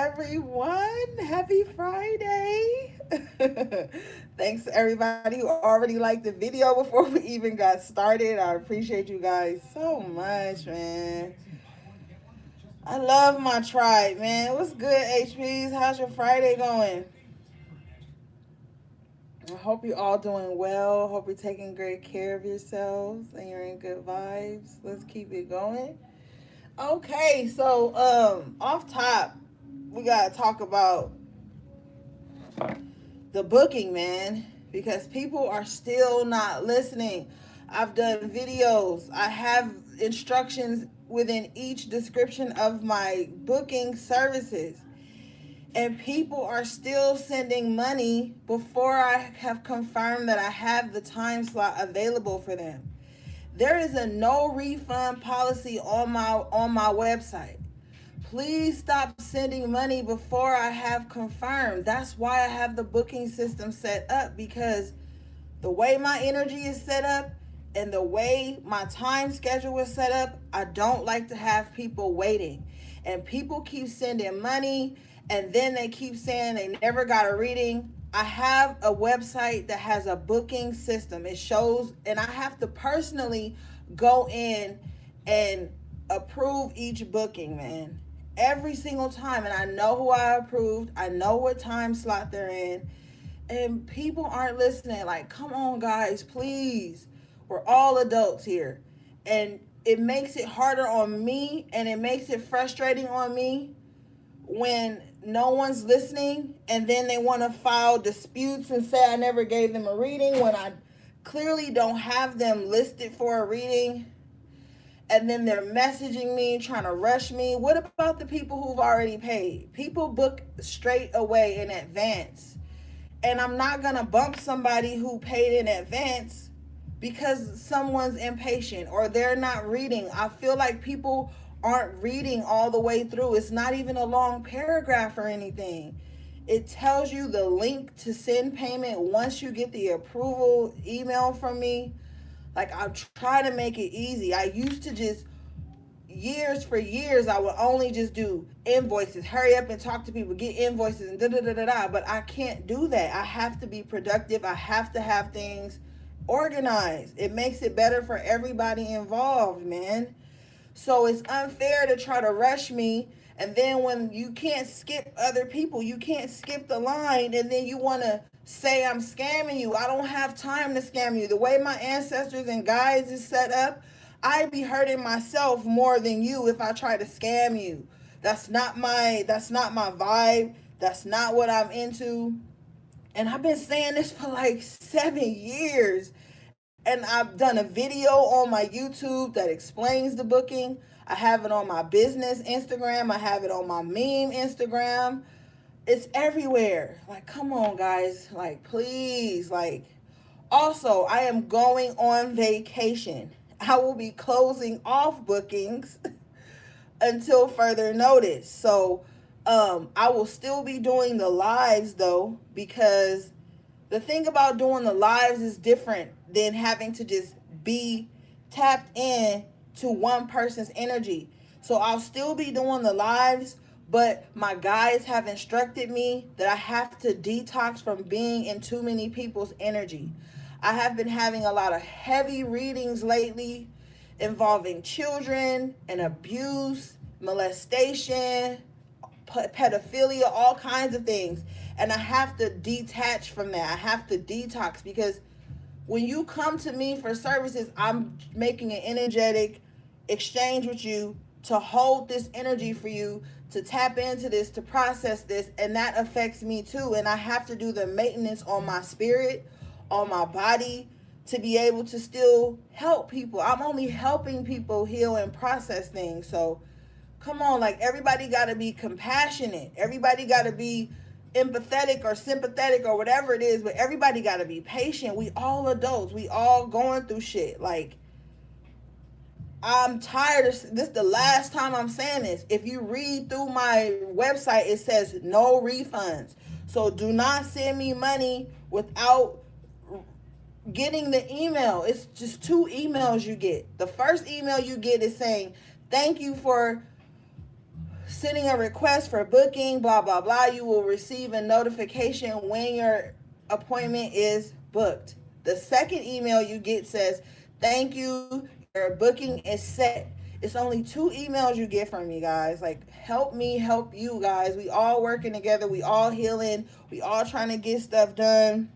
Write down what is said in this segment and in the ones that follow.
everyone. Happy Friday. Thanks to everybody who already liked the video before we even got started. I appreciate you guys so much, man. I love my tribe, man. What's good, HPs? How's your Friday going? I hope you're all doing well. Hope you're taking great care of yourselves and you're in good vibes. Let's keep it going. Okay, so off top, we gotta talk about the booking, man, because people are still not listening. I've done videos. I have instructions within each description of my booking services. And people are still sending money before I have confirmed that I have the time slot available for them. There is a no refund policy on my website. Please stop sending money before I have confirmed. That's why I have the booking system set up, because the way my energy is set up and the way my time schedule is set up, I don't like to have people waiting. And people keep sending money and then they keep saying they never got a reading. I have a website that has a booking system. It shows, and I have to personally go in and approve each booking, man. Every single time. And I know who I approved. I know what time slot they're in. And people aren't listening. Like, come on, guys, please. We're all adults here. And it makes it harder on me and it makes it frustrating on me when no one's listening and then they want to file disputes and say I never gave them a reading when I clearly don't have them listed for a reading. And then they're messaging me, trying to rush me. What about the people who've already paid? People book straight away in advance. And I'm not going to bump somebody who paid in advance because someone's impatient or they're not reading. I feel like people aren't reading all the way through. It's not even a long paragraph or anything. It tells you the link to send payment once you get the approval email from me. Like, I try to make it easy. I used to just, years, I would only just do invoices, hurry up and talk to people, get invoices and da. But I can't do that. I have to be productive. I have to have things organized. It makes it better for everybody involved, man. So it's unfair to try to rush me. And then when you can't skip other people, you can't skip the line, and then you want to say I'm scamming you. I don't have time to scam you. The way my ancestors and guides is set up, I'd be hurting myself more than you if I try to scam you. That's not my vibe. That's not what I'm into. And I've been saying this for like 7 years. And I've done a video on my YouTube that explains the booking. I have it on my business Instagram. I have it on my meme Instagram. It's everywhere. Like, come on, guys. Like, please. Like, also, I am going on vacation. I will be closing off bookings until further notice. So, I will still be doing the lives though, because the thing about doing the lives is different than having to just be tapped in to one person's energy. So I'll still be doing the lives, but my guides have instructed me that I have to detox from being in too many people's energy. I have been having a lot of heavy readings lately involving children and abuse, molestation, pedophilia, all kinds of things. And I have to detach from that. I have to detox, because when you come to me for services, I'm making an energetic exchange with you to hold this energy for you, to tap into this, to process this, and that affects me too. And I have to do the maintenance on my spirit, on my body, to be able to still help people. I'm only helping people heal and process things. So come on, like, everybody got to be compassionate. Everybody got to be empathetic or sympathetic or whatever it is, but everybody got to be patient. We all adults. We all going through shit. Like, I'm tired of this. The last time I'm saying this. If you read through my website, it says no refunds. So do not send me money without getting the email. It's just 2 emails you get. The first email you get is saying, thank you for sending a request for booking, blah, blah, blah. You will receive a notification when your appointment is booked. The second email you get says, thank you, your booking is set. It's only two emails you get from me, guys. Like, help me help you, guys. We all working together. We all healing. We all trying to get stuff done.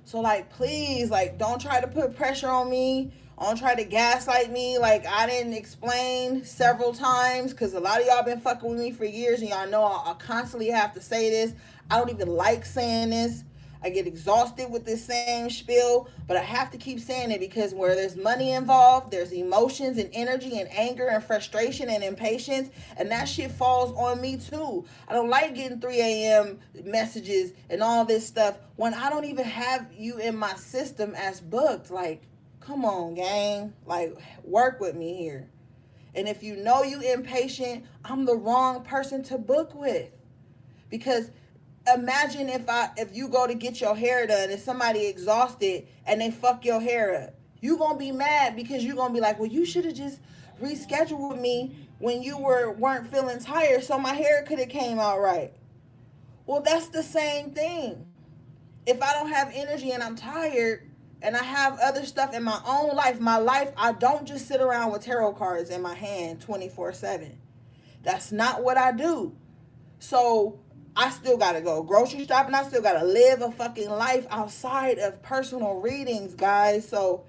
So, like, please, like, don't try to put pressure on me. Don't try to gaslight me. Like, I didn't explain several times because a lot of y'all been fucking with me for years, and y'all know I constantly have to say this. I don't even like saying this. I get exhausted with this same spiel, but I have to keep saying it because where there's money involved, there's emotions and energy and anger and frustration and impatience, and that shit falls on me too. I don't like getting 3 a.m. messages and all this stuff when I don't even have you in my system as booked. Like, come on, gang. Like, work with me here. And if you know you impatient, I'm the wrong person to book with. Because imagine if you go to get your hair done and somebody exhausted and they fuck your hair up. You gonna be mad because you gonna be like, well, you should have just rescheduled with me when you weren't feeling tired so my hair could have came out right. Well, that's the same thing. If I don't have energy and I'm tired and I have other stuff in my life, I don't just sit around with tarot cards in my hand 24/7. That's not what I do. So I still gotta go grocery shopping. I still gotta live a fucking life outside of personal readings, guys. So,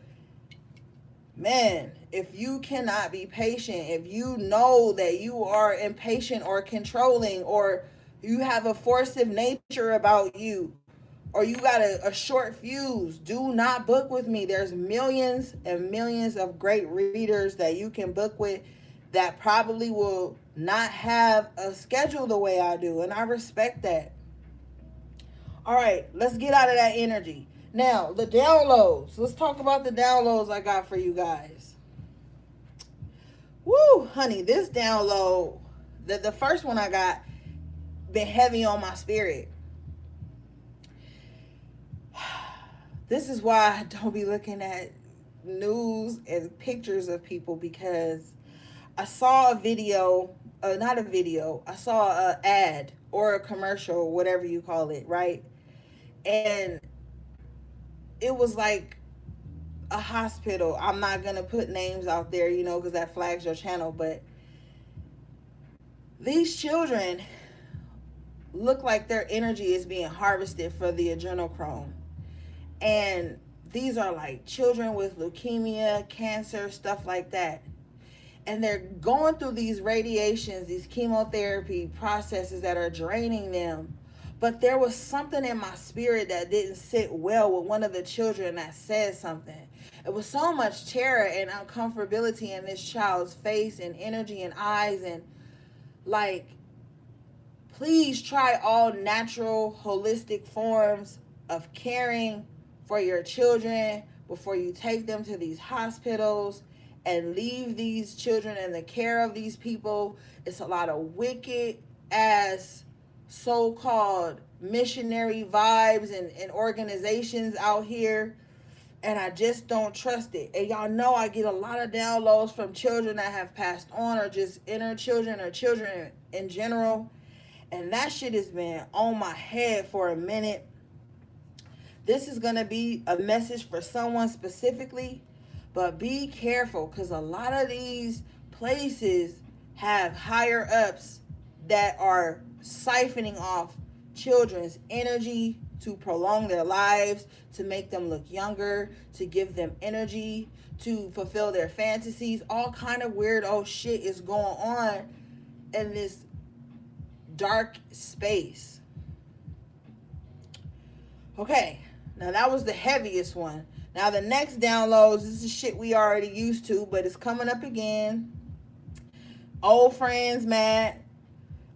man, if you cannot be patient, if you know that you are impatient or controlling, or you have a forcive nature about you, or you got a short fuse, do not book with me. There's millions and millions of great readers that you can book with that probably will not have a schedule the way I do, and I respect that. All right, let's get out of that energy. Now, the downloads. Let's talk about the downloads I got for you guys. Woo, honey, this download, the first one I got, been heavy on my spirit. This is why I don't be looking at news and pictures of people, because I saw a video, not a video, I saw an ad or a commercial, whatever you call it, right? And it was like a hospital. I'm not going to put names out there, because that flags your channel, but these children look like their energy is being harvested for the adrenochrome. And these are like children with leukemia, cancer, stuff like that. And they're going through these radiations, these chemotherapy processes that are draining them. But there was something in my spirit that didn't sit well with one of the children that said something. It was so much terror and uncomfortability in this child's face and energy and eyes. And like, please try all natural, holistic forms of caring for your children before you take them to these hospitals and leave these children in the care of these people. It's a lot of wicked ass so-called missionary vibes and organizations out here, and I just don't trust it. And y'all know I get a lot of downloads from children that have passed on, or just inner children or children in general, and that shit has been on my head for a minute. This is going to be a message for someone specifically, but be careful, because a lot of these places have higher ups that are siphoning off children's energy to prolong their lives, to make them look younger, to give them energy, to fulfill their fantasies. All kind of weird old shit is going on in this dark space. Okay, now that was the heaviest one. Now the next downloads, this is shit we already used to, but it's coming up again. Old friends, Matt.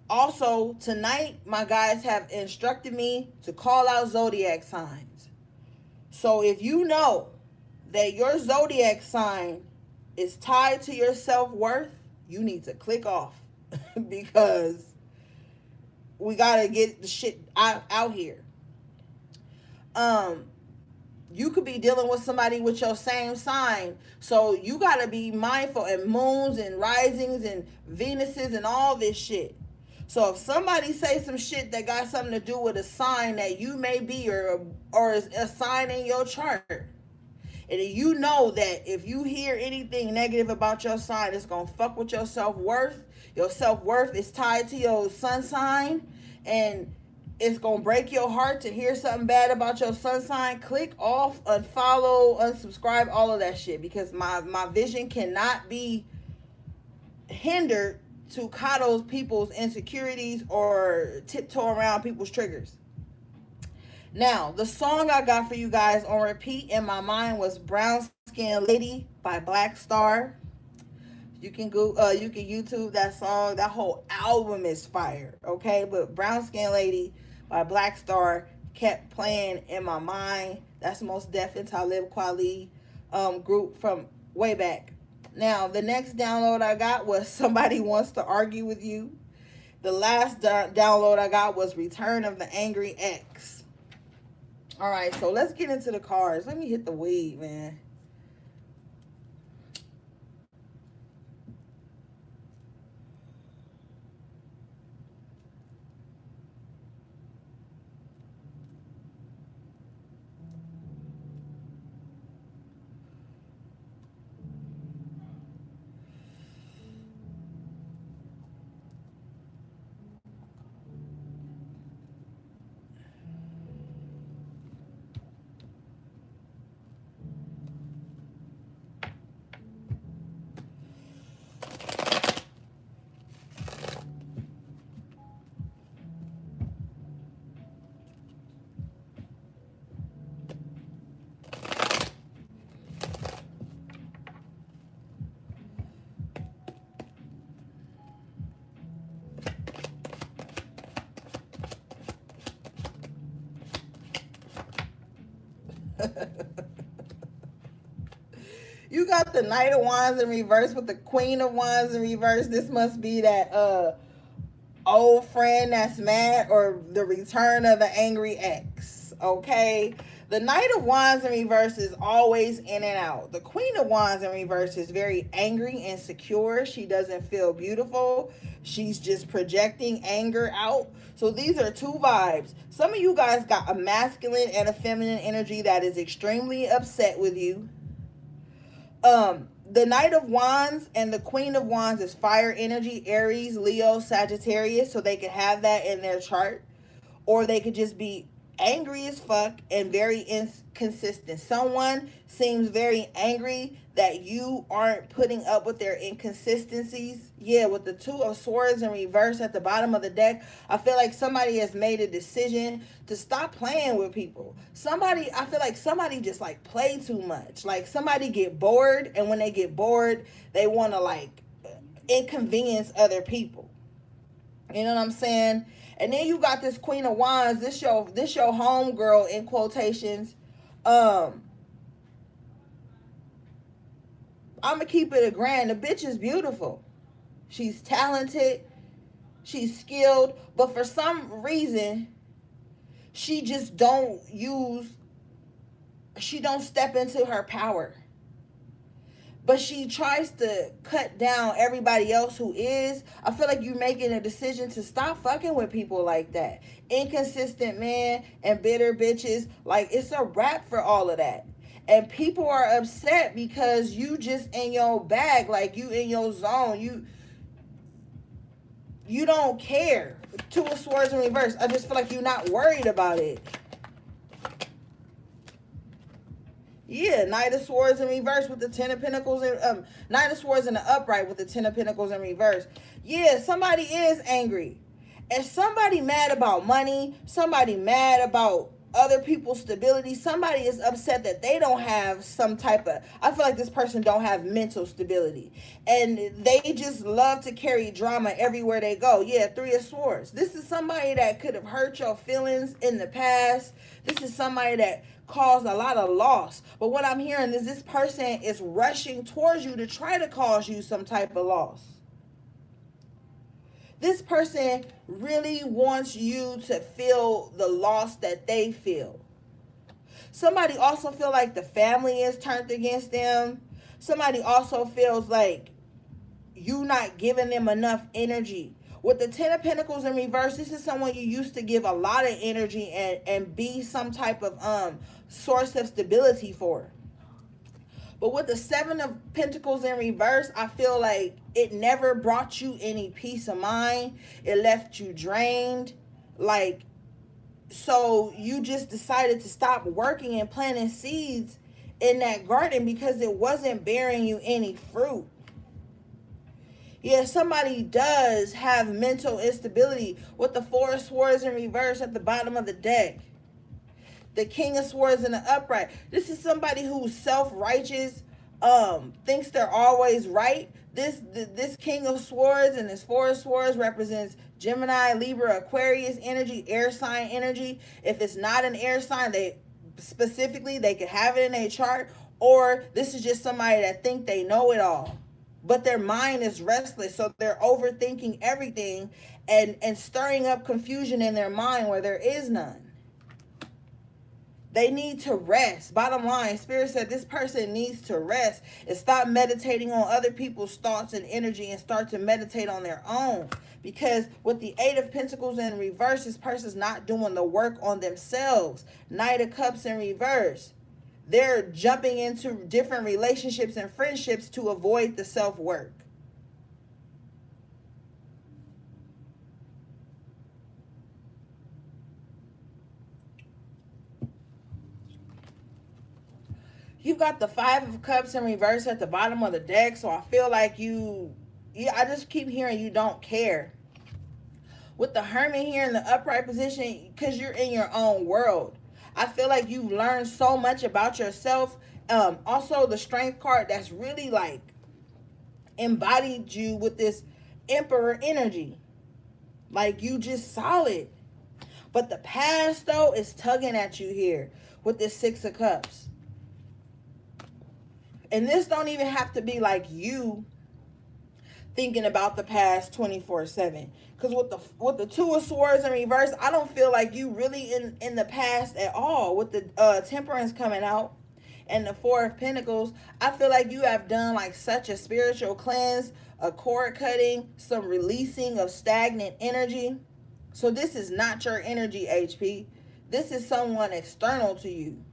Also, tonight, my guys have instructed me to call out zodiac signs. So if you know that your zodiac sign is tied to your self-worth, you need to click off because we got to get the shit out here. You could be dealing with somebody with your same sign. So you got to be mindful, and moons and risings and Venuses and all this shit. So if somebody say some shit that got something to do with a sign that you may be, or is a sign in your chart, and you know that if you hear anything negative about your sign, it's gonna fuck with your self-worth. Your self-worth is tied to your sun sign, and it's gonna break your heart to hear something bad about your sun sign. Click off, unfollow, unsubscribe, all of that shit, because my vision cannot be hindered to coddle people's insecurities or tiptoe around people's triggers. Now, the song I got for you guys on repeat in my mind was "Brown Skin Lady" by Black Star. You can YouTube that song. That whole album is fire, okay? But "Brown Skin Lady" by Black Star kept playing in my mind. That's the most Def and Talib Kweli group from way back. Now, the next download I got was "Somebody Wants to Argue with You." The last download I got was "Return of the Angry Ex." All right, so let's get into the cards. Let me hit the weed, man. You got the Knight of Wands in reverse with the Queen of Wands in reverse. This must be that old friend that's mad, or the return of the angry ex. Okay. The Knight of Wands in reverse is always in and out. The Queen of Wands in reverse is very angry and secure. She doesn't feel beautiful. She's just projecting anger out. So these are two vibes. Some of you guys got a masculine and a feminine energy that is extremely upset with you. The Knight of Wands and the Queen of Wands is fire energy, Aries, Leo, Sagittarius, so they could have that in their chart. Or they could just be angry as fuck and very inconsistent. Someone seems very angry that you aren't putting up with their inconsistencies. Yeah, with the Two of Swords in reverse at the bottom of the deck, I feel like somebody has made a decision to stop playing with people. I feel like somebody just like play too much. Like somebody get bored, and when they get bored, they want to like inconvenience other people. You know what I'm saying? And then you got this Queen of Wands. This your home girl in quotations. I'm gonna keep it a grand. The bitch is beautiful. She's talented. She's skilled. But for some reason, she just don't use. She don't step into her power. But she tries to cut down everybody else who is. I feel like you're making a decision to stop fucking with people like that. Inconsistent men and bitter bitches. Like, it's a wrap for all of that. And people are upset because you just in your bag, like you in your zone. You don't care. Two of Swords in reverse. I just feel like you're not worried about it. Yeah, Knight of Swords in reverse with the Ten of Pentacles, and Knight of Swords in the upright with the Ten of Pentacles in reverse. Yeah, somebody is angry. And somebody mad about money, somebody mad about other people's stability. Somebody is upset that they don't have some type of, I feel like this person don't have mental stability. And they just love to carry drama everywhere they go. Yeah, Three of Swords. This is somebody that could have hurt your feelings in the past. This is somebody that caused a lot of loss. But what I'm hearing is this person is rushing towards you to try to cause you some type of loss. This person really wants you to feel the loss that they feel. Somebody also feel like the family is turned against them. Somebody also feels like you not giving them enough energy. With the Ten of Pentacles in reverse, this is someone you used to give a lot of energy and be some type of source of stability for. But with the Seven of Pentacles in reverse, I feel like it never brought you any peace of mind. It left you drained. Like, so you just decided to stop working and planting seeds in that garden because it wasn't bearing you any fruit. Yeah, somebody does have mental instability with the Four of Swords in reverse at the bottom of the deck. The King of Swords in the upright. This is somebody who's self-righteous, thinks they're always right. This King of Swords and this Four of Swords represents Gemini, Libra, Aquarius energy, air sign energy. If it's not an air sign, they could have it in a chart. Or this is just somebody that think they know it all, but their mind is restless, so they're overthinking everything and stirring up confusion in their mind where there is none. They need to rest. Bottom line, Spirit said this person needs to rest and stop meditating on other people's thoughts and energy and start to meditate on their own. Because with the Eight of Pentacles in reverse, this person's not doing the work on themselves. Knight of Cups in reverse. They're jumping into different relationships and friendships to avoid the self-work. You've got the Five of Cups in reverse at the bottom of the deck, so I feel like I just keep hearing you don't care. With the Hermit here in the upright position, because you're in your own world. I feel like you've learned so much about yourself. Also, the Strength card that's really like embodied you with this Emperor energy. Like you just solid. But the past, though, is tugging at you here with this Six of Cups. And this don't even have to be like you thinking about the past 24/7. Because with the Two of Swords in reverse, I don't feel like you really in the past at all. With the Temperance coming out and the Four of Pentacles, I feel like you have done like such a spiritual cleanse, a cord cutting, some releasing of stagnant energy. So this is not your energy, HP. This is someone external to you.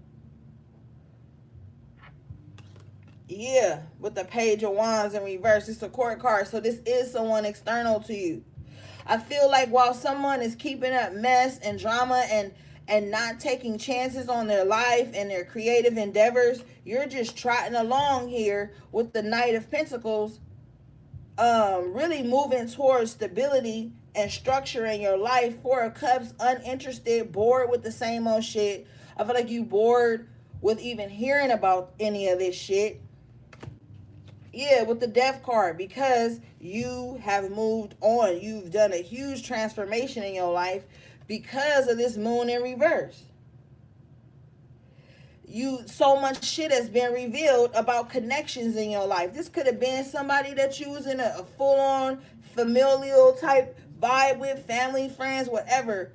Yeah, with the Page of Wands in reverse, it's a court card. So this is someone external to you. I feel like while someone is keeping up mess and drama and not taking chances on their life and their creative endeavors, you're just trotting along here with the Knight of Pentacles, really moving towards stability and structure in your life. Four of Cups, uninterested, bored with the same old shit. I feel like you bored with even hearing about any of this shit. Yeah, with the Death card, because you have moved on. You've done a huge transformation in your life because of this Moon in reverse. So much shit has been revealed about connections in your life. This could have been somebody that you was in a full-on familial type vibe with, family, friends, whatever.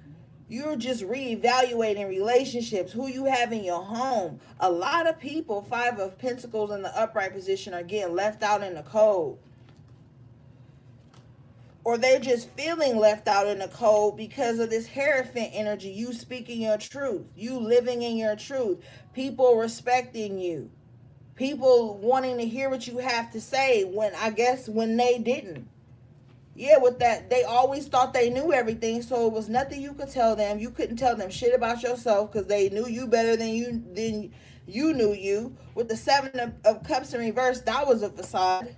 You're just reevaluating relationships, who you have in your home. A lot of people, Five of Pentacles in the upright position, are getting left out in the cold. Or they're just feeling left out in the cold because of this Hierophant energy. You speaking your truth. You living in your truth. People respecting you. People wanting to hear what you have to say when they didn't. Yeah, with that, they always thought they knew everything, so it was nothing you could tell them. You couldn't tell them shit about yourself because they knew you better than you knew you. With the Seven of Cups in reverse, that was a facade.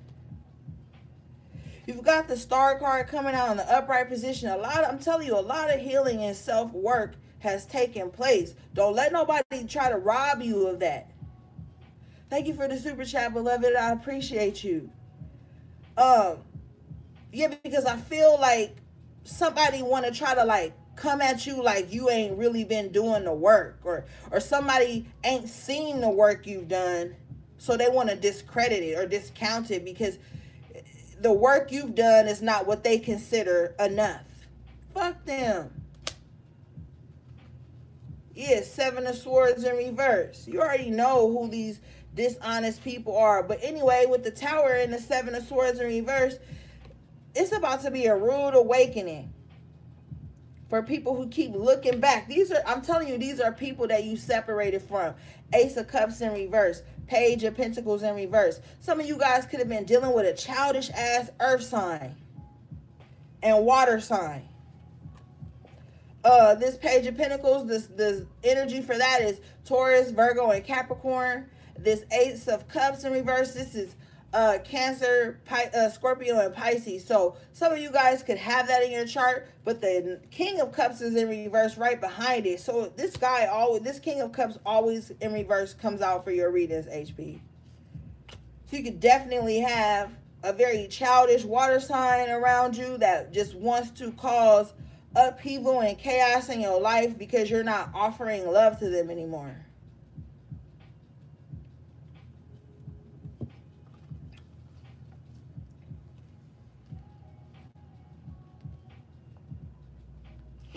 You've got the Star card coming out in the upright position. I'm telling you, a lot of healing and self-work has taken place. Don't let nobody try to rob you of that. Thank you for the super chat, beloved. I appreciate you. Yeah, because I feel like somebody want to try to like come at you like you ain't really been doing the work, or somebody ain't seen the work you've done, so they want to discredit it or discount it because the work you've done is not what they consider enough. Fuck them. Yeah, Seven of Swords in reverse. You already know who these dishonest people are. But anyway, with the Tower and the Seven of Swords in reverse, it's about to be a rude awakening for people who keep looking back. These are, I'm telling you, these are people that you separated from. Ace of Cups in reverse, Page of Pentacles in reverse. Some of you guys could have been dealing with a childish ass earth sign and water sign. This Page of Pentacles, this energy for that is Taurus, Virgo, and Capricorn. This Ace of Cups in reverse, this is Cancer, Scorpio, and Pisces. So some of you guys could have that in your chart, but the King of Cups is in reverse right behind it. So this King of Cups always in reverse comes out for your readings, HP. So you could definitely have a very childish water sign around you that just wants to cause upheaval and chaos in your life because you're not offering love to them anymore.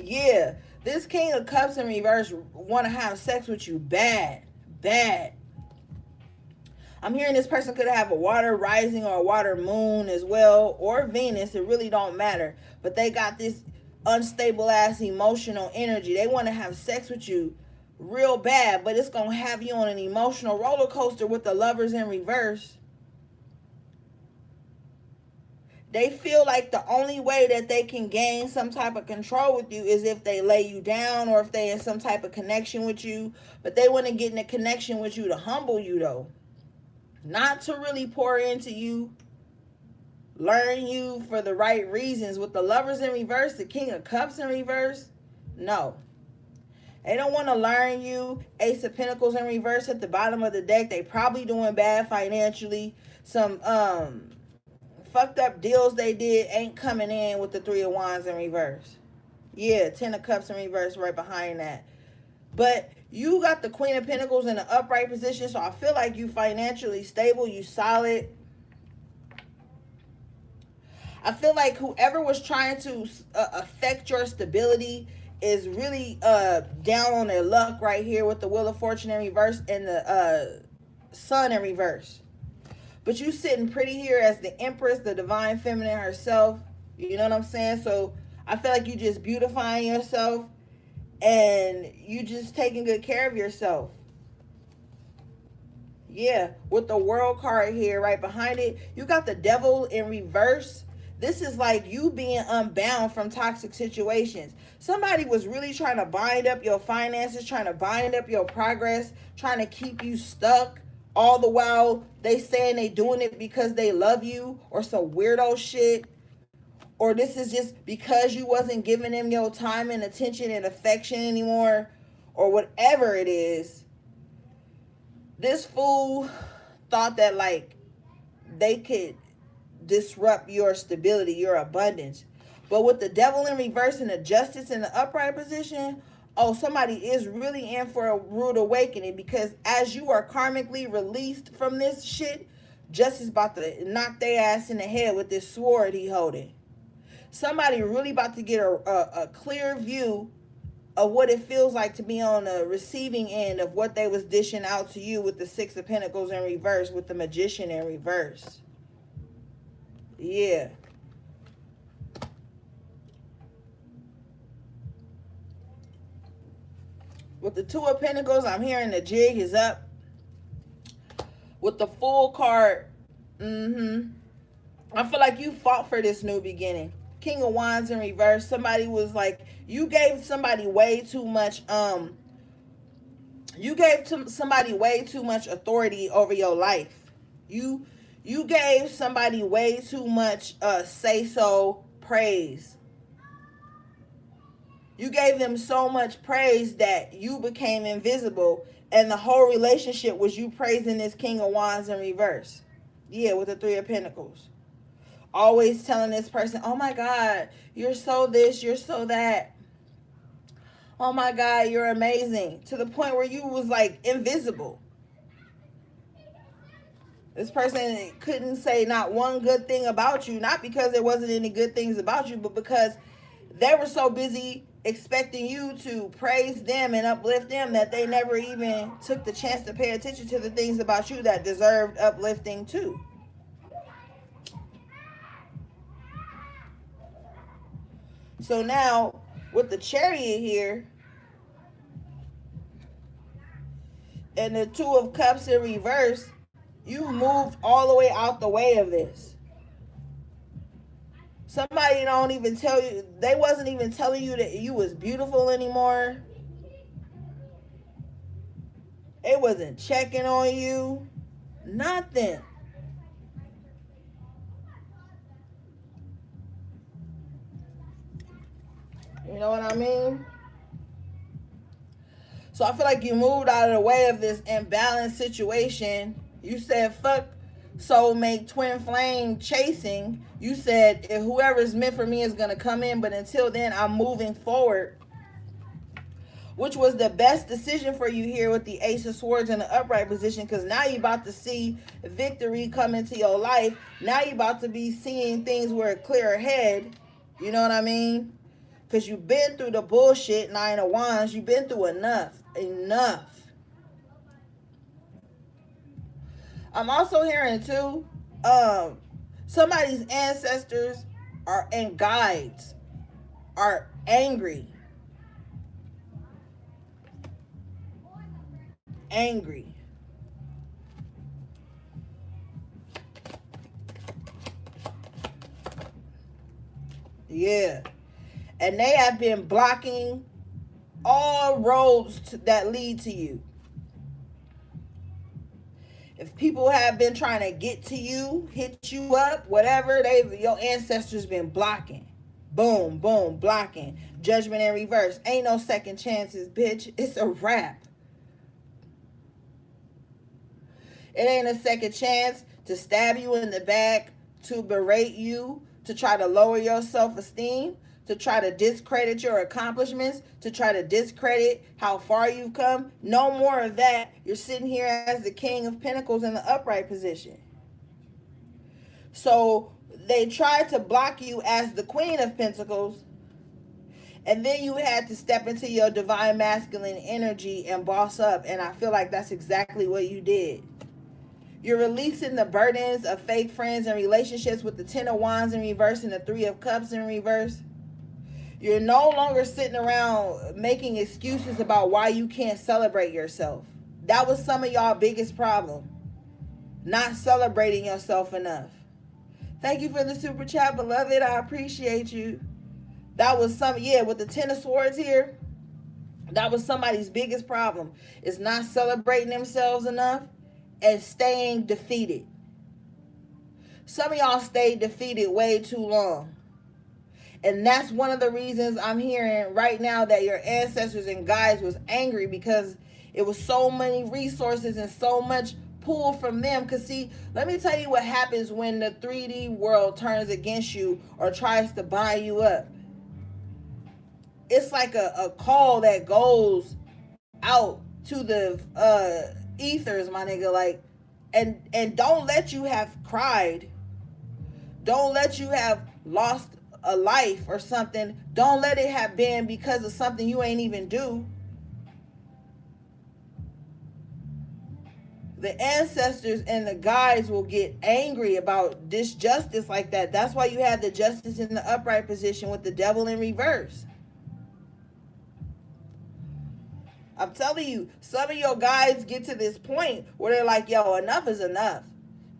Yeah, this King of Cups in reverse want to have sex with you bad. I'm hearing this person could have a water rising or a water moon as well, or Venus. It really don't matter. But they got this unstable ass emotional energy. They want to have sex with you real bad, but it's going to have you on an emotional roller coaster with the Lovers in reverse. They feel like the only way that they can gain some type of control with you is if they lay you down or if they in some type of connection with you. But they want to get in a connection with you to humble you, though. Not to really pour into you, learn you for the right reasons. With the Lovers in reverse, the King of Cups in reverse, no. They don't want to learn you. Ace of Pentacles in reverse at the bottom of the deck. They probably doing bad financially. Some fucked up deals they did ain't coming in with the Three of Wands in reverse. Yeah, Ten of Cups in reverse right behind that. But you got the Queen of Pentacles in the upright position, so I feel like you financially stable, you solid. I feel like whoever was trying to affect your stability is really down on their luck right here with the Wheel of Fortune in reverse and the Sun in reverse. But you sitting pretty here as the Empress, the Divine Feminine herself. You know what I'm saying? So I feel like you just beautifying yourself and you just taking good care of yourself. Yeah, with the World card here right behind it, you got the Devil in reverse. This is like you being unbound from toxic situations. Somebody was really trying to bind up your finances, trying to bind up your progress, trying to keep you stuck. All the while they saying they doing it because they love you or some weirdo shit. Or this is just because you wasn't giving them your time and attention and affection anymore. Or whatever it is. This fool thought that like they could disrupt your stability, your abundance. But with the Devil in reverse and the Justice in the upright position, oh, somebody is really in for a rude awakening, because as you are karmically released from this shit, Justice about to knock their ass in the head with this sword he holding. Somebody really about to get a clear view of what it feels like to be on the receiving end of what they was dishing out to you with the Six of Pentacles in reverse, with the Magician in reverse. Yeah. With the Two of Pentacles, I'm hearing the jig is up. With the Fool card, I feel like you fought for this new beginning. King of Wands in reverse. Somebody was like, you gave somebody way too much, somebody way too much authority over your life. You gave somebody way too much say-so praise. You gave them so much praise that you became invisible, and the whole relationship was you praising this King of Wands in reverse. Yeah, with the Three of Pentacles. Always telling this person, oh my God, you're so this, you're so that. Oh my God, you're amazing. To the point where you was like invisible. This person couldn't say not one good thing about you, not because there wasn't any good things about you, but because they were so busy expecting you to praise them and uplift them, that they never even took the chance to pay attention to the things about you that deserved uplifting too. So now with the chariot here and the two of cups in reverse, you moved all the way out the way of this. Somebody don't even tell you, they wasn't even telling you that you was beautiful anymore. It wasn't checking on you. Nothing. You know what I mean? So I feel like you moved out of the way of this imbalanced situation. You said, fuck soulmate, twin flame chasing. You said, if whoever's meant for me is going to come in, but until then, I'm moving forward. Which was the best decision for you here with the Ace of Swords in the upright position, because now you're about to see victory come into your life. Now you're about to be seeing things where it clear ahead. You know what I mean? Because you've been through the bullshit, Nine of Wands. You've been through enough. Enough. I'm also hearing too, somebody's ancestors are and guides are angry. Angry. Yeah. And they have been blocking all roads that lead to you. If people have been trying to get to you, hit you up, whatever, your ancestors been blocking. Boom, boom, blocking. Judgment in reverse. Ain't no second chances, bitch. It's a wrap. It ain't a second chance to stab you in the back, to berate you, to try to lower your self-esteem, to try to discredit your accomplishments, to try to discredit how far you've come. No more of that. You're sitting here as the King of Pentacles in the upright position. So they tried to block you as the Queen of Pentacles, and then you had to step into your divine masculine energy and boss up. And I feel like that's exactly what you did. You're releasing the burdens of fake friends and relationships with the Ten of Wands in reverse and the Three of Cups in reverse. You're no longer sitting around making excuses about why you can't celebrate yourself. That was some of y'all biggest problem. Not celebrating yourself enough. Thank you for the super chat, beloved. I appreciate you. That was with the Ten of Swords here, that was somebody's biggest problem. Is not celebrating themselves enough and staying defeated. Some of y'all stayed defeated way too long. And that's one of the reasons I'm hearing right now that your ancestors and guides was angry, because it was so many resources and so much pull from them. Because see, let me tell you what happens when the 3D world turns against you or tries to bind you up. It's like a call that goes out to the ethers, my nigga. Like, and don't let you have cried. Don't let you have lost a life or something. Don't let it have been because of something you ain't even do. The ancestors and the guides will get angry about disjustice like that. That's why you have the Justice in the upright position with the Devil in reverse. I'm telling you, some of your guides get to this point where they're like, yo, enough is enough.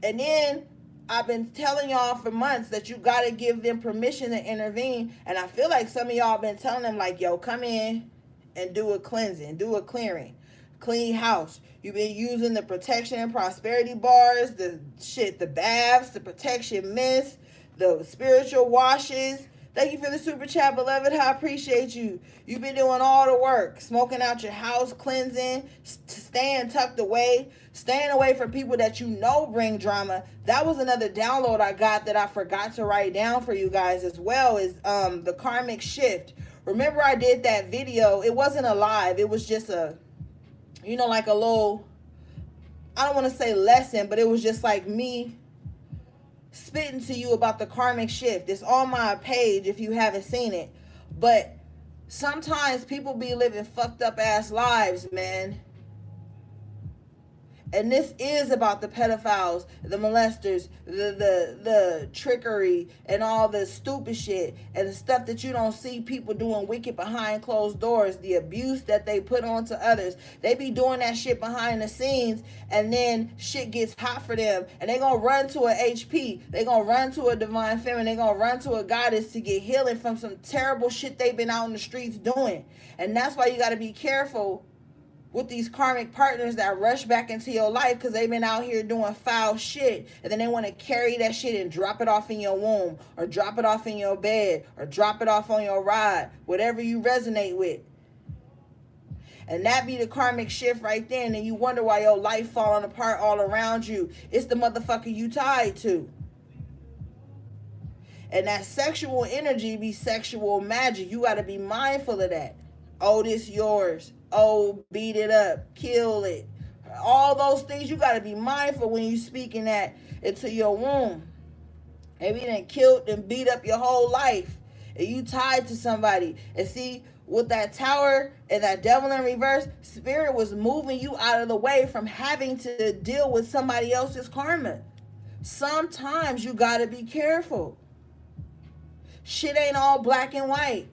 And then I've been telling y'all for months that you got to give them permission to intervene. And I feel like some of y'all been telling them like, yo, come in and do a cleansing, do a clearing, clean house. You've been using the protection and prosperity bars, the baths, the protection mist, the spiritual washes. Thank you for the super chat, beloved. I appreciate you. You've been doing all the work, smoking out your house, cleansing, staying tucked away, staying away from people that you know bring drama. That was another download I got that I forgot to write down for you guys as well, is the karmic shift. Remember I did that video. It wasn't a live. It was just a, like a little, I don't want to say lesson, but it was just like me spitting to you about the karmic shift. It's on my page if you haven't seen it. But Sometimes people be living fucked up ass lives, man. And this is about the pedophiles, the molesters, the trickery, and all the stupid shit, and the stuff that you don't see people doing wicked behind closed doors, the abuse that they put onto others. They be doing that shit behind the scenes, and then shit gets hot for them, and they gonna run to a HP, they gonna run to a divine feminine, they gonna run to a goddess to get healing from some terrible shit they've been out in the streets doing. And that's why you gotta be careful with these karmic partners that rush back into your life because they've been out here doing foul shit, and then they want to carry that shit and drop it off in your womb, or drop it off in your bed, or drop it off on your ride, whatever you resonate with. And that be the karmic shift right then, and you wonder why your life falling apart all around you. It's the motherfucker you tied to. And that sexual energy be sexual magic. You got to be mindful of that. Oh, this yours. Oh, beat it up, kill it. All those things, you got to be mindful when you speaking that into your womb. Maybe you done killed and beat up your whole life, and you tied to somebody. And see, with that tower and that devil in reverse, spirit was moving you out of the way from having to deal with somebody else's karma. Sometimes you got to be careful. Shit ain't all black and white.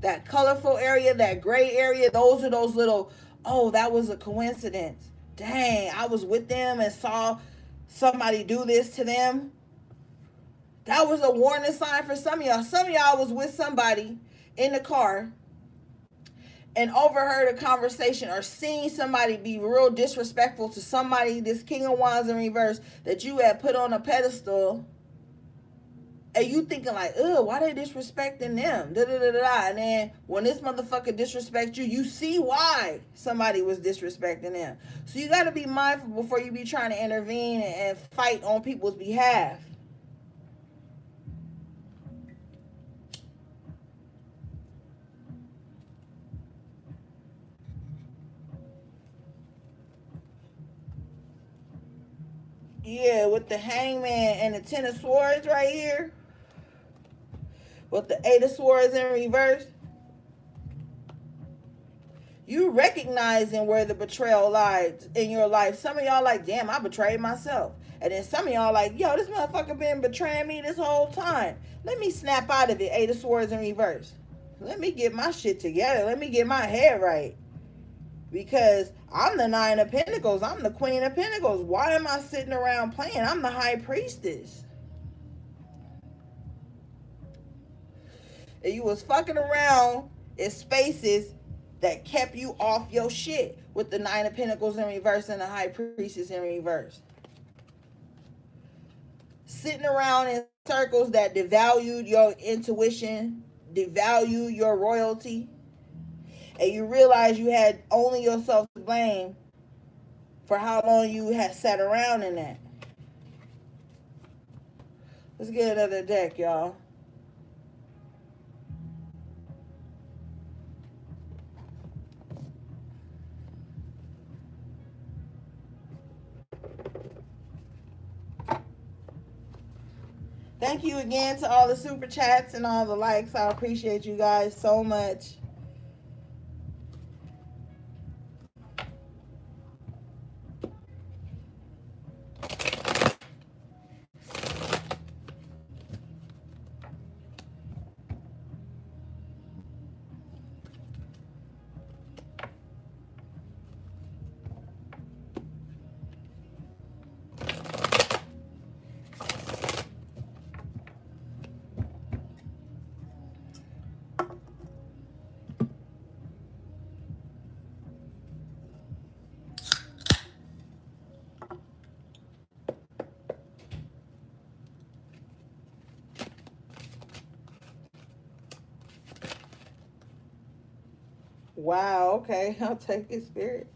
That colorful area, that gray area, those are those little, oh, that was a coincidence. Dang, I was with them and saw somebody do this to them. That was a warning sign for some of y'all. Some of y'all was with somebody in the car and overheard a conversation or seen somebody be real disrespectful to somebody, this King of Wands in reverse, that you had put on a pedestal. And you thinking like, ugh, why they disrespecting them? Da, da, da, da. And then when this motherfucker disrespect you, you see why somebody was disrespecting them. So you got to be mindful before you be trying to intervene and fight on people's behalf. Yeah, with the Hangman and the Ten of Swords right here. With the Eight of Swords in reverse, you recognizing where the betrayal lies in your life. Some of y'all like, damn, I betrayed myself. And then some of y'all like, yo, this motherfucker been betraying me this whole time. Let me snap out of it, Eight of Swords in reverse. Let me get my shit together. Let me get my head right. Because I'm the Nine of Pentacles. I'm the Queen of Pentacles. Why am I sitting around playing? I'm the High Priestess. And you was fucking around in spaces that kept you off your shit with the Nine of Pentacles in reverse and the High Priestess in reverse. Sitting around in circles that devalued your intuition, devalued your royalty, and you realize you had only yourself to blame for how long you had sat around in that. Let's get another deck, y'all. Thank you again to all the super chats and all the likes. I appreciate you guys so much. Wow, okay. I'll take it, Spirit.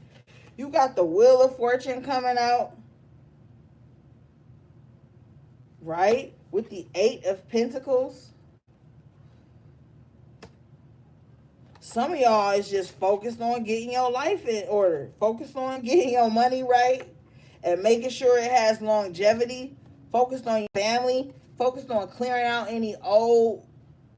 You got the Wheel of Fortune coming out. Right? With the Eight of Pentacles. Some of y'all is just focused on getting your life in order. Focused on getting your money right. And making sure it has longevity. Focused on your family. Focused on clearing out any old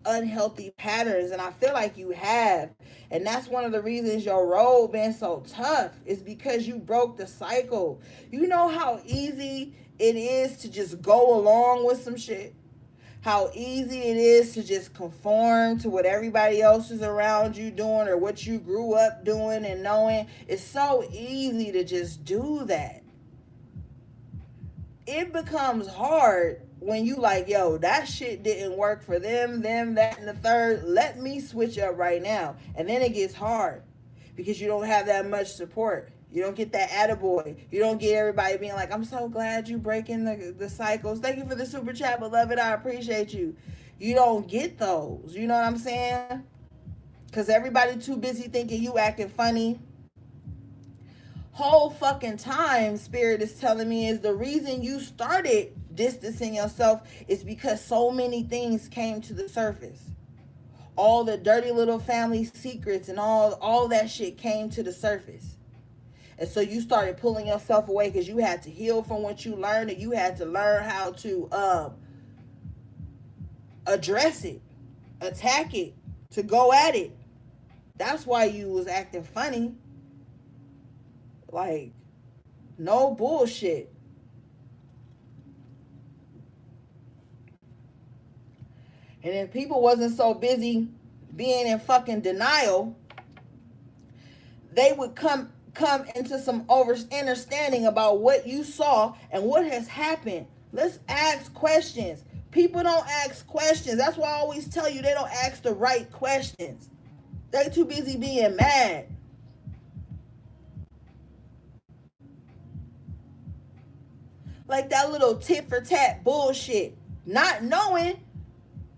unhealthy patterns, and I feel like you have. And that's one of the reasons your road been so tough, is because you broke the cycle. You know how easy it is to just go along with some shit? How easy it is to just conform to what everybody else is around you doing, or what you grew up doing and knowing. It's so easy to just do that. It becomes hard when you like, yo, that shit didn't work for them, that, and the third. Let me switch up right now. And then it gets hard because you don't have that much support. You don't get that attaboy. You don't get everybody being like, I'm so glad you breaking the cycles. Thank you for the super chat, beloved. I appreciate you. You don't get those. You know what I'm saying? Because everybody too busy thinking you acting funny. Whole fucking time, Spirit is telling me, is the reason you started distancing yourself is because so many things came to the surface. All the dirty little family secrets and all that shit came to the surface. And so you started pulling yourself away because you had to heal from what you learned, and you had to learn how to address it, attack it, to go at it. That's why you was acting funny. Like, no bullshit. And if people wasn't so busy being in fucking denial, they would come into some understanding about what you saw and what has happened. Let's ask questions. People don't ask questions. That's why I always tell you, they don't ask the right questions. They too busy being mad. Like that little tit for tat bullshit. Not knowing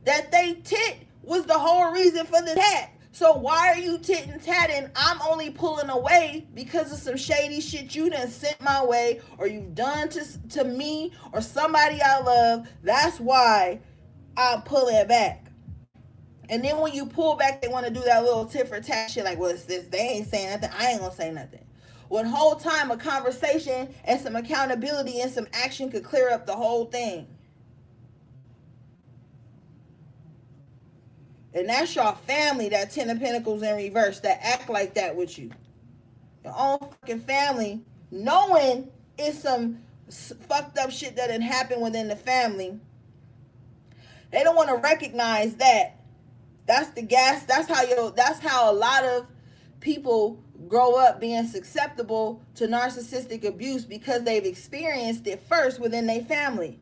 that they tit was the whole reason for the tat. So why are you tit-and-tatting? I'm only pulling away because of some shady shit you done sent my way, or you've done to me or somebody I love. That's why I'm pulling back. And then when you pull back, they want to do that little tit-for-tat shit like, well, it's this. They ain't saying nothing. I ain't going to say nothing. When whole time a conversation and some accountability and some action could clear up the whole thing. And that's your family, that 10 of Pentacles in reverse, that act like that with you. Your own fucking family, knowing it's some fucked up shit that didn't happen within the family. They don't want to recognize that. That's the gas. That's how a lot of people grow up being susceptible to narcissistic abuse, because they've experienced it first within their family.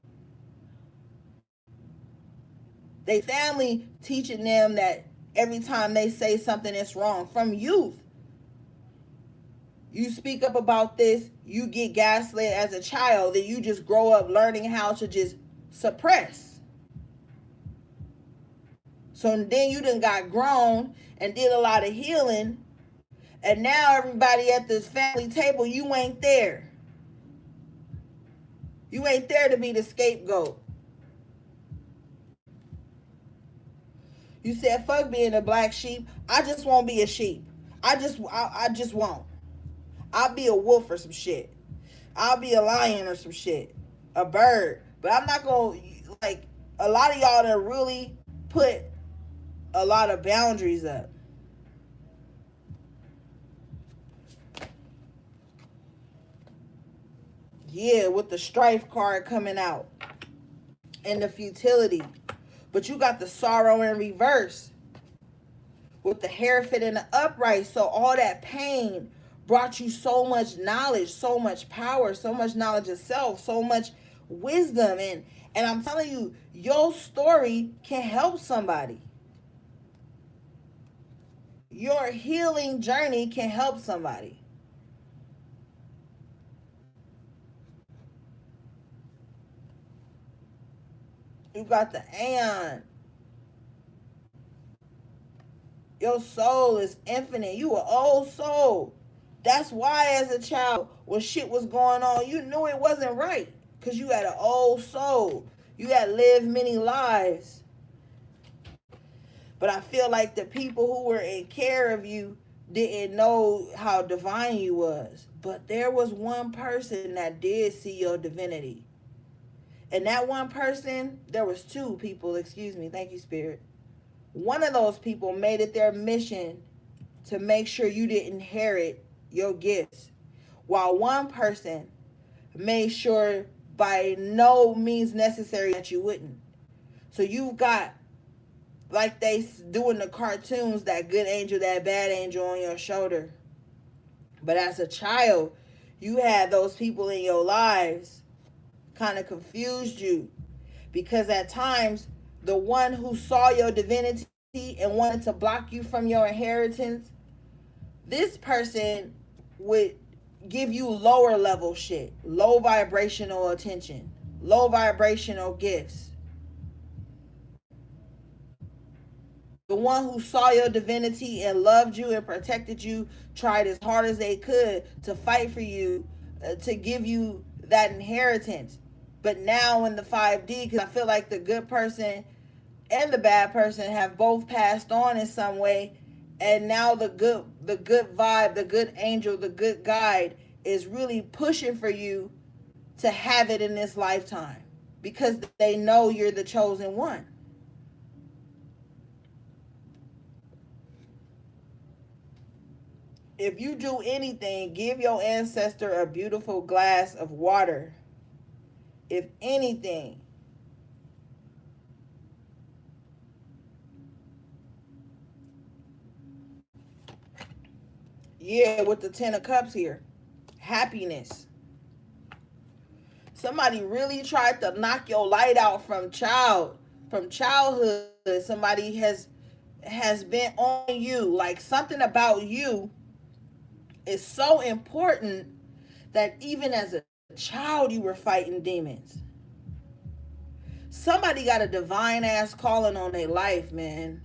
They family teaching them that every time they say something is wrong from youth. You speak up about this, you get gaslit as a child, then you just grow up learning how to just suppress. So then you done got grown and did a lot of healing, and now everybody at this family table, you ain't there. You ain't there to be the scapegoat. You said, fuck being a black sheep. I just won't be a sheep. I just won't. I'll be a wolf or some shit. I'll be a lion or some shit. A bird. But I'm not going to, like, a lot of y'all that really put a lot of boundaries up. Yeah, with the strife card coming out. And the futility. But you got the sorrow in reverse with the Hierophant in the upright. So all that pain brought you so much knowledge, so much power, so much knowledge of self, so much wisdom. And I'm telling you, your story can help somebody. Your healing journey can help somebody. You got the Aeon. Your soul is infinite. You an old soul. That's why as a child, when shit was going on, you knew it wasn't right. Because you had an old soul. You had lived many lives. But I feel like the people who were in care of you didn't know how divine you was. But there was one person that did see your divinity. And that one person, there was two people, excuse me, thank you, Spirit. One of those people made it their mission to make sure you didn't inherit your gifts, while one person made sure by no means necessary that you wouldn't. So you've got, like they do in the cartoons, that good angel, that bad angel on your shoulder. But as a child, you had those people in your lives kind of confused you, because at times the one who saw your divinity and wanted to block you from your inheritance, this person would give you lower level shit, low vibrational attention, low vibrational gifts. The one who saw your divinity and loved you and protected you tried as hard as they could to fight for you, to give you that inheritance. But now in the 5D, because I feel like the good person and the bad person have both passed on in some way, and now the good vibe, the good angel, the good guide is really pushing for you to have it in this lifetime, because they know you're the chosen one. If you do anything, give your ancestor a beautiful glass of water. If anything, yeah, with the 10 of Cups here, happiness. Somebody really tried to knock your light out from childhood. Somebody has been on you, like something about you is so important that even as a child you were fighting demons. Somebody got a divine ass calling on their life, man.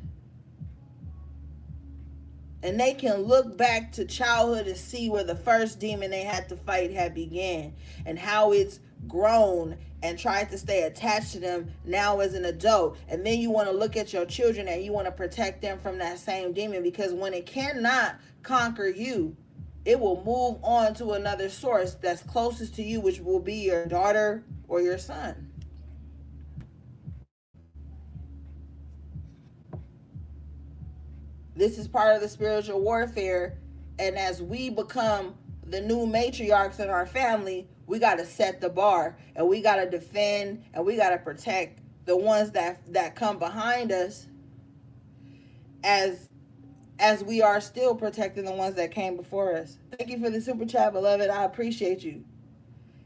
And they can look back to childhood and see where the first demon they had to fight had began, and how it's grown and tried to stay attached to them now as an adult. And then you want to look at your children and you want to protect them from that same demon, because when it cannot conquer you, it will move on to another source that's closest to you, which will be your daughter or your son. This is part of the spiritual warfare. And as we become the new matriarchs in our family, we got to set the bar, and we got to defend, and we got to protect the ones that come behind us, as we are still protecting the ones that came before us. Thank you for the super chat, beloved. I appreciate you.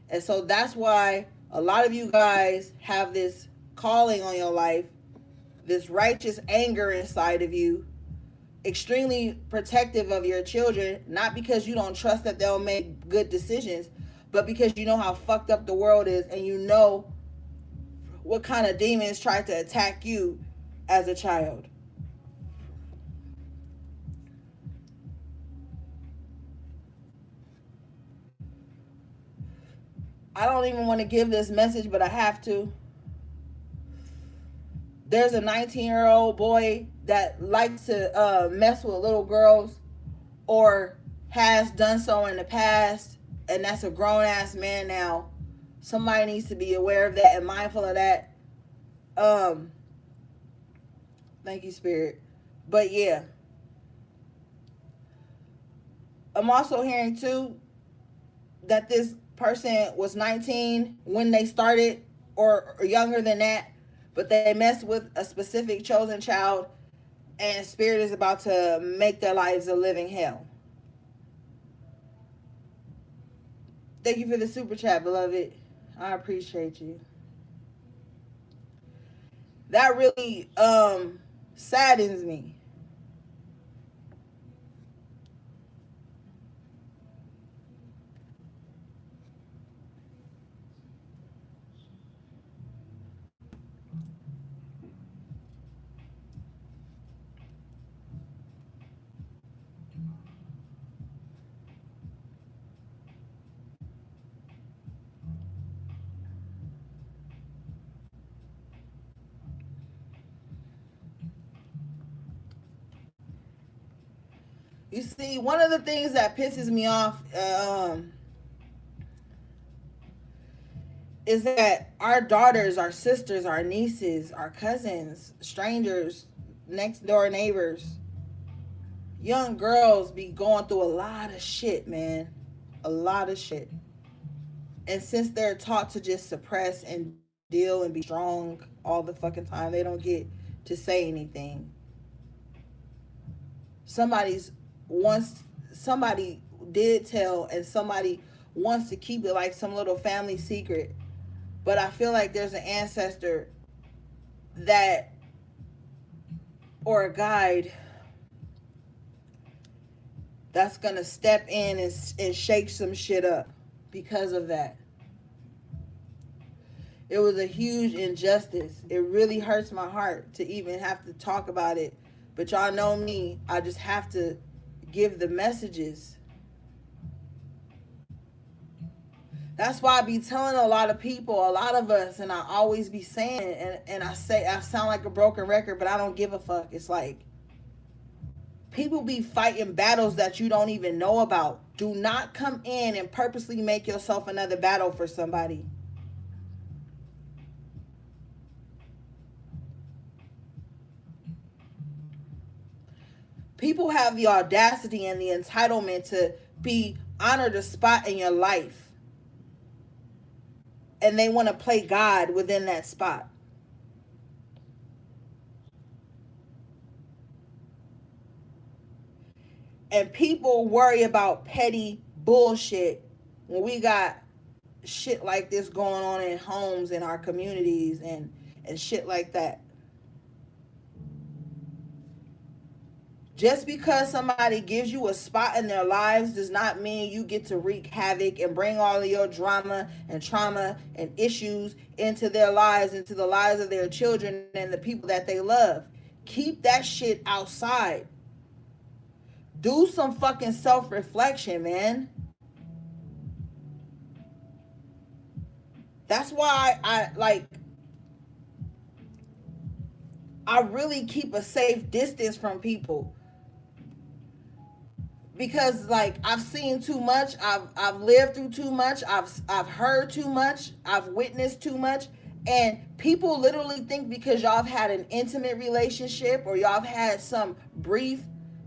And so that's why a lot of you guys have this calling on your life, this righteous anger inside of you, extremely protective of your children, not because you don't trust that they'll make good decisions, but because you know how fucked up the world is, and you know what kind of demons try to attack you as a child. I don't even want to give this message, but I have to. There's a 19-year-old boy that likes to mess with little girls, or has done so in the past, and that's a grown ass man now. Somebody needs to be aware of that and mindful of that. Um, Thank you, Spirit. But yeah, I'm also hearing too that this person was 19 when they started, or younger than that, but they messed with a specific chosen child, and Spirit is about to make their lives a living hell. Thank you for the super chat, beloved. I appreciate you. That really saddens me. You see, one of the things that pisses me off is that our daughters, our sisters, our nieces, our cousins, strangers, next door neighbors, young girls be going through a lot of shit, man. A lot of shit. And since they're taught to just suppress and deal and be strong all the fucking time, they don't get to say anything. Somebody's once somebody did tell, and somebody wants to keep it like some little family secret. But I feel like there's an ancestor that, or a guide, that's gonna step in and shake some shit up because of that. It was a huge injustice. It really hurts my heart to even have to talk about it. But y'all know me, I just have to give the messages. That's why I be telling a lot of people, a lot of us, and I always be saying it, and I say I sound like a broken record, but I don't give a fuck. It's like people be fighting battles that you don't even know about. Do not come in and purposely make yourself another battle for somebody. People have the audacity and the entitlement to be honored a spot in your life. And they want to play God within that spot. And people worry about petty bullshit when we got shit like this going on in homes, in our communities, and shit like that. Just because somebody gives you a spot in their lives does not mean you get to wreak havoc and bring all of your drama and trauma and issues into their lives, into the lives of their children and the people that they love. Keep that shit outside. Do some fucking self-reflection, man. That's why I really keep a safe distance from people. Because like I've seen too much, I've lived through too much, I've heard too much, I've witnessed too much, and people literally think because y'all have had an intimate relationship or y'all have had some brief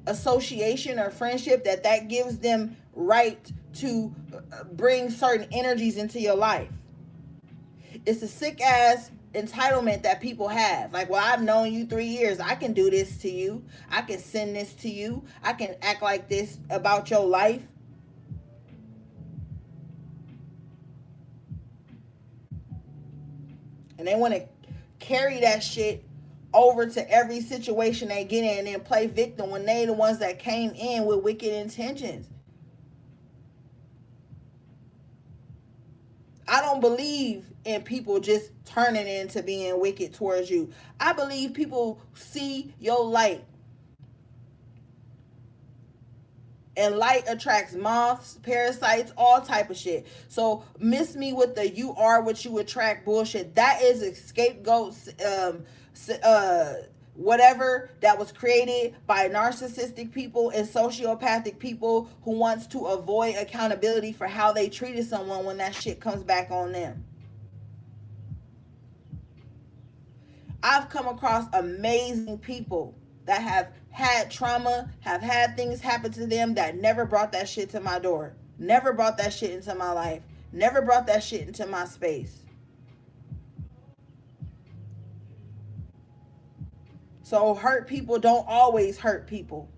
association or friendship that gives them right to bring certain energies into your life. It's a sick ass entitlement that people have. Like, well, I've known you 3 years. I can do this to you. I can send this to you. I can act like this about your life. And they want to carry that shit over to every situation they get in and play victim when they the ones that came in with wicked intentions. I don't believe in people just turning into being wicked towards you. I believe people see your light. And light attracts moths, parasites, all type of shit. So miss me with the you are what you attract bullshit. That is a scapegoat, whatever that was created by narcissistic people and sociopathic people who wants to avoid accountability for how they treated someone when that shit comes back on them. I've come across amazing people that have had trauma, have had things happen to them that never brought that shit to my door. Never brought that shit into my life. Never brought that shit into my space. So hurt people don't always hurt people.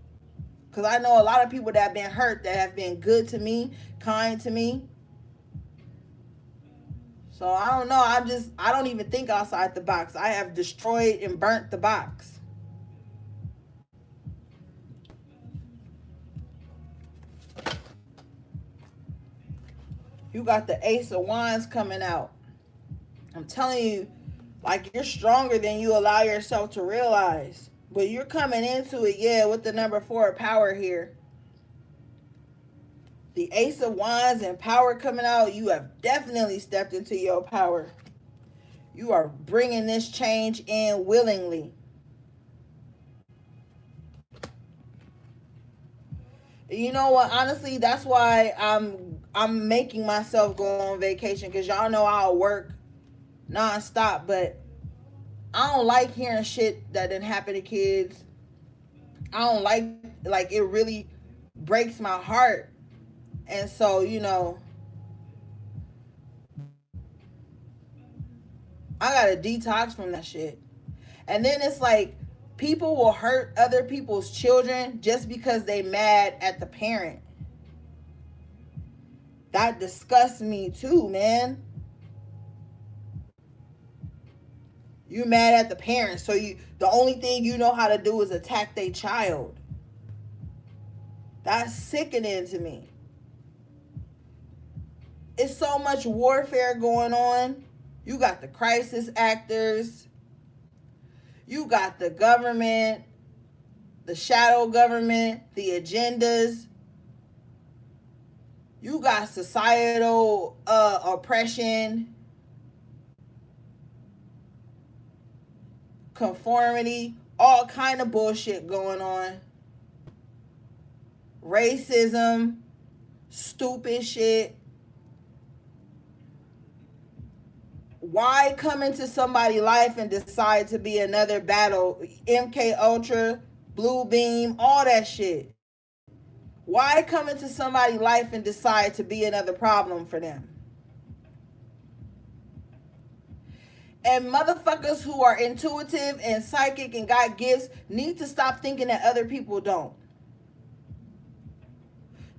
Because I know a lot of people that have been hurt that have been good to me, kind to me. So I don't know. I don't even think outside the box. I have destroyed and burnt the box. You got the Ace of Wands coming out. I'm telling you, like, you're stronger than you allow yourself to realize. But you're coming into it, yeah, with the number 4 power here. The Ace of Wands and power coming out, you have definitely stepped into your power. You are bringing this change in willingly. You know what? Honestly, that's why I'm making myself go on vacation, because y'all know I'll work nonstop, but I don't like hearing shit that didn't happen to kids. I don't like it really breaks my heart. And so, I gotta detox from that shit. And then it's like people will hurt other people's children just because they mad at the parent. That disgusts me too, man. You mad at the parents, so the only thing you know how to do is attack their child. That's sickening to me. It's so much warfare going on. You got the crisis actors. You got the government, the shadow government, the agendas. You got societal oppression, conformity, all kind of bullshit going on. Racism, stupid shit. Why come into somebody's life and decide to be another battle? MK Ultra, Blue Beam, all that shit. Why come into somebody's life and decide to be another problem for them? And motherfuckers who are intuitive and psychic and got gifts need to stop thinking that other people don't.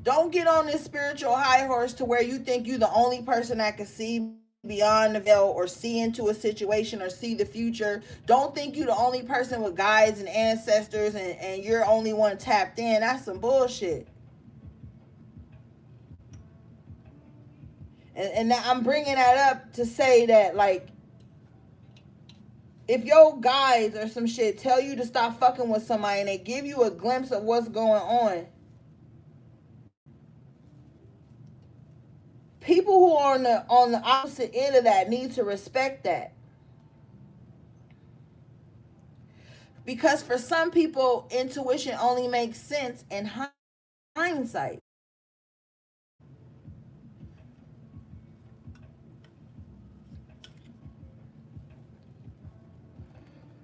Don't get on this spiritual high horse to where you think you're the only person that can see beyond the veil or see into a situation or see the future. Don't think you're the only person with guides and ancestors and you're only one tapped in. That's some bullshit. And I'm bringing that up to say that, like, if your guides or some shit tell you to stop fucking with somebody and they give you a glimpse of what's going on, people who are on the opposite end of that need to respect that. Because for some people, intuition only makes sense in hindsight.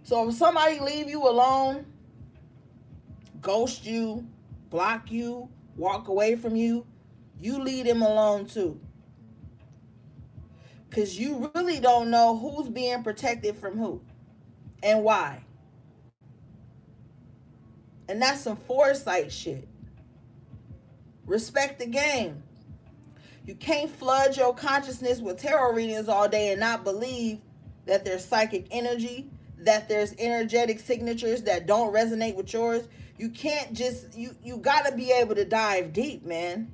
So if somebody leave you alone, ghost you, block you, walk away from you, you leave them alone too. Because you really don't know who's being protected from who and why. And that's some foresight shit. Respect the game. You can't flood your consciousness with tarot readings all day and not believe that there's psychic energy, that there's energetic signatures that don't resonate with yours. You can't just, you gotta be able to dive deep, man.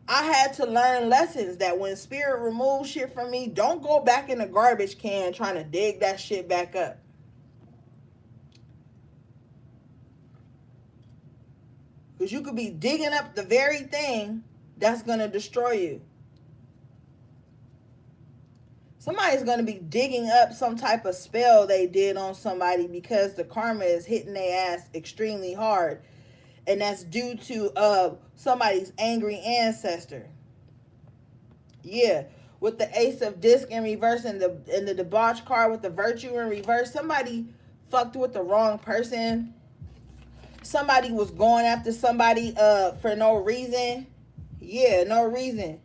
I had to learn lessons that when spirit removes shit from me, don't go back in the garbage can trying to dig that shit back up. Because you could be digging up the very thing that's going to destroy you. Somebody's going to be digging up some type of spell they did on somebody because the karma is hitting their ass extremely hard. And that's due to somebody's angry ancestor. Yeah, with the Ace of Disc in reverse and the debauch card with the Virtue in reverse, somebody fucked with the wrong person. Somebody was going after somebody for no reason. Yeah, no reason.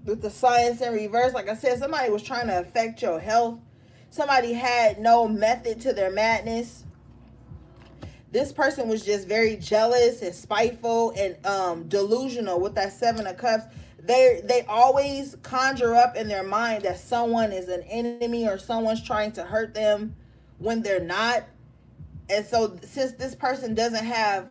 With the Science in reverse, like I said, somebody was trying to affect your health. Somebody had no method to their madness. This person was just very jealous and spiteful and delusional with that Seven of Cups. They always conjure up in their mind that someone is an enemy or someone's trying to hurt them when they're not. And so since this person doesn't have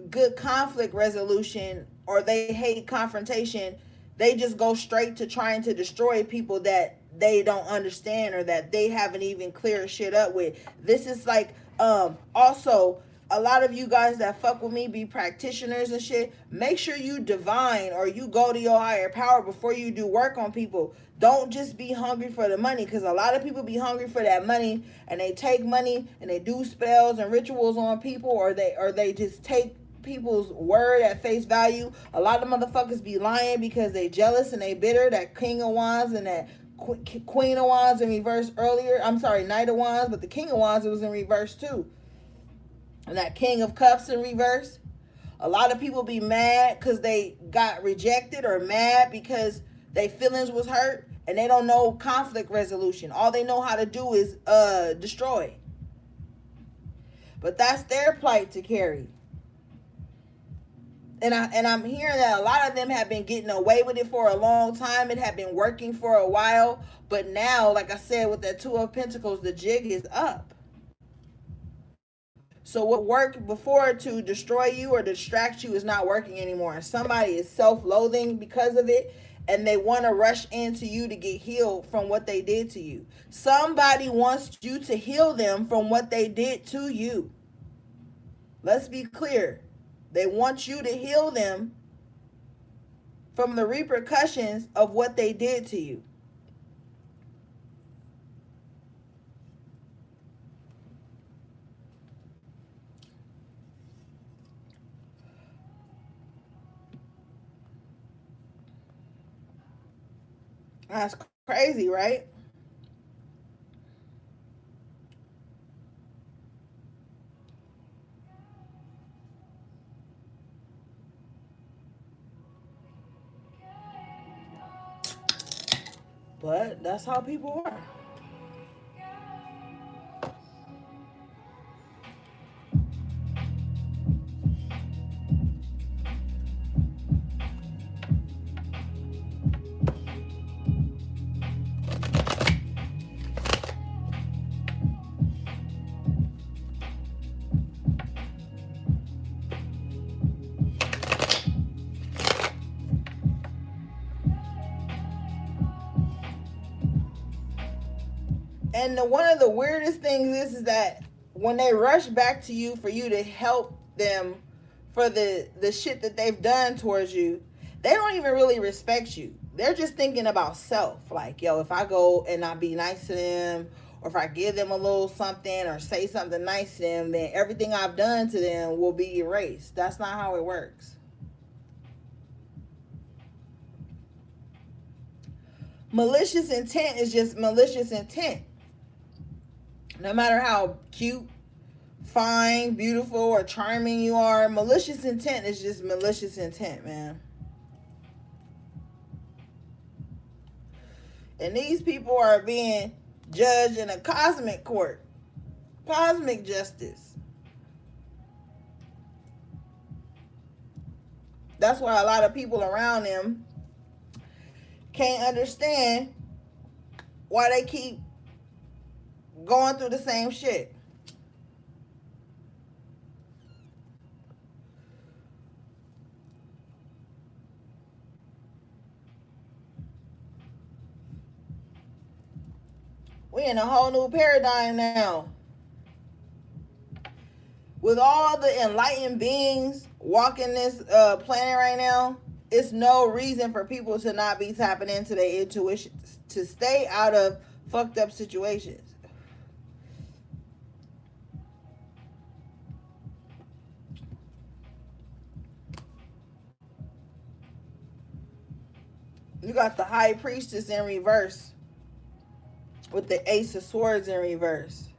good conflict resolution or they hate confrontation, they just go straight to trying to destroy people that they don't understand or that they haven't even cleared shit up with. This is like also a lot of you guys that fuck with me be practitioners and shit. Make sure you divine or you go to your higher power before you do work on people. Don't just be hungry for the money, because a lot of people be hungry for that money and they take money and they do spells and rituals on people, or they just take people's word at face value. A lot of motherfuckers be lying because they jealous and they bitter. That King of Wands and that Queen of Wands in reverse earlier. I'm sorry, Knight of Wands, but the King of Wands, it was in reverse too. And that King of Cups in reverse. A lot of people be mad because they got rejected, or mad because their feelings was hurt, and they don't know conflict resolution. All they know how to do is destroy. But that's their plight to carry. And I'm hearing that a lot of them have been getting away with it for a long time. It had been working for a while, but now, like I said, with that Two of Pentacles, the jig is up. So what worked before to destroy you or distract you is not working anymore. And somebody is self-loathing because of it, and they want to rush into you to get healed from what they did to you. Somebody wants you to heal them from what they did to you. Let's be clear. They want you to heal them from the repercussions of what they did to you. That's crazy, right? But that's how people are. And one of the weirdest things is that when they rush back to you for you to help them for the shit that they've done towards you, they don't even really respect you. They're just thinking about self. Like, yo, if I go and I be nice to them, or if I give them a little something or say something nice to them, then everything I've done to them will be erased. That's not how it works. Malicious intent is just malicious intent. No matter how cute, fine, beautiful, or charming you are, malicious intent is just malicious intent, man. And these people are being judged in a cosmic court. Cosmic justice. That's why a lot of people around them can't understand why they keep going through the same shit. We in a whole new paradigm now. With all the enlightened beings walking this planet right now, it's no reason for people to not be tapping into their intuition, to stay out of fucked up situations. You got the High Priestess in reverse, with the Ace of Swords in reverse,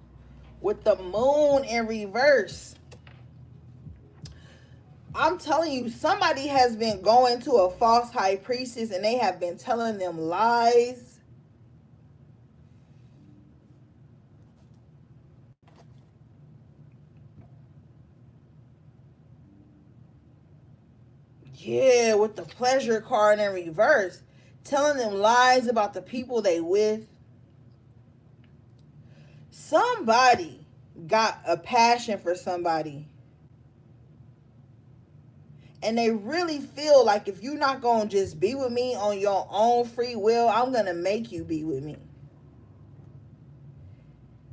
with the Moon in reverse. I'm telling you, somebody has been going to a false High Priestess and they have been telling them lies. Yeah, with the Pleasure card in reverse, telling them lies about the people they with. Somebody got a passion for somebody, and they really feel like if you're not going to just be with me on your own free will, I'm going to make you be with me.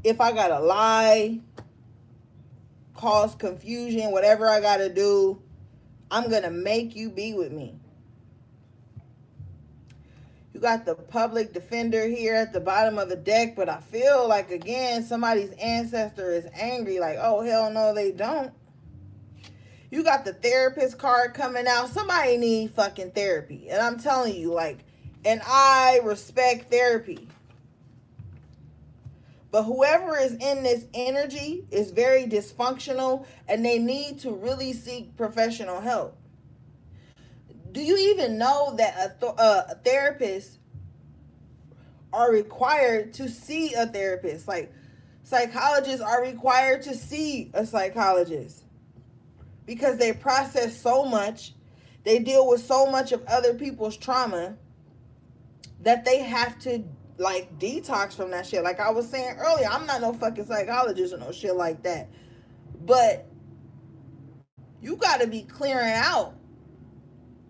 If I got to lie, cause confusion, whatever I got to do, I'm going to make you be with me. You got the Public Defender here at the bottom of the deck, but I feel like, again, somebody's ancestor is angry, like, oh, hell no, they don't. You got the therapist card coming out. Somebody need fucking therapy. And I'm telling you, like, and I respect therapy. But whoever is in this energy is very dysfunctional and they need to really seek professional help. Do you even know that a therapist are required to see a therapist? Like, psychologists are required to see a psychologist because they process so much, they deal with so much of other people's trauma that they have to like detox from that shit. Like I was saying earlier, I'm not no fucking psychologist or no shit like that. But you gotta be clearing out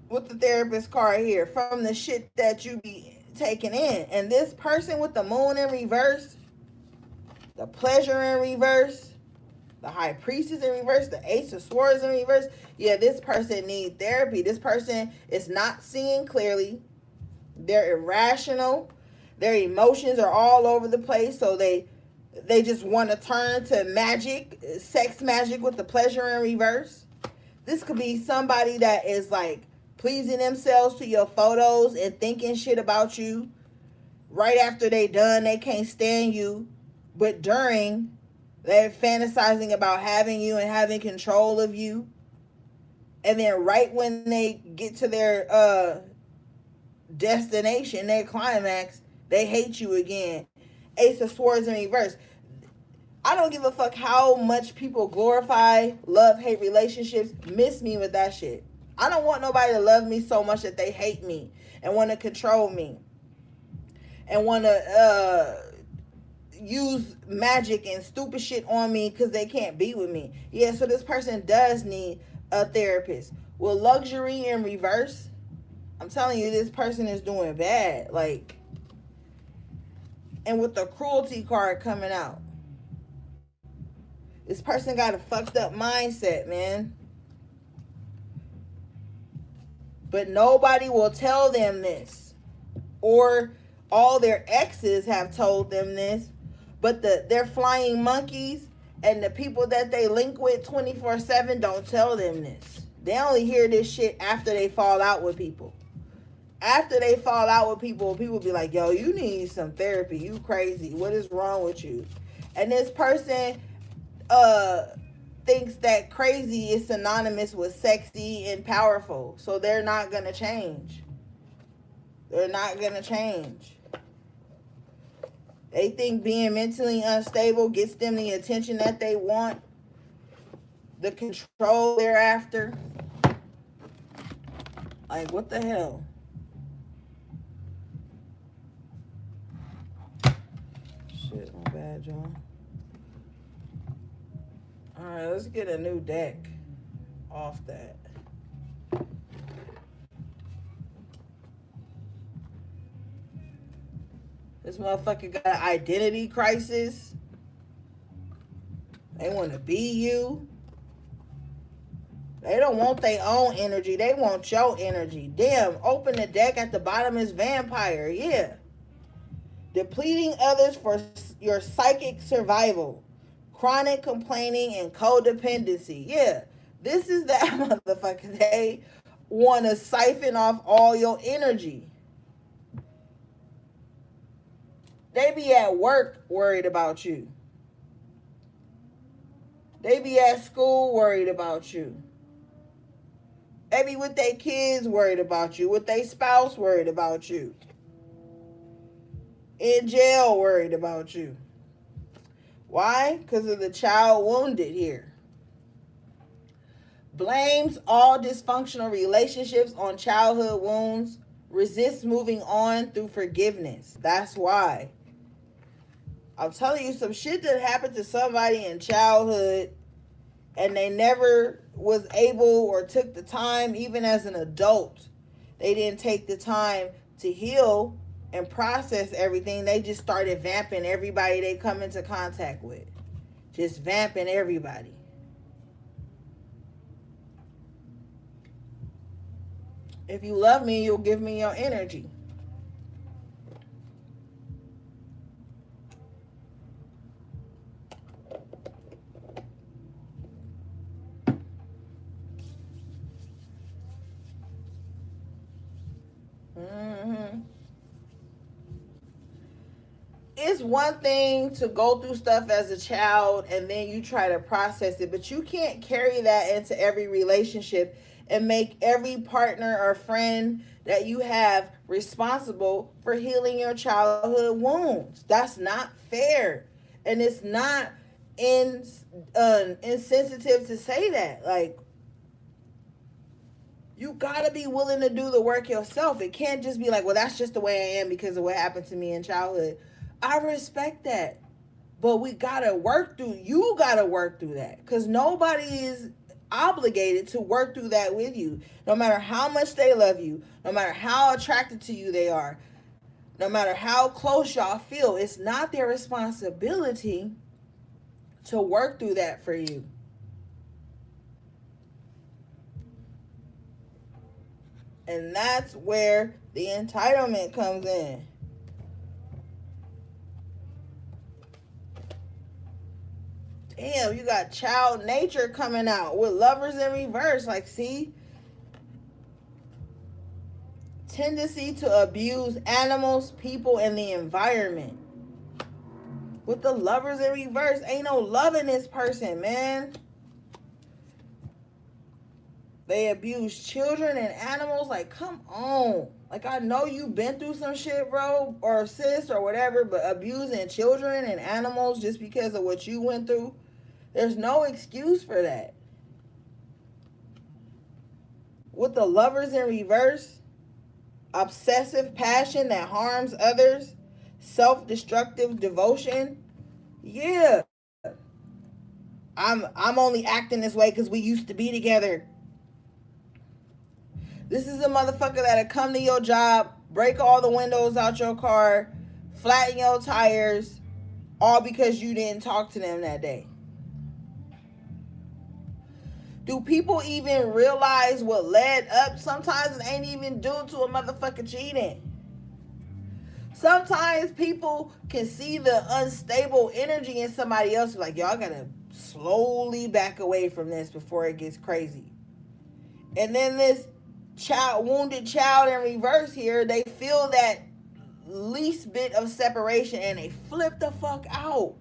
with the therapist card here from the shit that you be taking in. And this person with the moon in reverse, the pleasure in reverse, the high priestess in reverse, the ace of swords in reverse, yeah, this person needs therapy. This person is not seeing clearly. They're irrational. Their emotions are all over the place. So they just want to turn to magic, sex magic with the pleasure in reverse. This could be somebody that is like pleasing themselves to your photos and thinking shit about you. Right after they done, they can't stand you. But during, they're fantasizing about having you and having control of you. And then right when they get to their destination, their climax, they hate you again. Ace of Swords in reverse. I don't give a fuck how much people glorify love-hate relationships. Miss me with that shit. I don't want nobody to love me so much that they hate me and want to control me and want to use magic and stupid shit on me because they can't be with me. Yeah, so this person does need a therapist. With luxury in reverse, I'm telling you, this person is doing bad. Like, and with the cruelty card coming out, this person got a fucked up mindset, man. But nobody will tell them this. Or all their exes have told them this. But their flying monkeys and the people that they link with 24/7 don't tell them this. They only hear this shit after they fall out with people. After they fall out with people, people be like, yo, you need some therapy. You crazy. What is wrong with you? And this person thinks that crazy is synonymous with sexy and powerful. So they're not going to change. They're not going to change. They think being mentally unstable gets them the attention that they want, the control they're after. Like, what the hell? Shit, my bad, John. Alright, let's get a new deck off that. This motherfucker got an identity crisis. They want to be you. They don't want their own energy. They want your energy. Damn, open the deck at the bottom is vampire. Yeah. Depleting others for your psychic survival. Chronic complaining and codependency. Yeah. This is that motherfucker. They want to siphon off all your energy. They be at work worried about you. They be at school worried about you. They be with their kids worried about you. With their spouse worried about you. In jail worried about you. Why? Because of the child wounded here. Blames all dysfunctional relationships on childhood wounds. Resists moving on through forgiveness. That's why. I'm telling you, some shit that happened to somebody in childhood and they never was able or took the time, even as an adult, they didn't take the time to heal and process everything. They just started vamping everybody they come into contact with. Just vamping everybody. If you love me, you'll give me your energy. it's one thing to go through stuff as a child and then you try to process it, but you can't carry that into every relationship and make every partner or friend that you have responsible for healing your childhood wounds. That's not fair. And it's not in insensitive to say that. Like, you gotta be willing to do the work yourself. It can't just be like, well, that's just the way I am because of what happened to me in childhood. I respect that. But we gotta work through, you gotta work through that. Because nobody is obligated to work through that with you. No matter how much they love you, no matter how attracted to you they are, no matter how close y'all feel, it's not their responsibility to work through that for you. And that's where the entitlement comes in. Damn, you got child nature coming out with lovers in reverse. Like, see? Tendency to abuse animals, people, and the environment. With the lovers in reverse, ain't no love in this person, man. They abuse children and animals. Like, come on. Like, I know you've been through some shit, bro, or sis, or whatever, but abusing children and animals just because of what you went through, there's no excuse for that. With the lovers in reverse, obsessive passion that harms others, self-destructive devotion. Yeah. I'm only acting this way because we used to be together. This is a motherfucker that'll come to your job, break all the windows out your car, flatten your tires, all because you didn't talk to them that day. Do people even realize what led up? Sometimes it ain't even due to a motherfucker cheating. Sometimes people can see the unstable energy in somebody else. Like, y'all gotta slowly back away from this before it gets crazy. And then this wounded child in reverse here, they feel that least bit of separation and they flip the fuck out.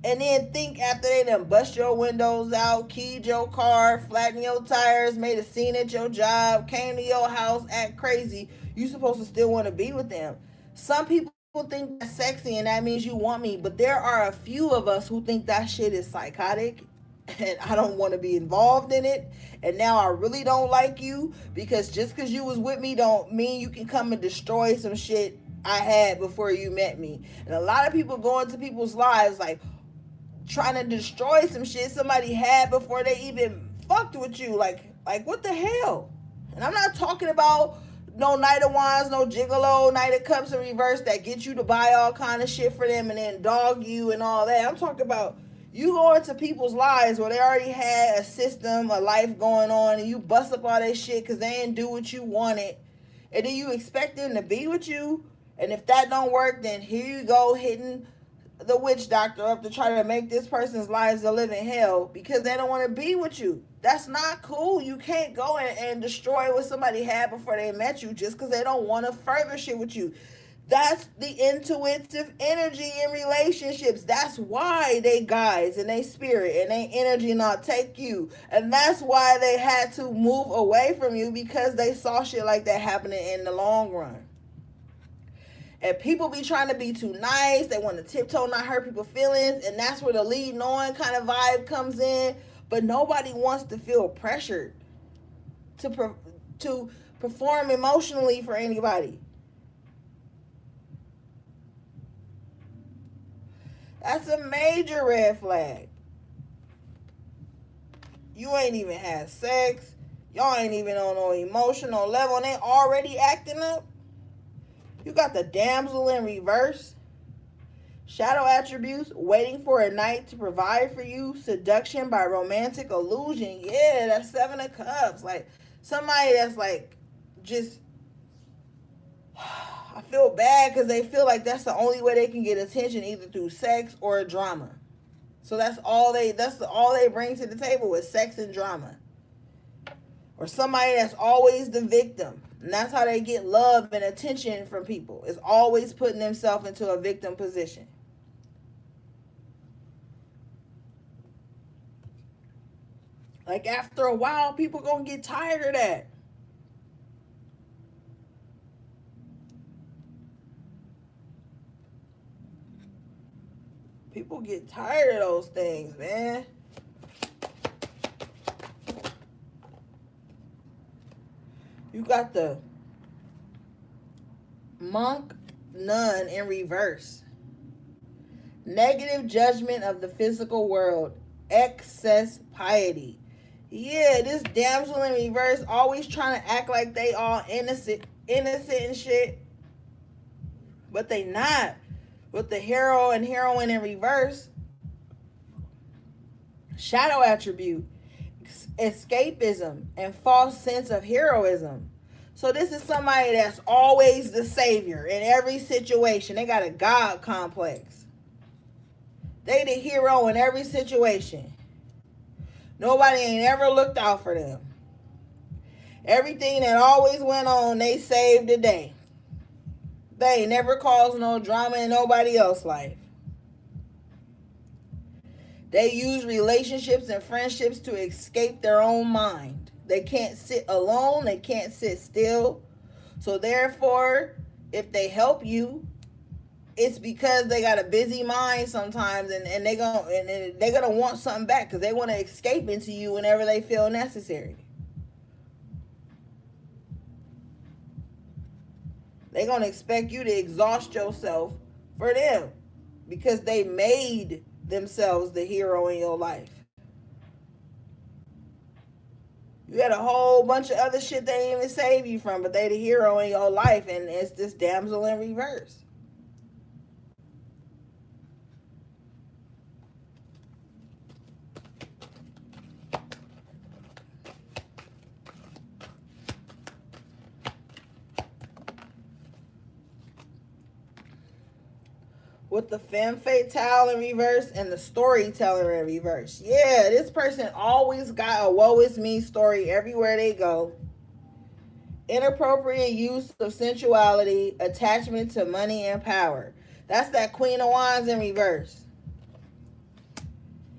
And then think after they done bust your windows out, keyed your car, flattened your tires, made a scene at your job, came to your house, act crazy, you supposed to still want to be with them. Some people think that's sexy and that means you want me, but there are a few of us who think that shit is psychotic and I don't want to be involved in it. And now I really don't like you because just because you was with me don't mean you can come and destroy some shit I had before you met me. And a lot of people go into people's lives like trying to destroy some shit somebody had before they even fucked with you. Like what the hell? And I'm not talking about no Knight of Wands, no Gigolo, Knight of Cups in reverse that get you to buy all kind of shit for them and then dog you and all that. I'm talking about you go into people's lives where they already had a system, a life going on, and you bust up all that shit because they didn't do what you wanted. And then you expect them to be with you. And if that don't work, then here you go hitting the witch doctor up to try to make this person's lives a living hell because they don't want to be with you. That's not cool. You can't go and destroy what somebody had before they met you just because they don't want to further shit with you. That's the intuitive energy in relationships. That's why they guides and they spirit and they energy not take you. And that's why they had to move away from you because they saw shit like that happening in the long run. And people be trying to be too nice. They want to tiptoe, not hurt people's feelings. And that's where the leading on kind of vibe comes in. But nobody wants to feel pressured to perform emotionally for anybody. That's a major red flag. You ain't even had sex. Y'all ain't even on no emotional level. And they already acting up. You got the damsel in reverse. Shadow attributes, waiting for a knight to provide for you. Seduction by romantic illusion. Yeah, that's 7 of Cups. Like, somebody that's like, just, I feel bad because they feel like that's the only way they can get attention, either through sex or drama. So that's all they bring to the table is sex and drama. Or somebody that's always the victim. And that's how they get love and attention from people. Is always putting themselves into a victim position. Like after a while, people gonna get tired of that. People get tired of those things, man. You got the monk nun in reverse. Negative judgment of the physical world. Excess piety. Yeah, this damsel in reverse always trying to act like they all innocent and shit. But they not. With the hero and heroine in reverse. Shadow attribute. Escapism and false sense of heroism. So this is somebody that's always the savior in every situation. They got a God complex. They the hero in every situation. Nobody ain't ever looked out for them. Everything that always went on, they saved the day. They ain't never caused no drama in nobody else's life. They use relationships and friendships to escape their own mind. They can't sit alone. They can't sit still. So therefore, if they help you, it's because they got a busy mind sometimes, and they're gonna want something back because they want to escape into you whenever they feel necessary. They're gonna expect you to exhaust yourself for them because they made themselves the hero in your life. You had a whole bunch of other shit they didn't even save you from, but they the hero in your life, and it's this damsel in reverse. With the femme fatale in reverse and the storyteller in reverse. Yeah, this person always got a woe is me story everywhere they go. Inappropriate use of sensuality, attachment to money and power. That's that Queen of Wands in reverse.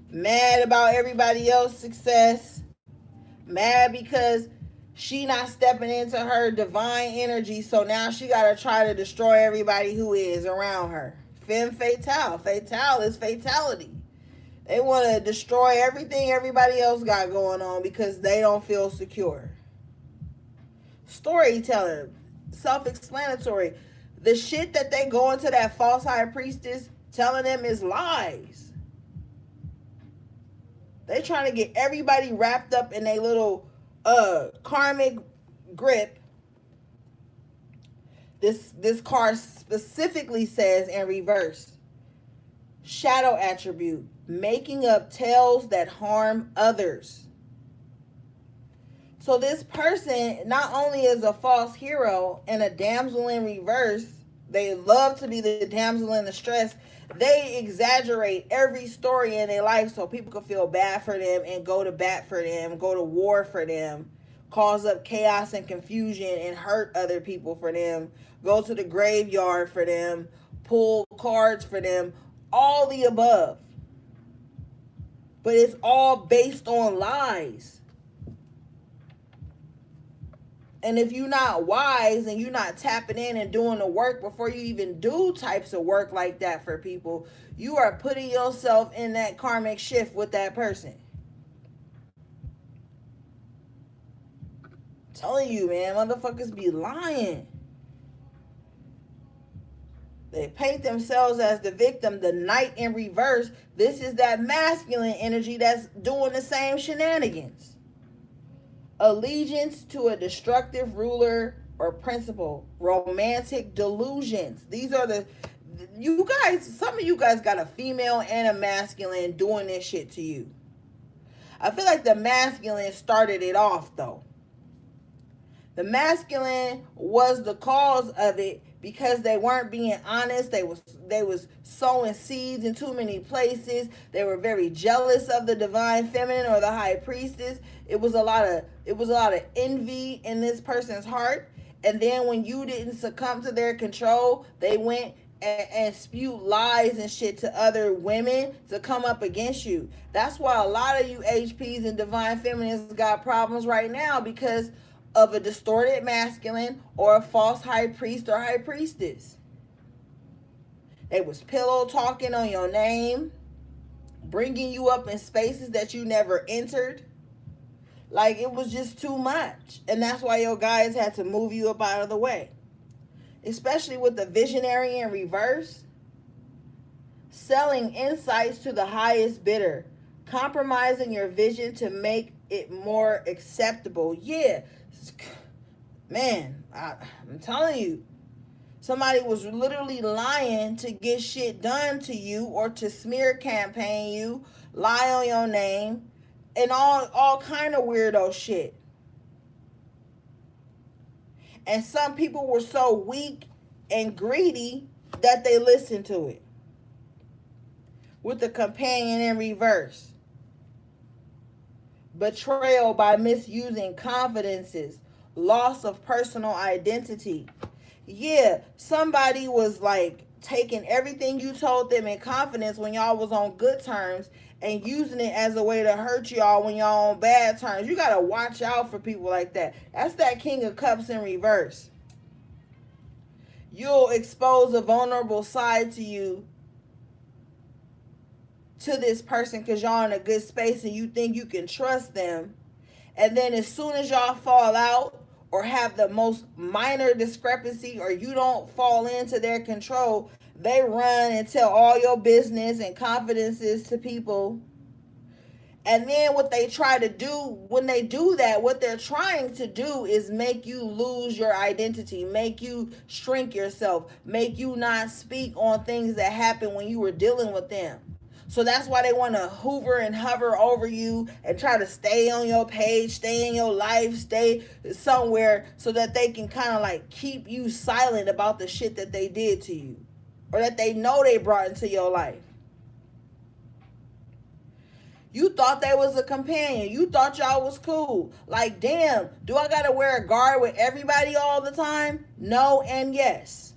Mad about everybody else's success. Mad because she not stepping into her divine energy, so now she got to try to destroy everybody who is around her. Femme fatale. Fatale is fatality. They want to destroy everything everybody else got going on because they don't feel secure. Storyteller. Self-explanatory. The shit that they go into that false high priestess telling them is lies. They trying to get everybody wrapped up in a little karmic grip. This card specifically says in reverse, shadow attribute, making up tales that harm others. So this person not only is a false hero and a damsel in reverse, they love to be the damsel in distress. They exaggerate every story in their life so people can feel bad for them and go to bat for them, go to war for them, cause up chaos and confusion and hurt other people for them, go to the graveyard for them, pull cards for them, all the above. But it's all based on lies. And if you're not wise and you're not tapping in and doing the work before you even do types of work like that for people, you are putting yourself in that karmic shift with that person. I'm telling you, man, motherfuckers be lying. They paint themselves as the victim, the knight in reverse. This is that masculine energy that's doing the same shenanigans. Allegiance to a destructive ruler or principle. Romantic delusions. These are you guys, some of you guys got a female and a masculine doing this shit to you. I feel like the masculine started it off though. The masculine was the cause of it because they weren't being honest. They was sowing seeds in too many places. They were very jealous of the divine feminine or the high priestess. It was a lot of envy in this person's heart, And then when you didn't succumb to their control, they went and spewed lies and shit to other women to come up against you. That's why a lot of you HPs and divine feminines got problems right now, because of a distorted masculine or a false high priest or high priestess. They was pillow talking on your name, bringing you up in spaces that you never entered. Like, it was just too much. And that's why your guys had to move you up out of the way. Especially with the visionary in reverse. Selling insights to the highest bidder. Compromising your vision to make it more acceptable. Yeah. Man, I'm telling you. Somebody was literally lying to get shit done to you, or to smear campaign you, lie on your name, and all kind of weirdo shit. And some people were so weak and greedy that they listened to it. With the companion in reverse. Betrayal by misusing confidences. Loss of personal identity. Yeah, somebody was like taking everything you told them in confidence when y'all was on good terms and using it as a way to hurt y'all when y'all on bad terms. You gotta watch out for people like that. That's that King of Cups in reverse. You'll expose a vulnerable side to you, to this person, because y'all in a good space and you think you can trust them. And then as soon as y'all fall out, or have the most minor discrepancy, or you don't fall into their control, they run and tell all your business and confidences to people. And then what they try to do, when they do that, what they're trying to do is make you lose your identity, make you shrink yourself, make you not speak on things that happened when you were dealing with them. So that's why they want to hoover and hover over you and try to stay on your page, stay in your life, stay somewhere, so that they can kind of like keep you silent about the shit that they did to you, or that they know they brought into your life. You thought they was a companion. You thought y'all was cool. Like, damn, do I got to wear a guard with everybody all the time? No and yes.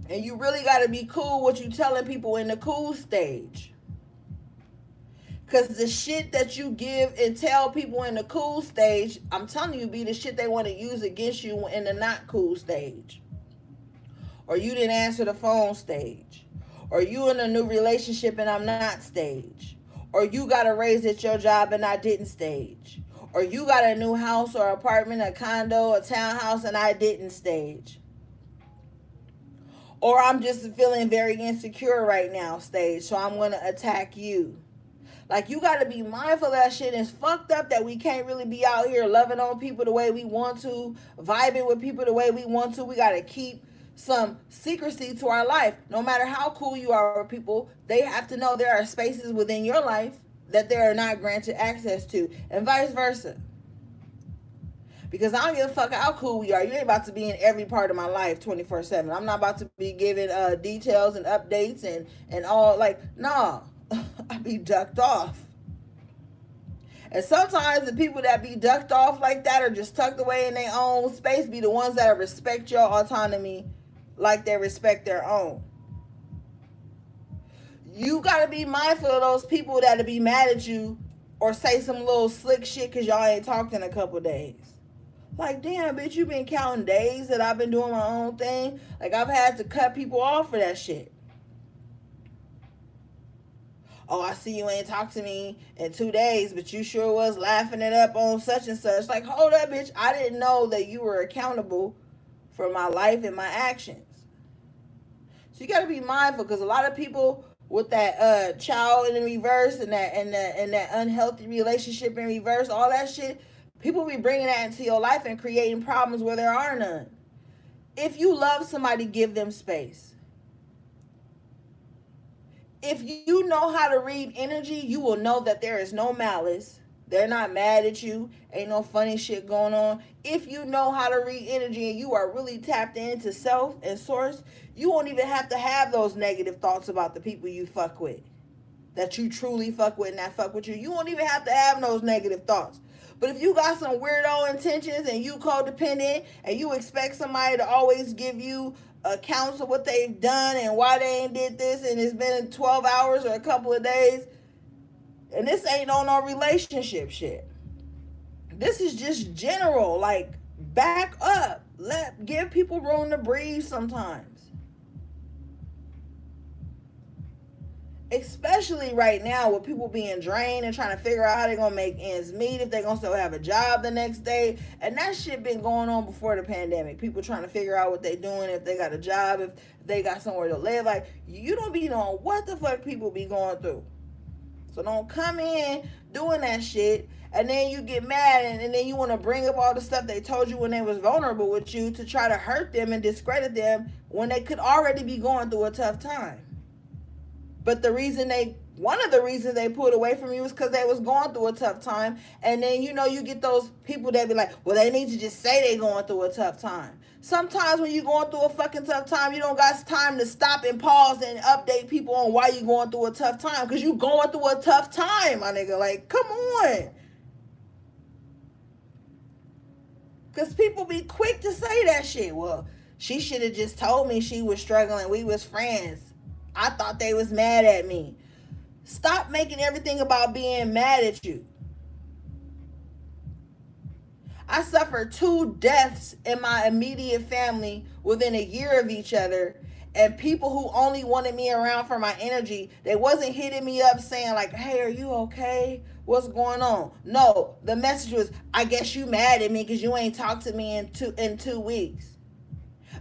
And you really got to be cool what you telling people in the cool stage. Because the shit that you give and tell people in the cool stage, I'm telling you, be the shit they want to use against you in the not cool stage. Or you didn't answer the phone stage. Or you in a new relationship and I'm not stage. Or you got a raise at your job and I didn't stage. Or you got a new house or apartment, a condo, a townhouse, and I didn't stage. Or I'm just feeling very insecure right now stage, so I'm going to attack you. Like, you got to be mindful of that shit. It's fucked up that we can't really be out here loving on people the way we want to, vibing with people the way we want to. We got to keep some secrecy to our life. No matter how cool you are with people, they have to know there are spaces within your life that they are not granted access to, and vice versa. Because I don't give a fuck how cool we are. You ain't about to be in every part of my life 24/7. I'm not about to be giving details and updates and all. Like, nah. I be ducked off. And sometimes the people that be ducked off like that, or just tucked away in their own space, be the ones that respect your autonomy like they respect their own. You got to be mindful of those people that'll be mad at you or say some little slick shit because y'all ain't talked in a couple days. Like, damn, bitch, you been counting days that I've been doing my own thing? Like, I've had to cut people off for that shit. Oh, I see you ain't talked to me in 2 days, but you sure was laughing it up on such and such. Like, hold up, bitch. I didn't know that you were accountable for my life and my actions. So you got to be mindful, because a lot of people with that child in reverse and that unhealthy relationship in reverse, all that shit, people be bringing that into your life and creating problems where there are none. If you love somebody, give them space. If you know how to read energy, you will know that there is no malice. They're not mad at you. Ain't no funny shit going on. If you know how to read energy and you are really tapped into self and source, you won't even have to have those negative thoughts about the people you fuck with. that you truly fuck with and that fuck with you. You won't even have to have those negative thoughts. But if you got some weirdo intentions and you codependent and you expect somebody to always give you accounts of what they've done and why they ain't did this, and it's been 12 hours or a couple of days, and this ain't on no relationship shit. This is just general. Like, back up. Give people room to breathe sometimes. Especially right now with people being drained and trying to figure out how they're gonna make ends meet, if they're gonna still have a job the next day. And that shit been going on before the pandemic. People trying to figure out what they doing, if they got a job, if they got somewhere to live. Like, you don't be knowing what the fuck people be going through. So don't come in doing that shit and then you get mad, and then you want to bring up all the stuff they told you when they was vulnerable with you to try to hurt them and discredit them when they could already be going through a tough time. But one of the reasons they pulled away from you is because they was going through a tough time. And then, you get those people that be like, well, they need to just say they going through a tough time. Sometimes when you going through a fucking tough time, you don't got time to stop and pause and update people on why you going through a tough time. Because you going through a tough time, my nigga. Like, come on. Because people be quick to say that shit. Well, she should have just told me she was struggling. We was friends. I thought they was mad at me. Stop making everything about being mad at you. I suffered 2 deaths in my immediate family within a year of each other. And people who only wanted me around for my energy, they wasn't hitting me up saying like, hey, are you okay? What's going on? No, the message was, I guess you mad at me because you ain't talked to me in 2 weeks.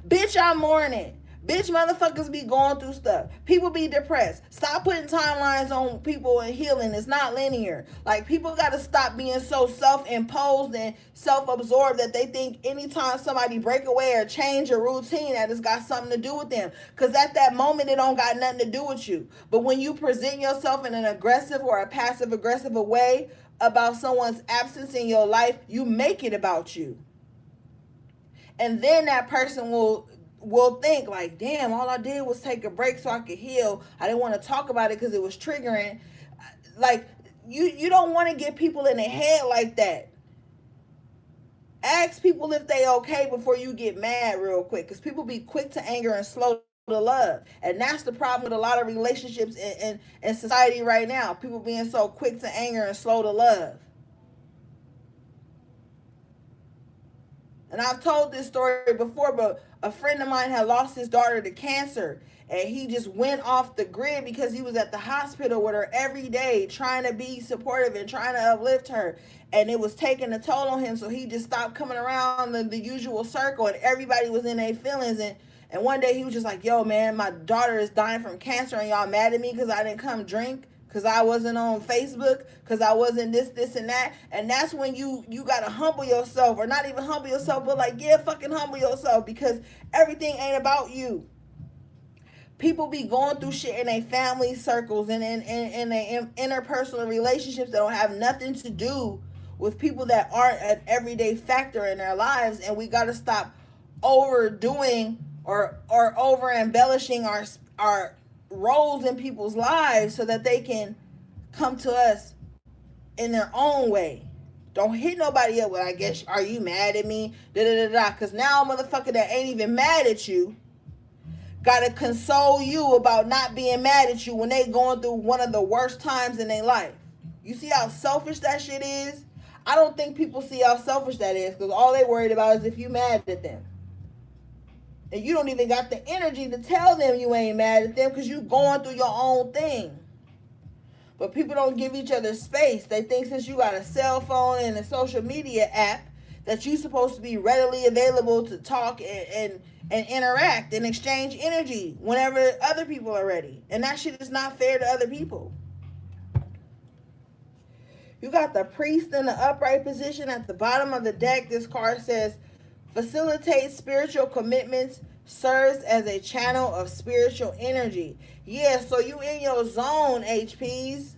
Bitch, I'm mourning. Bitch, motherfuckers be going through stuff. People be depressed. Stop putting timelines on people and healing. It's not linear. Like, people got to stop being so self-imposed and self-absorbed that they think anytime somebody break away or change a routine that it's got something to do with them. Because at that moment, it don't got nothing to do with you. But when you present yourself in an aggressive or a passive-aggressive way about someone's absence in your life, you make it about you. And then that person will think like, damn, all I did was take a break so I could heal. I didn't want to talk about it because it was triggering. Like, you don't want to get people in the head like that. Ask people if they okay before you get mad real quick, because people be quick to anger and slow to love. And that's the problem with a lot of relationships in society right now. People being so quick to anger and slow to love. And I've told this story before, but a friend of mine had lost his daughter to cancer. And he just went off the grid because he was at the hospital with her every day trying to be supportive and trying to uplift her. And it was taking a toll on him. So he just stopped coming around the usual circle, and everybody was in their feelings. And one day he was just like, yo, man, my daughter is dying from cancer and y'all mad at me because I didn't come drink, because I wasn't on Facebook, because I wasn't this, and that. And that's when you got to humble yourself, or not even humble yourself, but like, yeah, fucking humble yourself, because everything ain't about you. People be going through shit in their family circles and in their interpersonal relationships that don't have nothing to do with people that aren't an everyday factor in their lives. And we got to stop overdoing or over embellishing our roles in people's lives so that they can come to us in their own way. Don't hit nobody up with, I guess, are you mad at me? Because now a motherfucker that ain't even mad at you gotta console you about not being mad at you when they going through one of the worst times in their life. You see how selfish that shit is? I don't think people see how selfish that is, because all they worried about is if you mad at them. And you don't even got the energy to tell them you ain't mad at them because you going through your own thing. But people don't give each other space. They think since you got a cell phone and a social media app that you supposed to be readily available to talk and interact and exchange energy whenever other people are ready. And that shit is not fair to other people. You got the priest in the upright position at the bottom of the deck. This card says, facilitates spiritual commitments, serves as a channel of spiritual energy. Yeah, so you in your zone, HPs.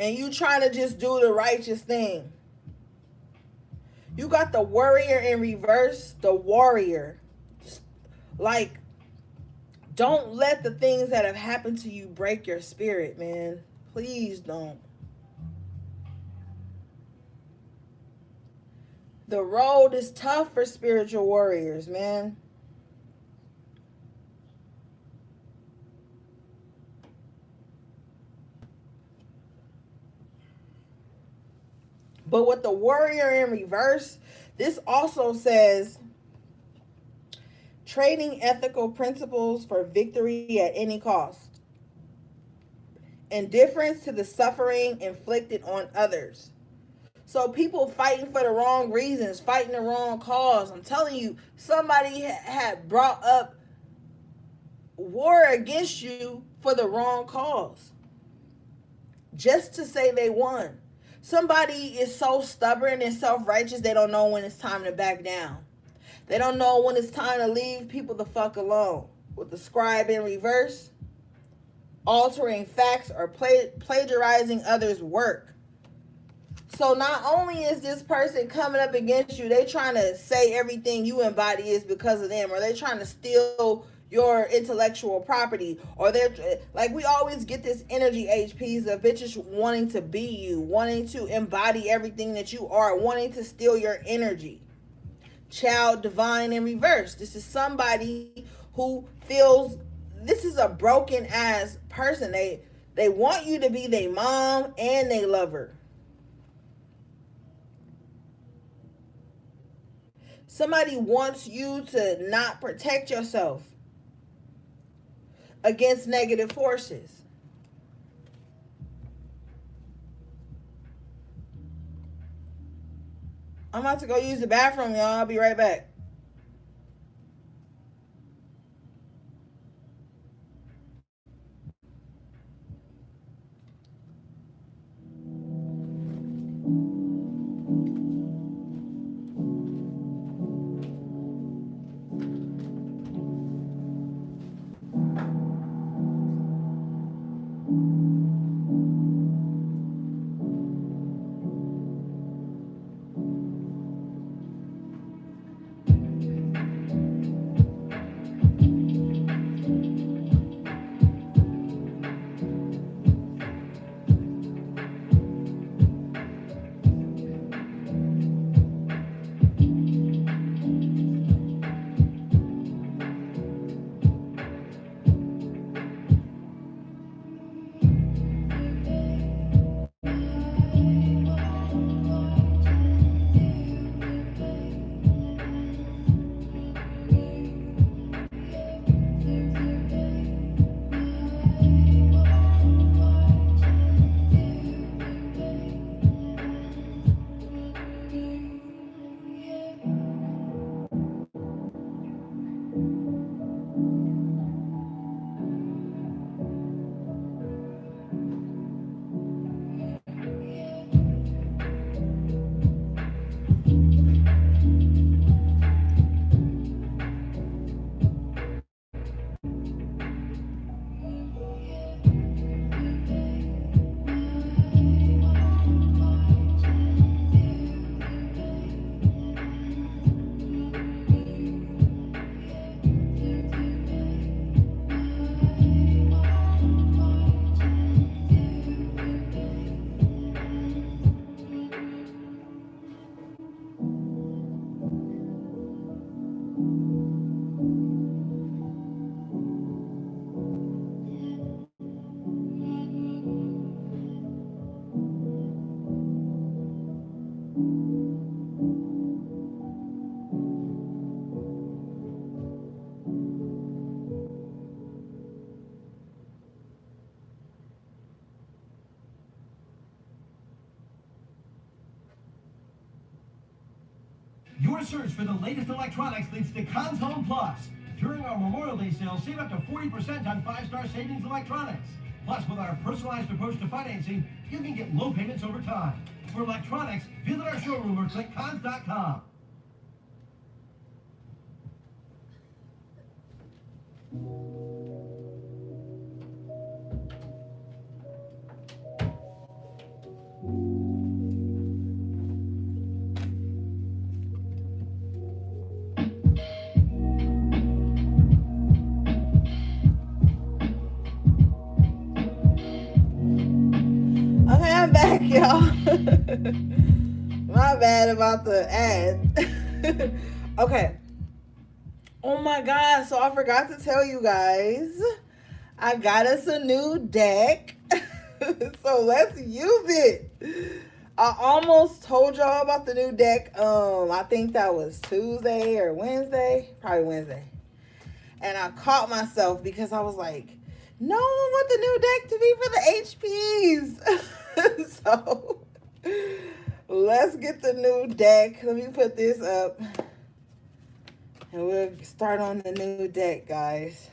and you trying to just do the righteous thing. You got the warrior in reverse, the warrior. Like, don't let the things that have happened to you break your spirit, man. Please don't. The road is tough for spiritual warriors, man. But with the warrior in reverse, this also says trading ethical principles for victory at any cost, indifference to the suffering inflicted on others. So people fighting for the wrong reasons, fighting the wrong cause. I'm telling you, somebody had brought up war against you for the wrong cause, just to say they won. Somebody is so stubborn and self-righteous, they don't know when it's time to back down. They don't know when it's time to leave people the fuck alone. With the scribe in reverse, altering facts or plagiarizing others' work. So not only is this person coming up against you, they trying to say everything you embody is because of them, or they trying to steal your intellectual property, or they're like, we always get this energy HPs of bitches wanting to be you, wanting to embody everything that you are, wanting to steal your energy. Child divine in reverse. This is somebody who feels this is a broken ass person. They want you to be their mom and they love her. Somebody wants you to not protect yourself against negative forces. I'm about to go use the bathroom, y'all. I'll be right back. Your search for the latest electronics leads to Cons Home Plus. During our Memorial Day sale, save up to 40% on 5-star savings electronics. Plus, with our personalized approach to financing, you can get low payments over time. For electronics, visit our showroom or click cons.com. y'all. My bad about the ad. Okay. Oh my god, so I forgot to tell you guys. I got us a new deck. So let's use it. I almost told y'all about the new deck. I think that was Tuesday or Wednesday. Probably Wednesday. And I caught myself because I was like, no one want the new deck to be for the HPs. So let's get the new deck. Let me put this up. And we'll start on the new deck, guys.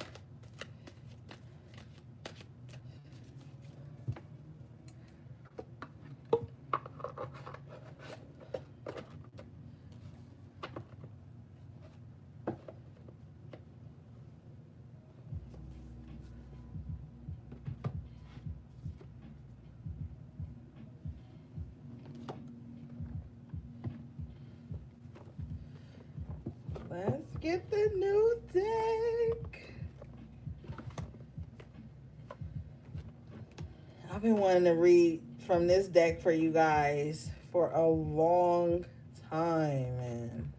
Let's get the new deck. I've been wanting to read from this deck for you guys for a long time, man.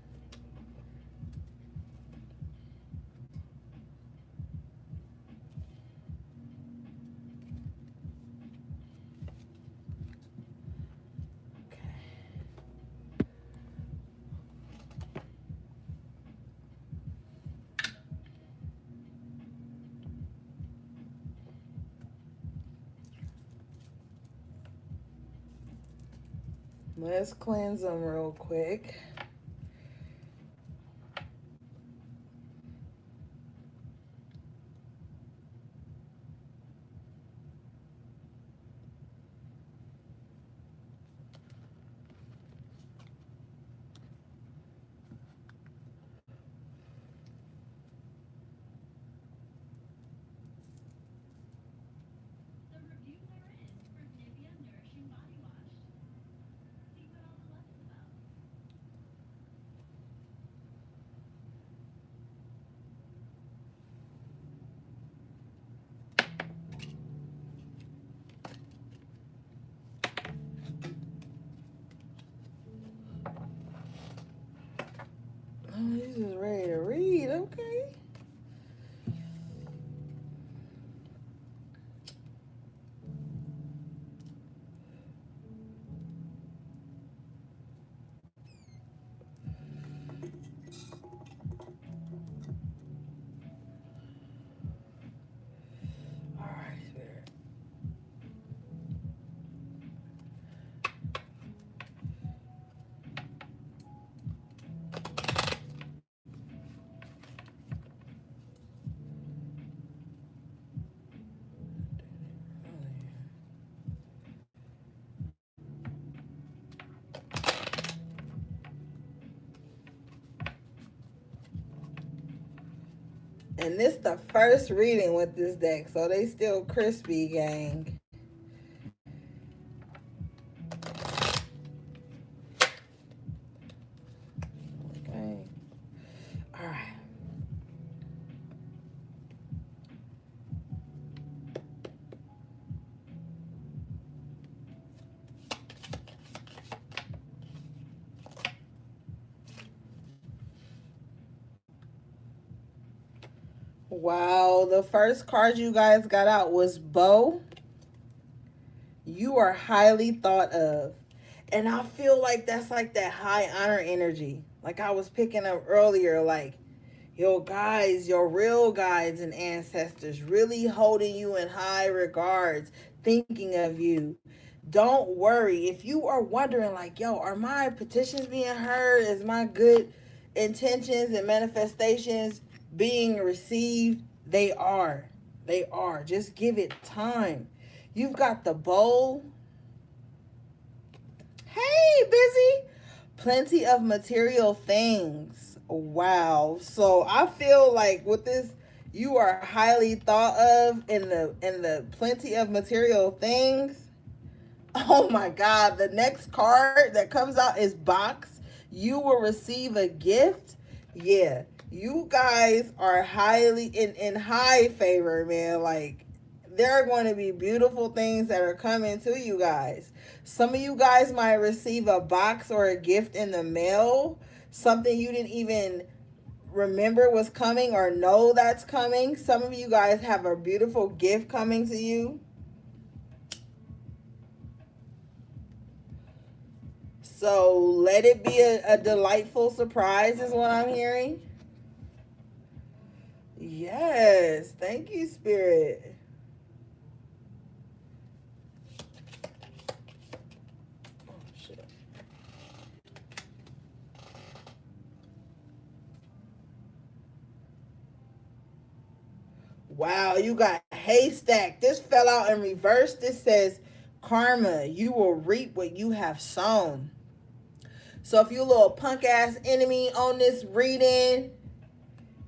Let's cleanse them real quick. Oh, he's just ready to read. Okay. All right, Spirit. And this the first reading with this deck, so they still crispy, gang. Okay. All right. Wow, the first card you guys got out was Bo. You are highly thought of. And I feel like that's like that high honor energy. Like I was picking up earlier, like your guides, your real guides and ancestors really holding you in high regards, thinking of you. Don't worry. If you are wondering, like, yo, are my petitions being heard? Is my good intentions and manifestations being received? They are. They are. Just give it time. You've got the bowl. Hey, busy. Plenty of material things. Wow. So I feel like with this, you are highly thought of in the plenty of material things. Oh my God. The next card that comes out is box. You will receive a gift. Yeah. You guys are highly in high favor, man. Like there are going to be beautiful things that are coming to you guys. Some of you guys might receive a box or a gift in the mail, something you didn't even remember was coming or know that's coming. Some of you guys have a beautiful gift coming to you. So let it be a delightful surprise, is what I'm hearing. Yes, thank you, Spirit. Oh, shit. Wow, you got haystack. This fell out in reverse. This says, karma, you will reap what you have sown. So if you a little punk ass enemy on this reading,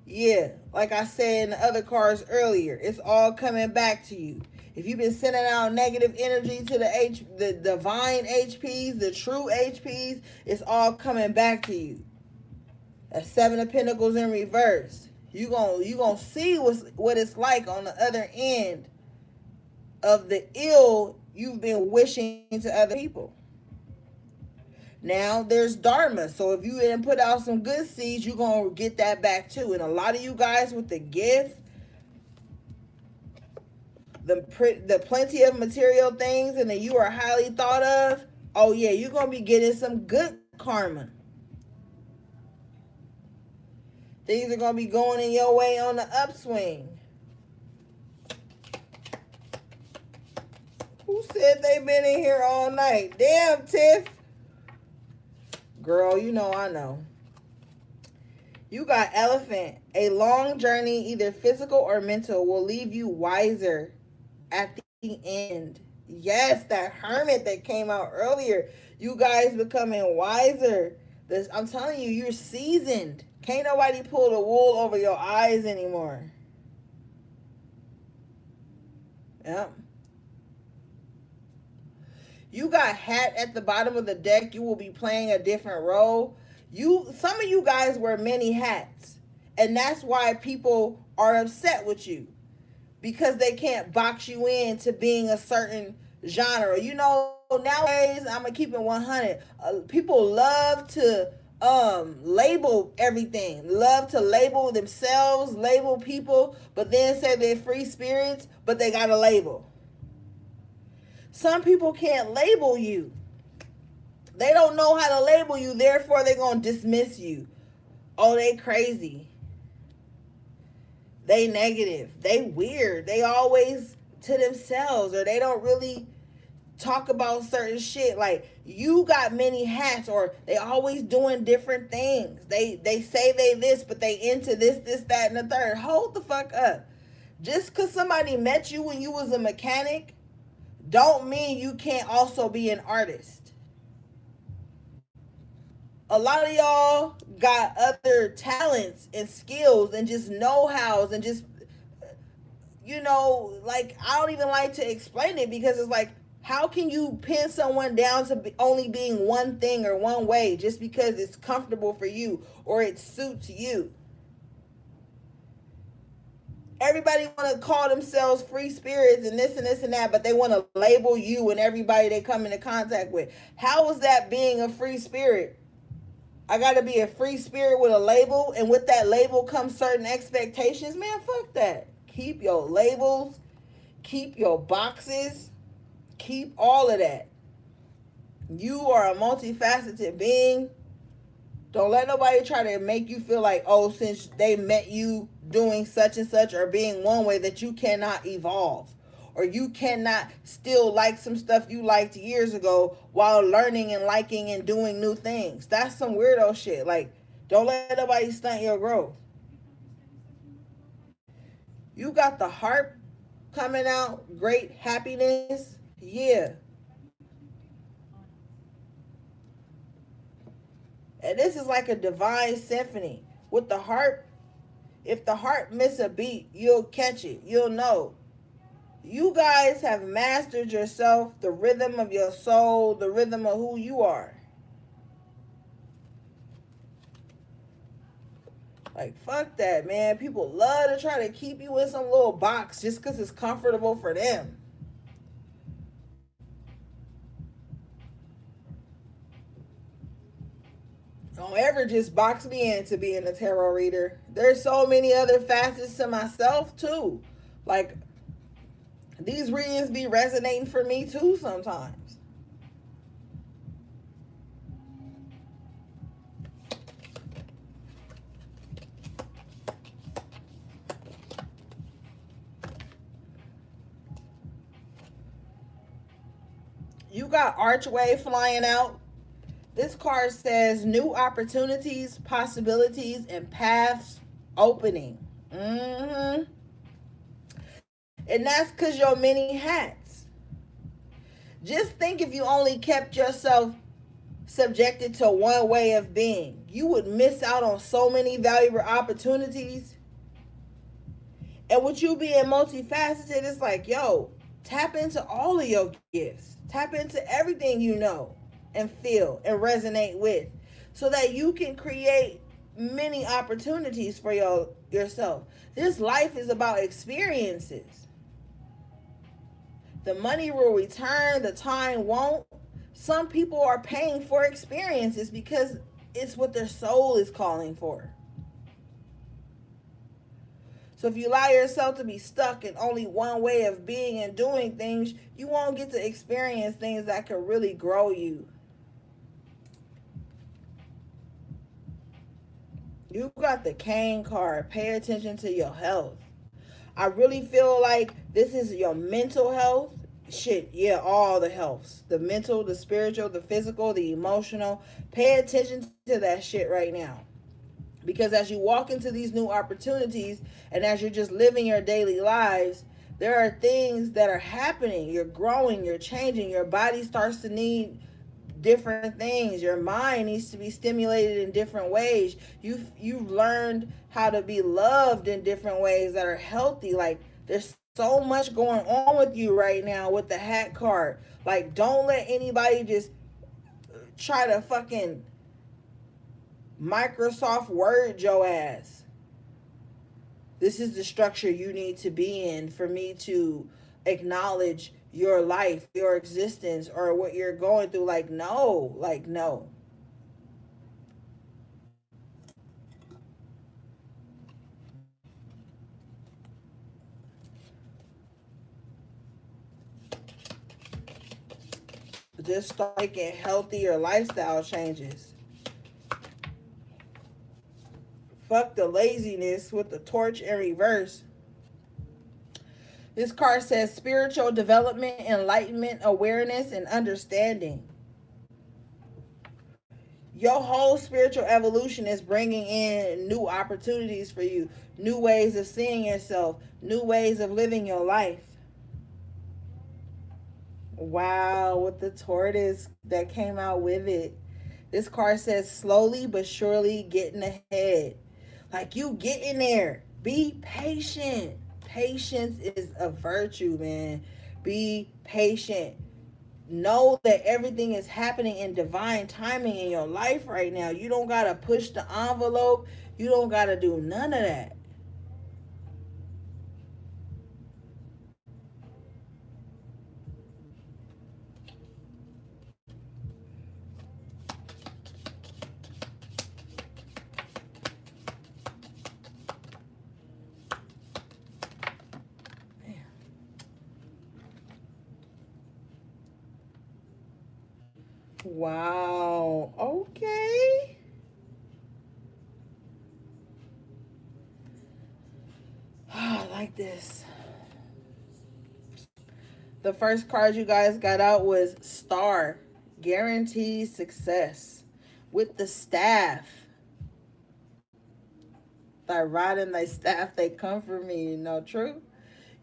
yeah, like I said in the other cards earlier, it's all coming back to you. If you've been sending out negative energy to the divine HPs, the true HPs, it's all coming back to you. That Seven of Pentacles in reverse. You gonna see what it's like on the other end of the ill you've been wishing to other people. Now there's Dharma. So if you didn't put out some good seeds, you're going to get that back too. And a lot of you guys with the gift, the plenty of material things, and that you are highly thought of, oh yeah, you're going to be getting some good karma. Things are going to be going in your way on the upswing. Who said they've been in here all night? Damn, Tiff. Girl, you know I know. You got Elephant. A long journey, either physical or mental, will leave you wiser at the end. Yes, that Hermit that came out earlier. You guys becoming wiser. I'm telling you, you're seasoned. Can't nobody pull the wool over your eyes anymore. Yep. You got Hat at the bottom of the deck. You will be playing a different role. Some of you guys wear many hats, and that's why people are upset with you, because they can't box you into being a certain genre. You know, nowadays, I'm gonna keep it 100. People love to label everything, love to label themselves, label people, but then say they're free spirits, but they got a label. Some people can't label you. They don't know how to label you, therefore they're going to dismiss you. Oh, they crazy. They negative. They weird. They always to themselves, or they don't really talk about certain shit. Like, you got many hats, or they always doing different things. They say they this, but they into this, that, and the third. Hold the fuck up. Just because somebody met you when you was a mechanic don't mean you can't also be an artist. A lot of y'all got other talents and skills and just know-hows and just, like, I don't even like to explain it, because it's like, how can you pin someone down to only being one thing or one way just because it's comfortable for you or it suits you? Everybody want to call themselves free spirits and this and this and that, but they want to label you and everybody they come into contact with. How is that being a free spirit? I got to be a free spirit with a label, and with that label comes certain expectations. Man, fuck that. Keep your labels, keep your boxes, keep all of that. You are a multifaceted being. Don't let nobody try to make you feel like, oh, since they met you doing such and such or being one way, that you cannot evolve, or you cannot still like some stuff you liked years ago while learning and liking and doing new things. That's some weirdo shit. Like, don't let nobody stunt your growth. You got the harp coming out. Great happiness. Yeah. And this is like a divine symphony. With the harp, if the harp miss a beat, you'll catch it. You'll know. You guys have mastered yourself, the rhythm of your soul, the rhythm of who you are. Like, fuck that, man. People love to try to keep you in some little box just because it's comfortable for them. Don't ever just box me into being a tarot reader. There's so many other facets to myself, too. Like, these readings be resonating for me, too, sometimes. You got Archway flying out. This card says new opportunities, possibilities, and paths opening. Mm-hmm. And that's because your many hats. Just think if you only kept yourself subjected to one way of being, you would miss out on so many valuable opportunities. And with you being multifaceted, it's like, yo, tap into all of your gifts. Tap into everything you know and feel and resonate with so that you can create many opportunities for yourself. This life is about experiences. The money will return, the time won't. Some people are paying for experiences because it's what their soul is calling for. So if you allow yourself to be stuck in only one way of being and doing things, you won't get to experience things that could really grow you. You got the Cane card. Pay attention to your health. I really feel like this is your mental health. Shit, yeah, all the healths. The mental, the spiritual, the physical, the emotional. Pay attention to that shit right now. Because as you walk into these new opportunities and as you're just living your daily lives, there are things that are happening. You're growing, you're changing. Your body starts to need different things. Your mind needs to be stimulated in different ways. You've learned how to be loved in different ways that are healthy. Like, there's so much going on with you right now with the hat card. Like, don't let anybody just try to fucking Microsoft Word your ass. This is the structure you need to be in for me to acknowledge your life, your existence, or what you're going through. Like, no. Like, no. Just start making healthier lifestyle changes. Fuck the laziness with the torch in reverse. This card says spiritual development, enlightenment, awareness, and understanding. Your whole spiritual evolution is bringing in new opportunities for you, new ways of seeing yourself, new ways of living your life. Wow, with the tortoise that came out with it. This card says slowly but surely getting ahead. Like, you getting there. Be patient. Patience is a virtue, man. Be patient. Know that everything is happening in divine timing in your life right now. You don't got to push the envelope. You don't got to do none of that. Wow. Okay. I like this. The first card you guys got out was Star. Guaranteed success. With the staff. Thy rod and thy staff, they comfort me. You know, true?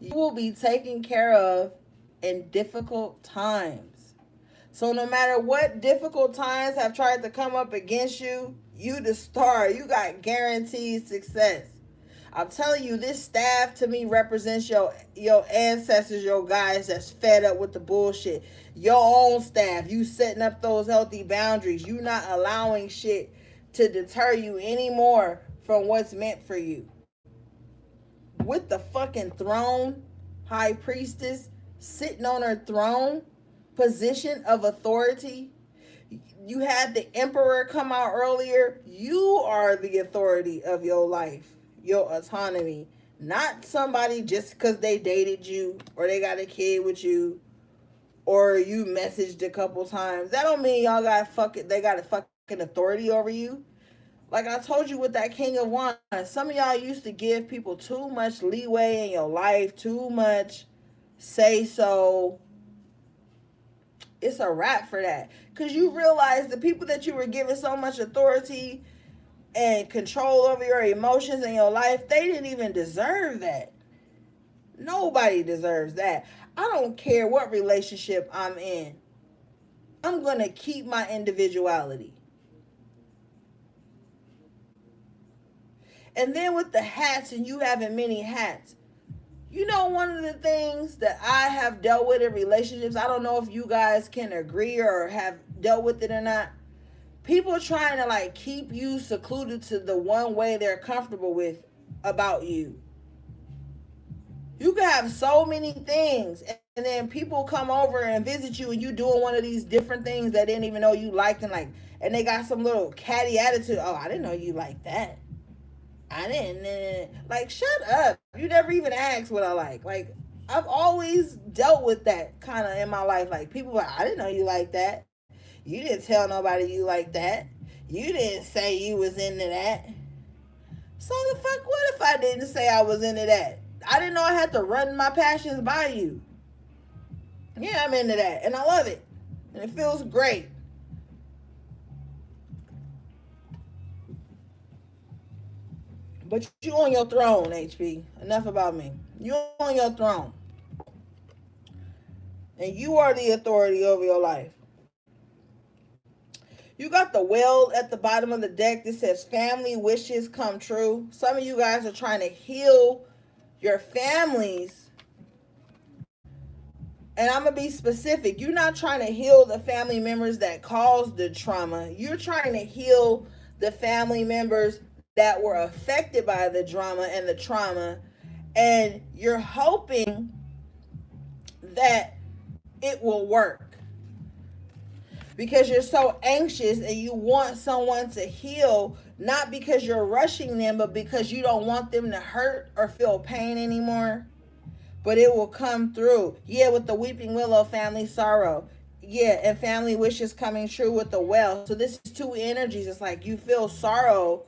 You will be taken care of in difficult times. So no matter what difficult times have tried to come up against you, you the star. You got guaranteed success. I'm telling you, this staff to me represents your ancestors, your guys that's fed up with the bullshit. Your own staff. You setting up those healthy boundaries. You not allowing shit to deter you anymore from what's meant for you. With the fucking throne, high priestess, sitting on her throne, position of authority. You had the emperor come out earlier. You are the authority of your life, your autonomy. Not somebody just because they dated you or they got a kid with you or you messaged a couple times. That don't mean y'all got fucking they got a fucking authority over you. Like I told you with that King of Wands, some of y'all used to give people too much leeway in your life, too much say so. It's a wrap for that. Because you realize the people that you were giving so much authority and control over your emotions in your life, they didn't even deserve that. Nobody deserves that. I don't care what relationship I'm in. I'm going to keep my individuality. And then with the hats and you having many hats, you know, one of the things that I have dealt with in relationships, I don't know if you guys can agree or have dealt with it or not. People trying to like keep you secluded to the one way they're comfortable with about you. You can have so many things, and then people come over and visit you, and you doing one of these different things that they didn't even know you liked, and they got some little catty attitude. Oh, I didn't know you liked that. I didn't like. Shut up! You never even asked what I like. Like I've always dealt with that kind of in my life. Like people, like I didn't know you like that. You didn't tell nobody you like that. You didn't say you was into that. So the fuck, what if I didn't say I was into that? I didn't know I had to run my passions by you. Yeah, I'm into that, and I love it, and it feels great. But you on your throne, HB. Enough about me. You on your throne, and you are the authority over your life. You got the well at the bottom of the deck that says family wishes come true. Some of you guys are trying to heal your families. And I'm going to be specific. You're not trying to heal the family members that caused the trauma. You're trying to heal the family members that were affected by the drama and the trauma. And you're hoping that it will work. Because you're so anxious and you want someone to heal, not because you're rushing them, but because you don't want them to hurt or feel pain anymore. But it will come through. Yeah, with the Weeping Willow, family sorrow. Yeah, and family wishes coming true with the well. So this is two energies. It's like you feel sorrow,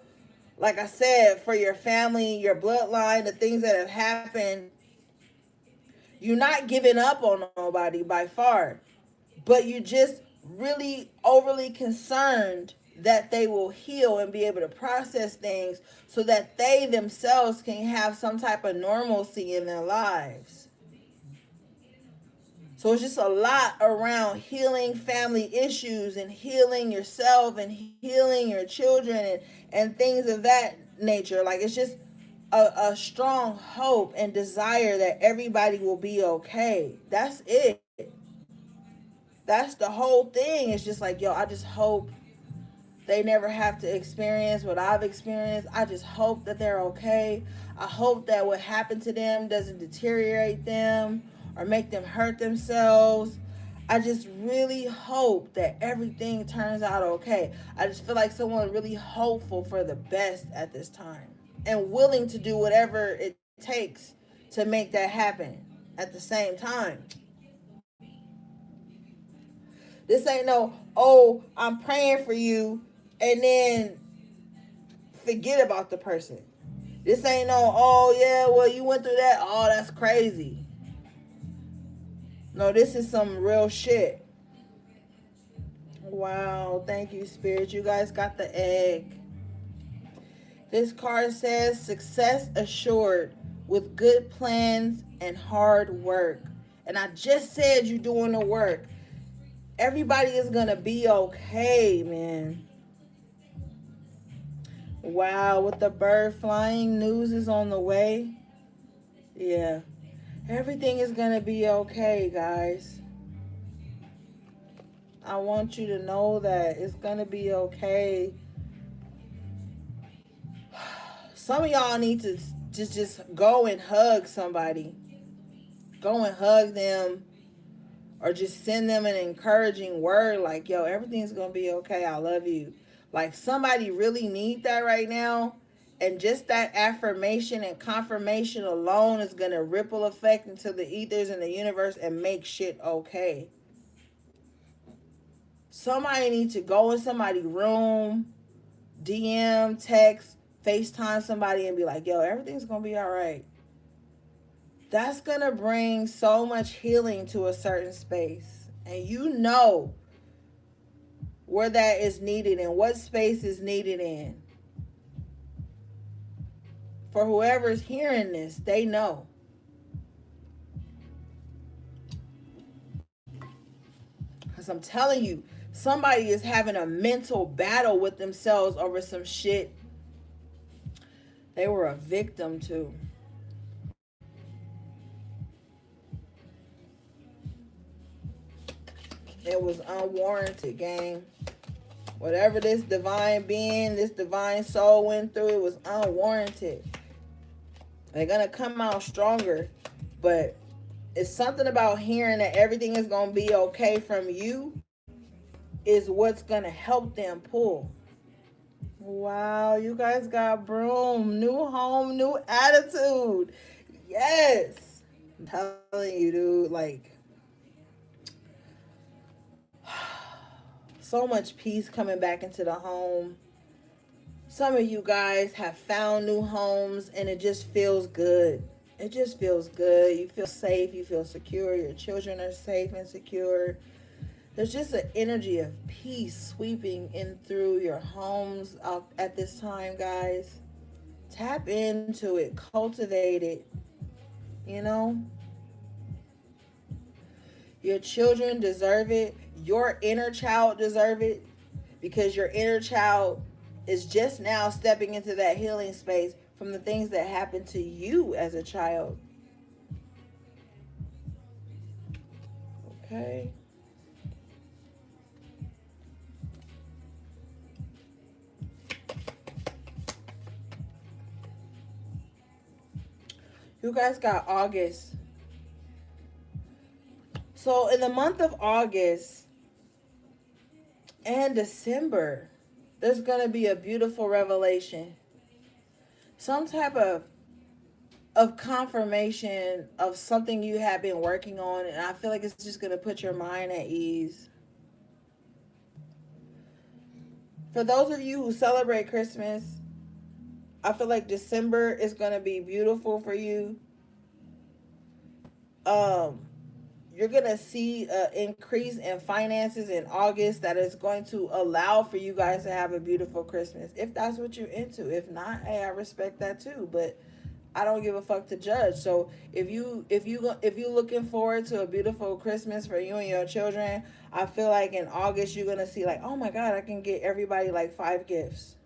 like I said, for your family, your bloodline, the things that have happened. You're not giving up on nobody by far, but you just really overly concerned that they will heal and be able to process things so that they themselves can have some type of normalcy in their lives. So it's just a lot around healing family issues and healing yourself and healing your children and things of that nature. Like it's just a strong hope and desire that everybody will be okay. That's it. That's the whole thing. It's just like, yo, I just hope they never have to experience what I've experienced. I just hope that they're okay. I hope that what happened to them doesn't deteriorate them or make them hurt themselves. I just really hope that everything turns out okay. I just feel like someone really hopeful for the best at this time and willing to do whatever it takes to make that happen at the same time. This ain't no, oh, I'm praying for you and then forget about the person. This ain't no, oh, yeah, well, you went through that. Oh, that's crazy. No, this is some real shit. Wow, thank you, Spirit. You guys got the egg. This card says success assured with good plans and hard work. And I just said you're doing the work. Everybody is going to be okay, man. Wow, with the bird flying, news is on the way. Yeah. Everything is going to be okay, guys. I want you to know that it's going to be okay. Some of y'all need to just go and hug somebody. Go and hug them, or just send them an encouraging word like, yo, everything's going to be okay. I love you. Like, somebody really need that right now. And just that affirmation and confirmation alone is going to ripple effect into the ethers and the universe and make shit okay. Somebody needs to go in somebody's room, DM, text, FaceTime somebody and be like, yo, everything's going to be all right. That's going to bring so much healing to a certain space. And you know where that is needed and what space is needed in. For whoever's hearing this, they know. Because I'm telling you, somebody is having a mental battle with themselves over some shit they were a victim to. It was unwarranted, gang. Whatever this divine being, this divine soul went through, it was unwarranted. They're going to come out stronger. But it's something about hearing that everything is going to be okay from you is what's going to help them pull. Wow, you guys got broom. New home, new attitude. Yes. I'm telling you, dude, like, so much peace coming back into the home. Some of you guys have found new homes and it just feels good. It just feels good. You feel safe. You feel secure. Your children are safe and secure. There's just an energy of peace sweeping in through your homes at this time, guys. Tap into it. Cultivate it. You know? Your children deserve it. Your inner child deserve it. Because your inner child is just now stepping into that healing space from the things that happened to you as a child. Okay. You guys got August. So in the month of August and December, there's going to be a beautiful revelation. Some type of confirmation of something you have been working on, and I feel like it's just going to put your mind at ease. For those of you who celebrate Christmas, I feel like December is going to be beautiful for you. You're going to see an increase in finances in August that is going to allow for you guys to have a beautiful Christmas. If that's what you're into. If not, hey, I respect that too. But I don't give a fuck to judge. So if you're looking forward to a beautiful Christmas for you and your children, I feel like in August you're going to see like, oh my God, I can get everybody like 5 gifts.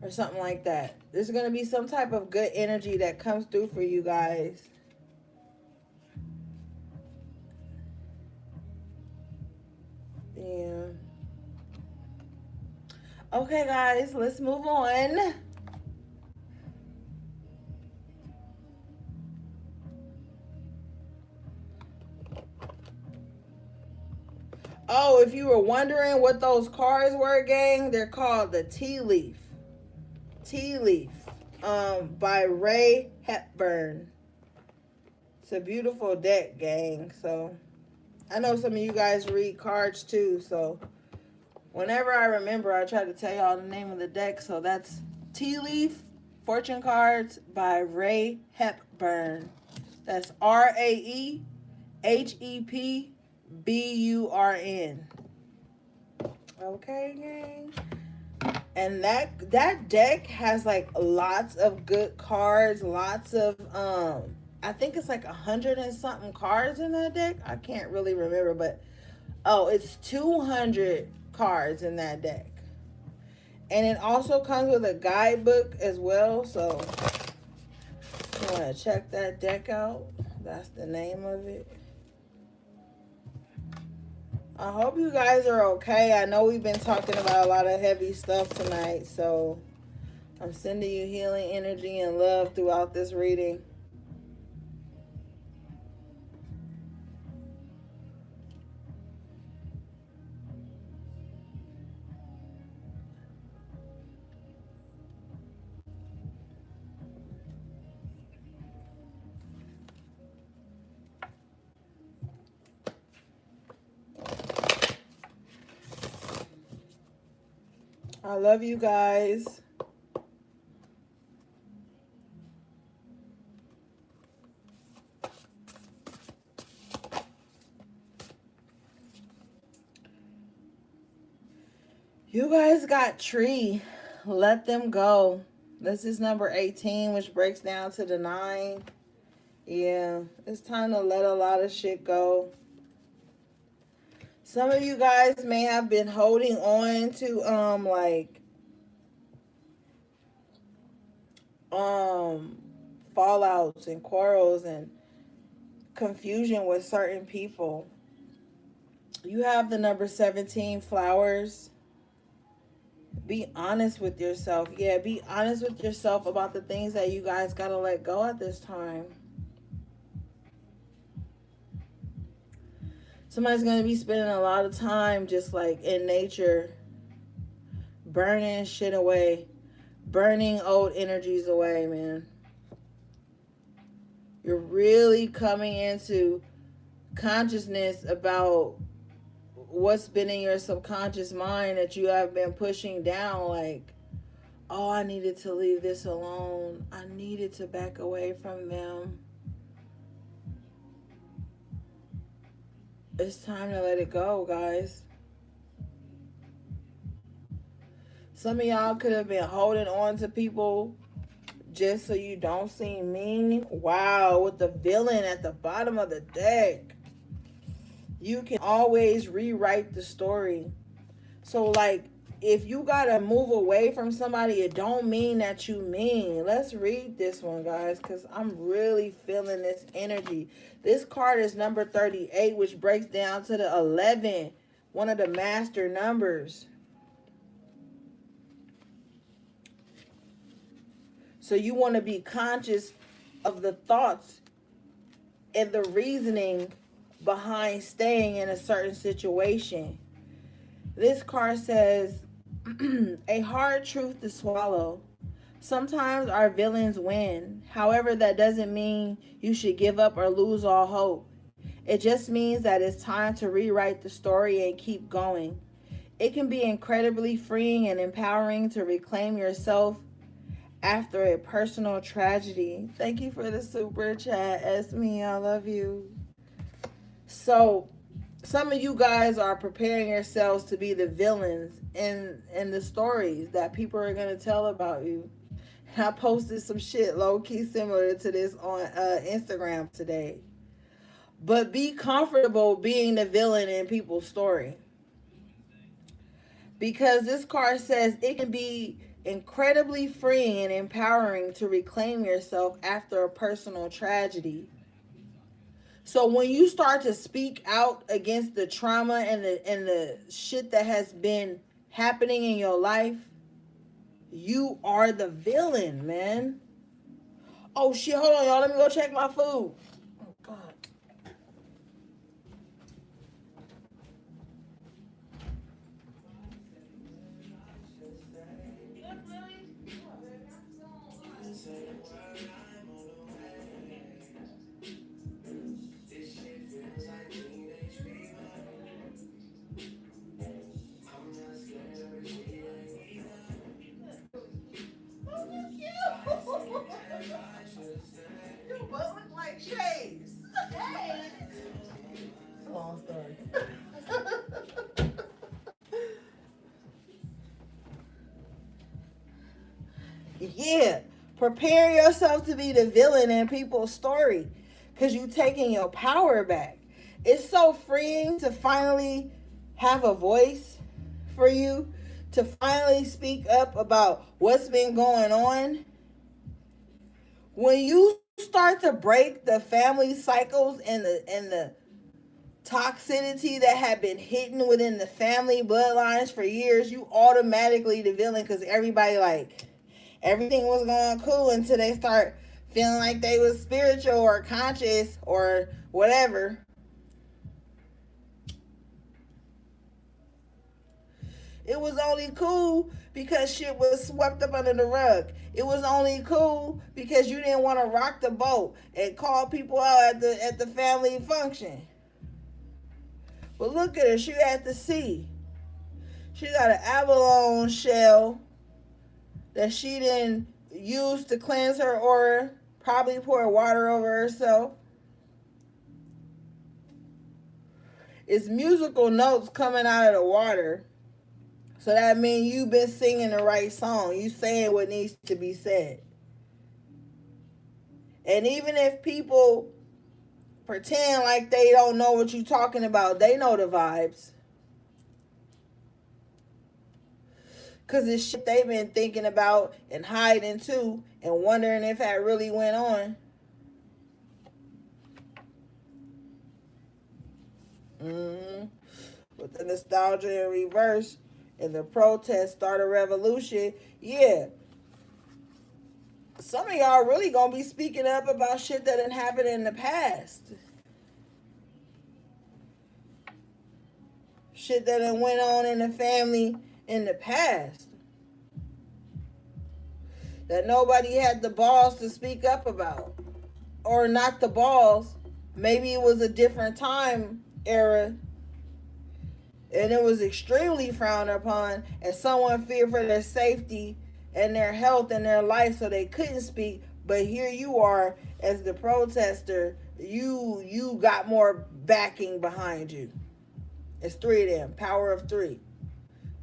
Or something like that. There's going to be some type of good energy that comes through for you guys. Yeah. Okay, guys, let's move on. Oh, if you were wondering what those cards were, gang, they're called the Tea Leaf. Tea Leaf, by Ray Hepburn. It's a beautiful deck, gang. So I know some of you guys read cards too, so whenever I remember, I try to tell y'all the name of the deck. So that's Tea Leaf Fortune Cards by Ray Hepburn. That's RAEHEPBURN. Okay, gang. And that deck has like lots of good cards, lots of I think it's like 100 and something cards in that deck. I can't really remember, but it's 200 cards in that deck. And it also comes with a guidebook as well, so you want to check that deck out. That's the name of it. I hope you guys are okay. I know we've been talking about a lot of heavy stuff tonight, so I'm sending you healing energy and love throughout this reading. I love you guys. You guys got Tree. Let them go. This is number 18, which breaks down to the 9. Yeah, it's time to let a lot of shit go. Some of you guys may have been holding on to um fallouts and quarrels and confusion with certain people. You have the number 17, flowers. Be honest with yourself. Yeah, be honest with yourself about the things that you guys got to let go at this time. Somebody's going to be spending a lot of time just like in nature, burning shit away, burning old energies away, man. You're really coming into consciousness about what's been in your subconscious mind that you have been pushing down. Like, oh, I needed to leave this alone. I needed to back away from them. It's time to let it go, guys. Some of y'all could have been holding on to people just so you don't seem mean. Wow, with the villain at the bottom of the deck. You can always rewrite the story. So, like, if you gotta move away from somebody, it don't mean that you mean. Let's read this one, guys, because I'm really feeling this energy. This card is number 38, which breaks down to the 11, one of the master numbers. So you want to be conscious of the thoughts and the reasoning behind staying in a certain situation. This card says, a hard truth to swallow. Sometimes our villains win. However, that doesn't mean you should give up or lose all hope. It just means that it's time to rewrite the story and keep going. It can be incredibly freeing and empowering to reclaim yourself after a personal tragedy. Thank you for the super chat, Esme. I love you. So, some of you guys are preparing yourselves to be the villains in the stories that people are going to tell about you. And I posted some shit low key similar to this on Instagram today. But be comfortable being the villain in people's story. Because this card says it can be incredibly freeing and empowering to reclaim yourself after a personal tragedy. So when you start to speak out against the trauma and the shit that has been happening in your life, you are the villain, man. Oh shit, hold on, y'all. Let me go check my food. Oh God. Your butt look like shades. Hey. It's a long story. Yeah. Prepare yourself to be the villain in people's story. Because you're taking your power back. It's so freeing to finally have a voice for you. To finally speak up about what's been going on. When you start to break the family cycles and the toxicity that had been hidden within the family bloodlines for years, you automatically the villain because everybody like everything was going cool until they start feeling like they was spiritual or conscious or whatever. It was only cool because shit was swept up under the rug. It was only cool because you didn't want to rock the boat and call people out at the family function. But look at her, she at the sea. She got an abalone shell that she didn't use to cleanse her aura. Probably pour water over herself. It's musical notes coming out of the water. So that means you've been singing the right song. You saying what needs to be said. And even if people pretend like they don't know what you're talking about, they know the vibes. Because it's shit they've been thinking about and hiding too and wondering if that really went on. With the nostalgia in reverse and the protest start a revolution, yeah. Some of y'all really gonna be speaking up about shit that didn't happen in the past. Shit that done went on in the family in the past. That nobody had the balls to speak up about. Or not the balls. Maybe it was a different time era and it was extremely frowned upon and someone feared for their safety and their health and their life so they couldn't speak. But here you are as the protester, you got more backing behind you. It's three of them, power of three.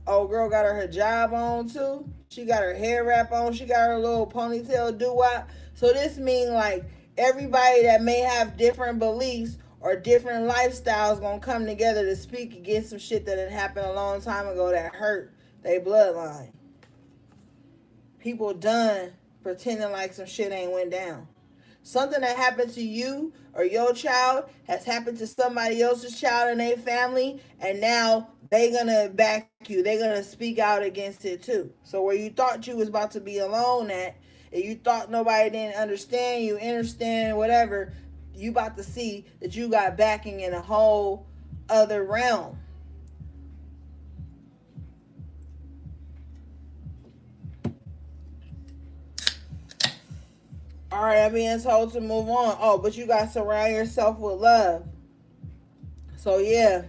Old girl got her hijab on too. She got her hair wrap on. She got her little ponytail doo-wop. So this means like everybody that may have different beliefs or different lifestyles gonna come together to speak against some shit that had happened a long time ago that hurt their bloodline. People done pretending like some shit ain't went down. Something that happened to you or your child has happened to somebody else's child in their family, and now they gonna back you. They gonna speak out against it too. So where you thought you was about to be alone at, and you thought nobody didn't understand you, understand whatever, you about to see that you got backing in a whole other realm. All right, I'm being told to move on. Oh, but you got to surround yourself with love. So, yeah,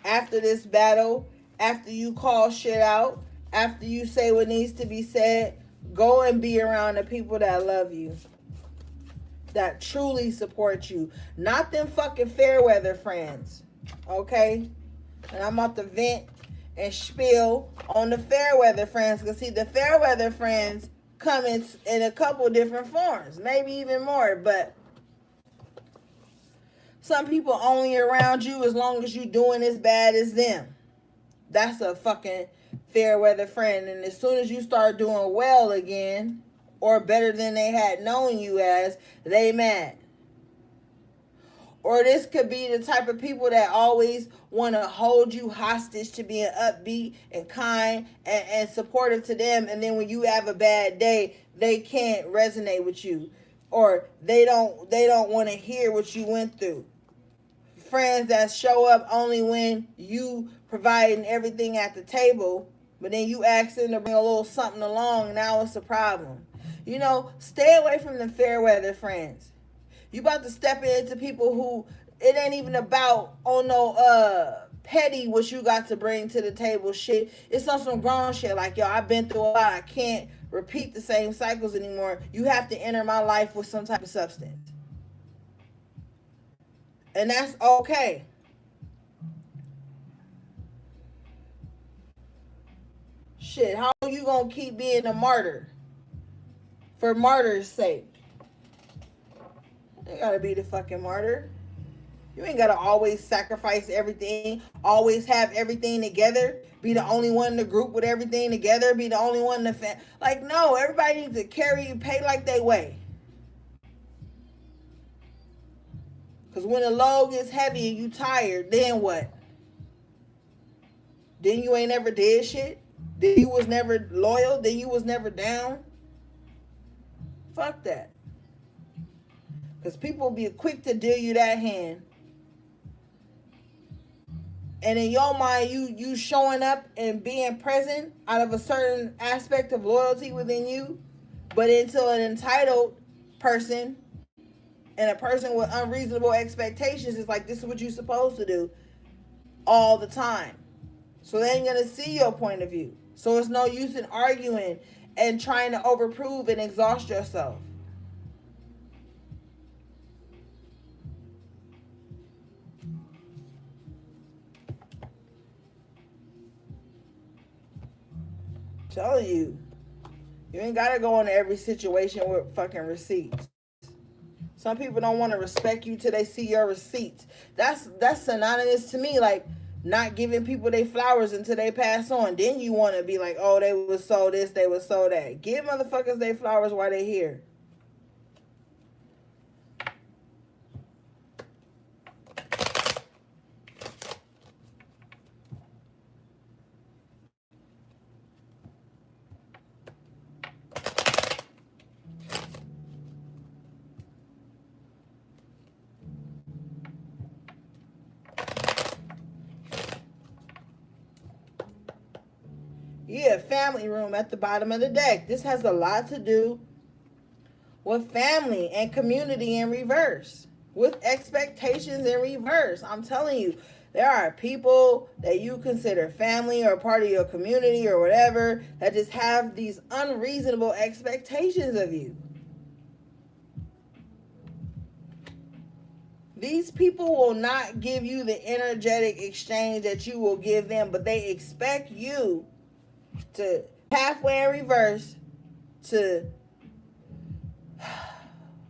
after this battle, after you call shit out, after you say what needs to be said, go and be around the people that love you, that truly support you. Not them fucking fair weather friends, okay? And I'm about to vent and spiel on the fair weather friends. Because, see, the fair weather friends come in a couple different forms, maybe even more, but some people only around you as long as you doing as bad as them. That's a fucking fair weather friend. And as soon as you start doing well again or better than they had known you as, they mad. Or this could be the type of people that always want to hold you hostage to being upbeat and kind and supportive to them. And then when you have a bad day, they can't resonate with you. Or they don't want to hear what you went through. Friends that show up only when you providing everything at the table, but then you ask them to bring a little something along, now it's a problem. You know, stay away from the fair weather friends. You about to step into people who it ain't even about petty what you got to bring to the table shit. It's on some grown shit like, yo, I've been through a lot. I can't repeat the same cycles anymore. You have to enter my life with some type of substance. And that's okay. Shit, how are you gonna keep being a martyr for martyr's sake? You gotta be the fucking martyr. You ain't gotta always sacrifice everything, always have everything together, be the only one in the group with everything together, be the only one in the like, no, everybody needs to carry you, pay like they weigh. Because when the load gets heavy and you tired, then what? Then you ain't never did shit? Then you was never loyal? Then you was never down? Fuck that. Because people be quick to deal you that hand. And in your mind, you showing up and being present out of a certain aspect of loyalty within you, but into an entitled person and a person with unreasonable expectations, is like, this is what you're supposed to do all the time. So they ain't gonna see your point of view. So it's no use in arguing and trying to overprove and exhaust yourself. I'm telling you, you ain't gotta go into every situation with fucking receipts. Some people don't want to respect you till they see your receipts. That's synonymous to me, like not giving people their flowers until they pass on. Then you want to be like, oh, they was so this, they was so that. Give motherfuckers their flowers while they here. Yeah, family room at the bottom of the deck. This has a lot to do with family and community in reverse, with expectations in reverse. I'm telling you, there are people that you consider family or part of your community or whatever that just have these unreasonable expectations of you. These people will not give you the energetic exchange that you will give them, but they expect you to halfway in reverse to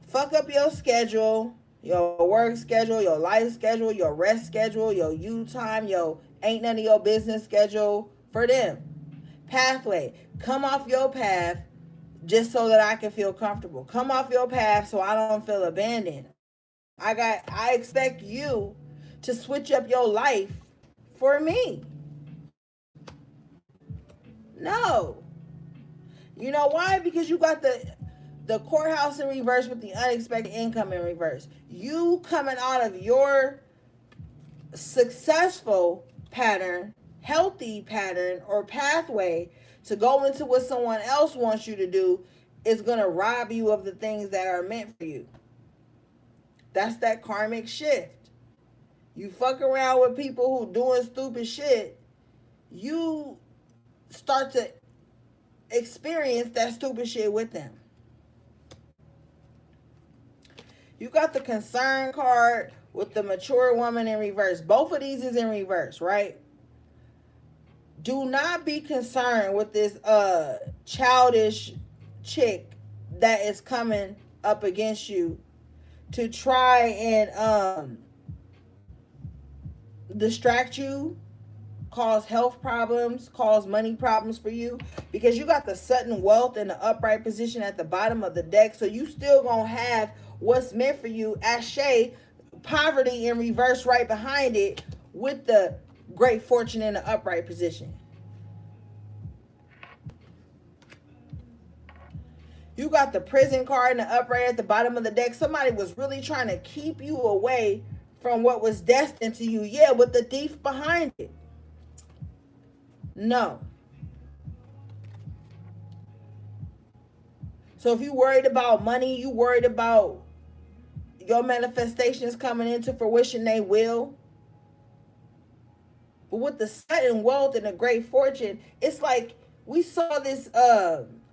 fuck up your schedule, your work schedule, your life schedule, your rest schedule, your you time, your ain't none of your business schedule for them. Pathway, come off your path just so that I can feel comfortable. Come off your path so I don't feel abandoned. I expect you to switch up your life for me. No. You know why? Because you got the courthouse in reverse with the unexpected income in reverse. You coming out of your successful pattern, healthy pattern or pathway to go into what someone else wants you to do is going to rob you of the things that are meant for you. That's that karmic shift. You fuck around with people who doing stupid shit, you start to experience that stupid shit with them. You got the concern card with the mature woman in reverse. Both of these is in reverse, right? Do not be concerned with this childish chick that is coming up against you to try and distract you, cause health problems, cause money problems for you, because you got the sudden wealth in the upright position at the bottom of the deck. So you still gonna have what's meant for you. Ashe, poverty in reverse right behind it with the great fortune in the upright position. You got the prison card in the upright at the bottom of the deck. Somebody was really trying to keep you away from what was destined to you. Yeah, with the thief behind it. No. So if you worried about money, you worried about your manifestations coming into fruition, they will. But with the sudden wealth and the great fortune, it's like we saw this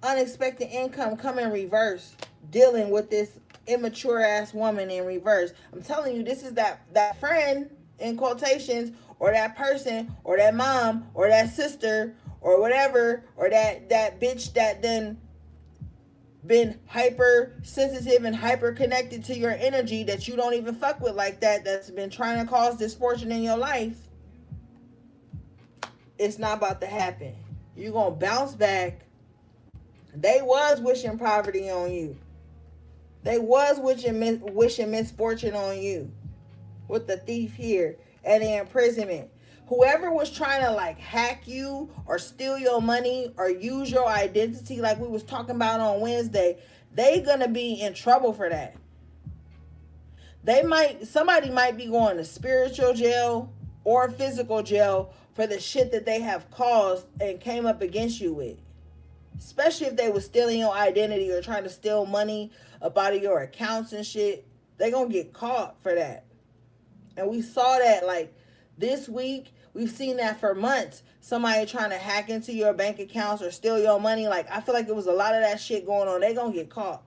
unexpected income come in reverse, dealing with this immature ass woman in reverse. I'm telling you, this is that friend in quotations, or that person, or that mom, or that sister, or whatever, or that bitch that then been hyper sensitive and hyper connected to your energy that you don't even fuck with like that, that's been trying to cause misfortune in your life. It's not about to happen. You're gonna bounce back. They was wishing poverty on you. They was wishing misfortune on you. with the thief here and the imprisonment. Whoever was trying to like hack you or steal your money or use your identity like we was talking about on Wednesday, they gonna be in trouble for that. Somebody might be going to spiritual jail or physical jail for the shit that they have caused and came up against you with. Especially if they was stealing your identity or trying to steal money up out of your accounts and shit. They gonna get caught for that. And we saw that like this week. We've seen that for months. Somebody trying to hack into your bank accounts or steal your money. Like, I feel like it was a lot of that shit going on. They gonna get caught.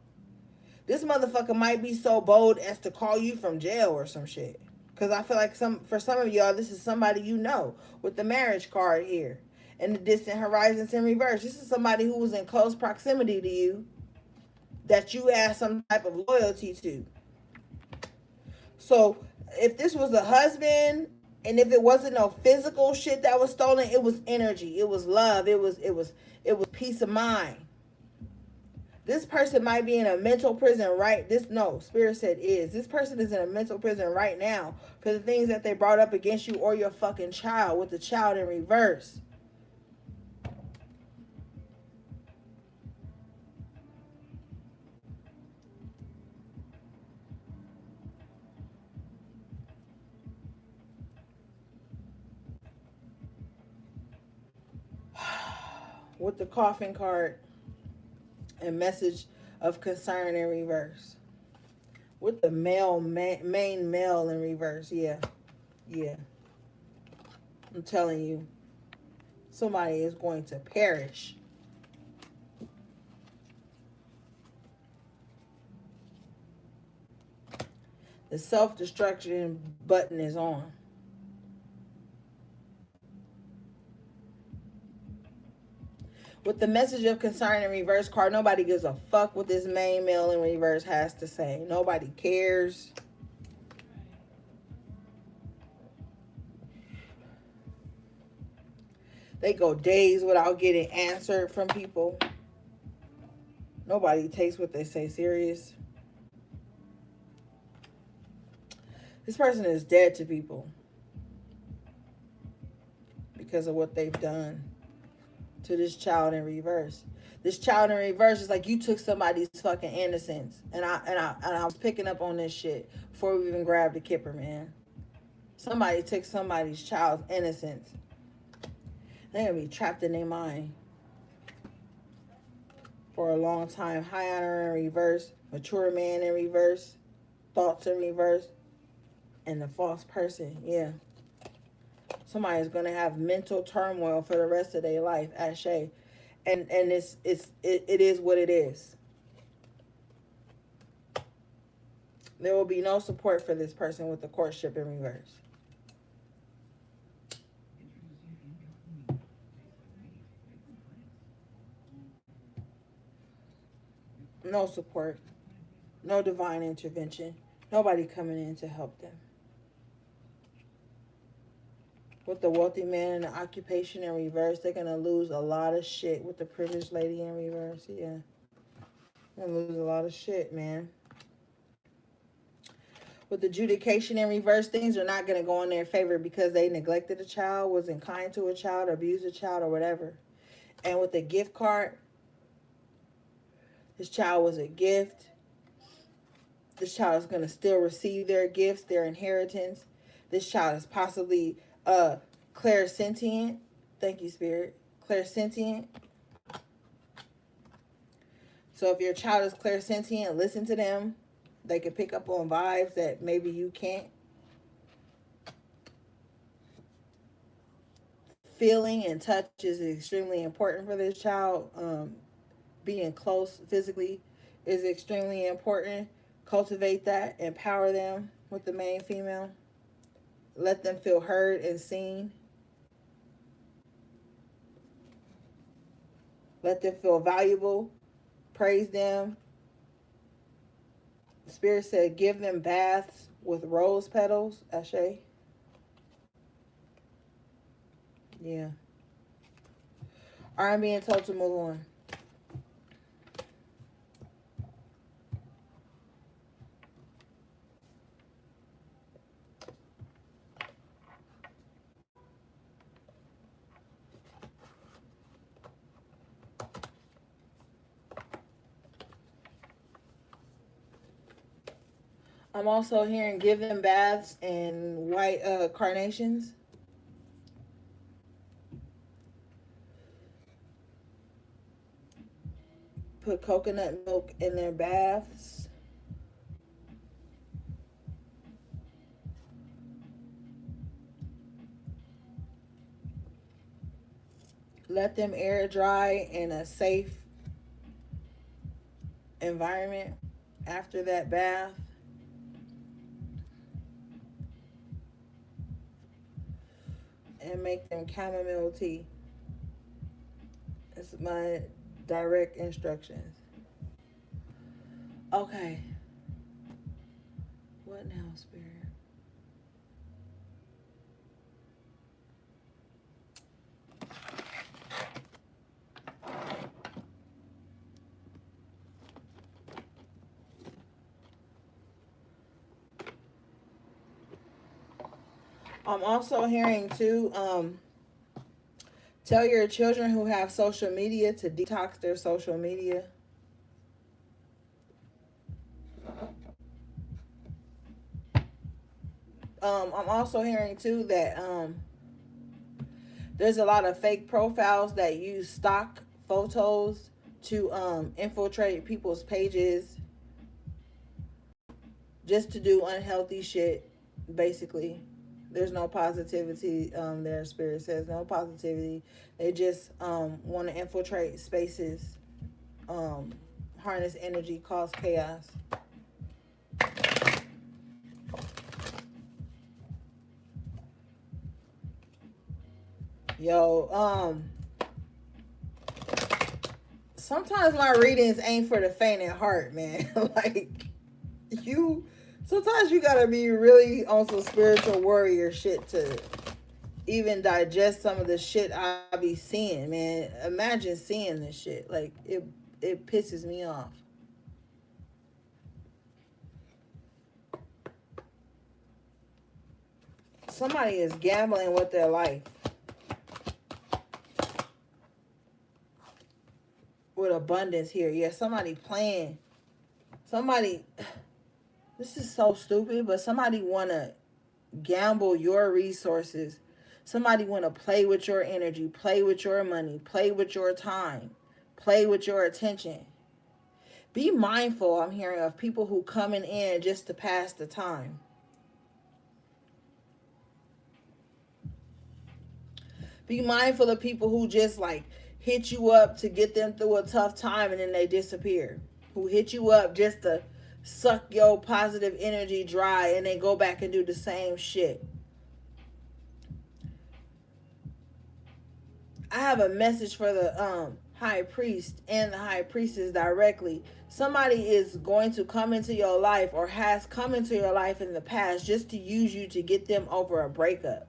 This motherfucker might be so bold as to call you from jail or some shit. Because I feel like for some of y'all, this is somebody you know with the marriage card here. And the distant horizons in reverse. This is somebody who was in close proximity to you that you had some type of loyalty to. So if this was a husband and if it wasn't no physical shit that was stolen, it was energy. It was love. It was peace of mind. This person might be in a mental prison Spirit said is. This person is in a mental prison right now for the things that they brought up against you or your fucking child with the child in reverse. With the coffin card and message of concern in reverse. With the main male in reverse. Yeah. I'm telling you, somebody is going to perish. The self-destruction button is on. With the message of concern in reverse card, nobody gives a fuck what this main male in reverse has to say. Nobody cares. They go days without getting answered from people. Nobody takes what they say serious. This person is dead to people because of what they've done to this child in reverse. This child in reverse is like you took somebody's fucking innocence. And I was picking up on this shit before we even grabbed the kipper, man. Somebody took somebody's child's innocence. They're gonna be trapped in their mind for a long time. High honor in reverse, mature man in reverse, thoughts in reverse, and the false person. Yeah. Somebody's gonna have mental turmoil for the rest of their life, Ashe. And it is what it is. There will be no support for this person with the courtship in reverse. No support. No divine intervention. Nobody coming in to help them. With the wealthy man and the occupation in reverse, they're going to lose a lot of shit. With the privileged lady in reverse, yeah. They're going to lose a lot of shit, man. With the adjudication in reverse, things are not going to go in their favor because they neglected a child, wasn't kind to a child, or abused a child, or whatever. And with the gift card, this child was a gift. This child is going to still receive their gifts, their inheritance. This child is possibly clairsentient. Thank you, Spirit. Clairsentient. So if your child is clairsentient, listen to them. They can pick up on vibes that maybe you can't. Feeling and touch is extremely important for this child. Being close physically is extremely important. Cultivate that. Empower them with the main female. Let them feel heard and seen. Let them feel valuable. Praise them. Spirit said, give them baths with rose petals. Ashe. Yeah. I'm being told to move on. I'm also hearing give them baths and white carnations. Put coconut milk in their baths. Let them air dry in a safe environment after that bath. And make them chamomile tea. That's my direct instructions. Okay. What now, Spirit? I'm also hearing too, tell your children who have social media to detox their social media. I'm also hearing too that there's a lot of fake profiles that use stock photos to infiltrate people's pages just to do unhealthy shit, basically. There's no positivity there. Spirit says no positivity. They just want to infiltrate spaces, um, harness energy, cause chaos. Yo, sometimes my readings ain't for the faint at heart, man. Like, you, sometimes you gotta be really on some spiritual warrior shit to even digest some of the shit I be seeing, man. Imagine seeing this shit. Like, it pisses me off. Somebody is gambling with their life with abundance here. Yeah, somebody playing. Somebody, this is so stupid, but somebody want to gamble your resources. Somebody want to play with your energy, play with your money, play with your time, play with your attention. Be mindful, I'm hearing, of people who coming in just to pass the time. Be mindful of people who just like hit you up to get them through a tough time and then they disappear. Who hit you up just to suck your positive energy dry and they go back and do the same shit. I have a message for the high priest and the high priestess directly. Somebody is going to come into your life or has come into your life in the past just to use you to get them over a breakup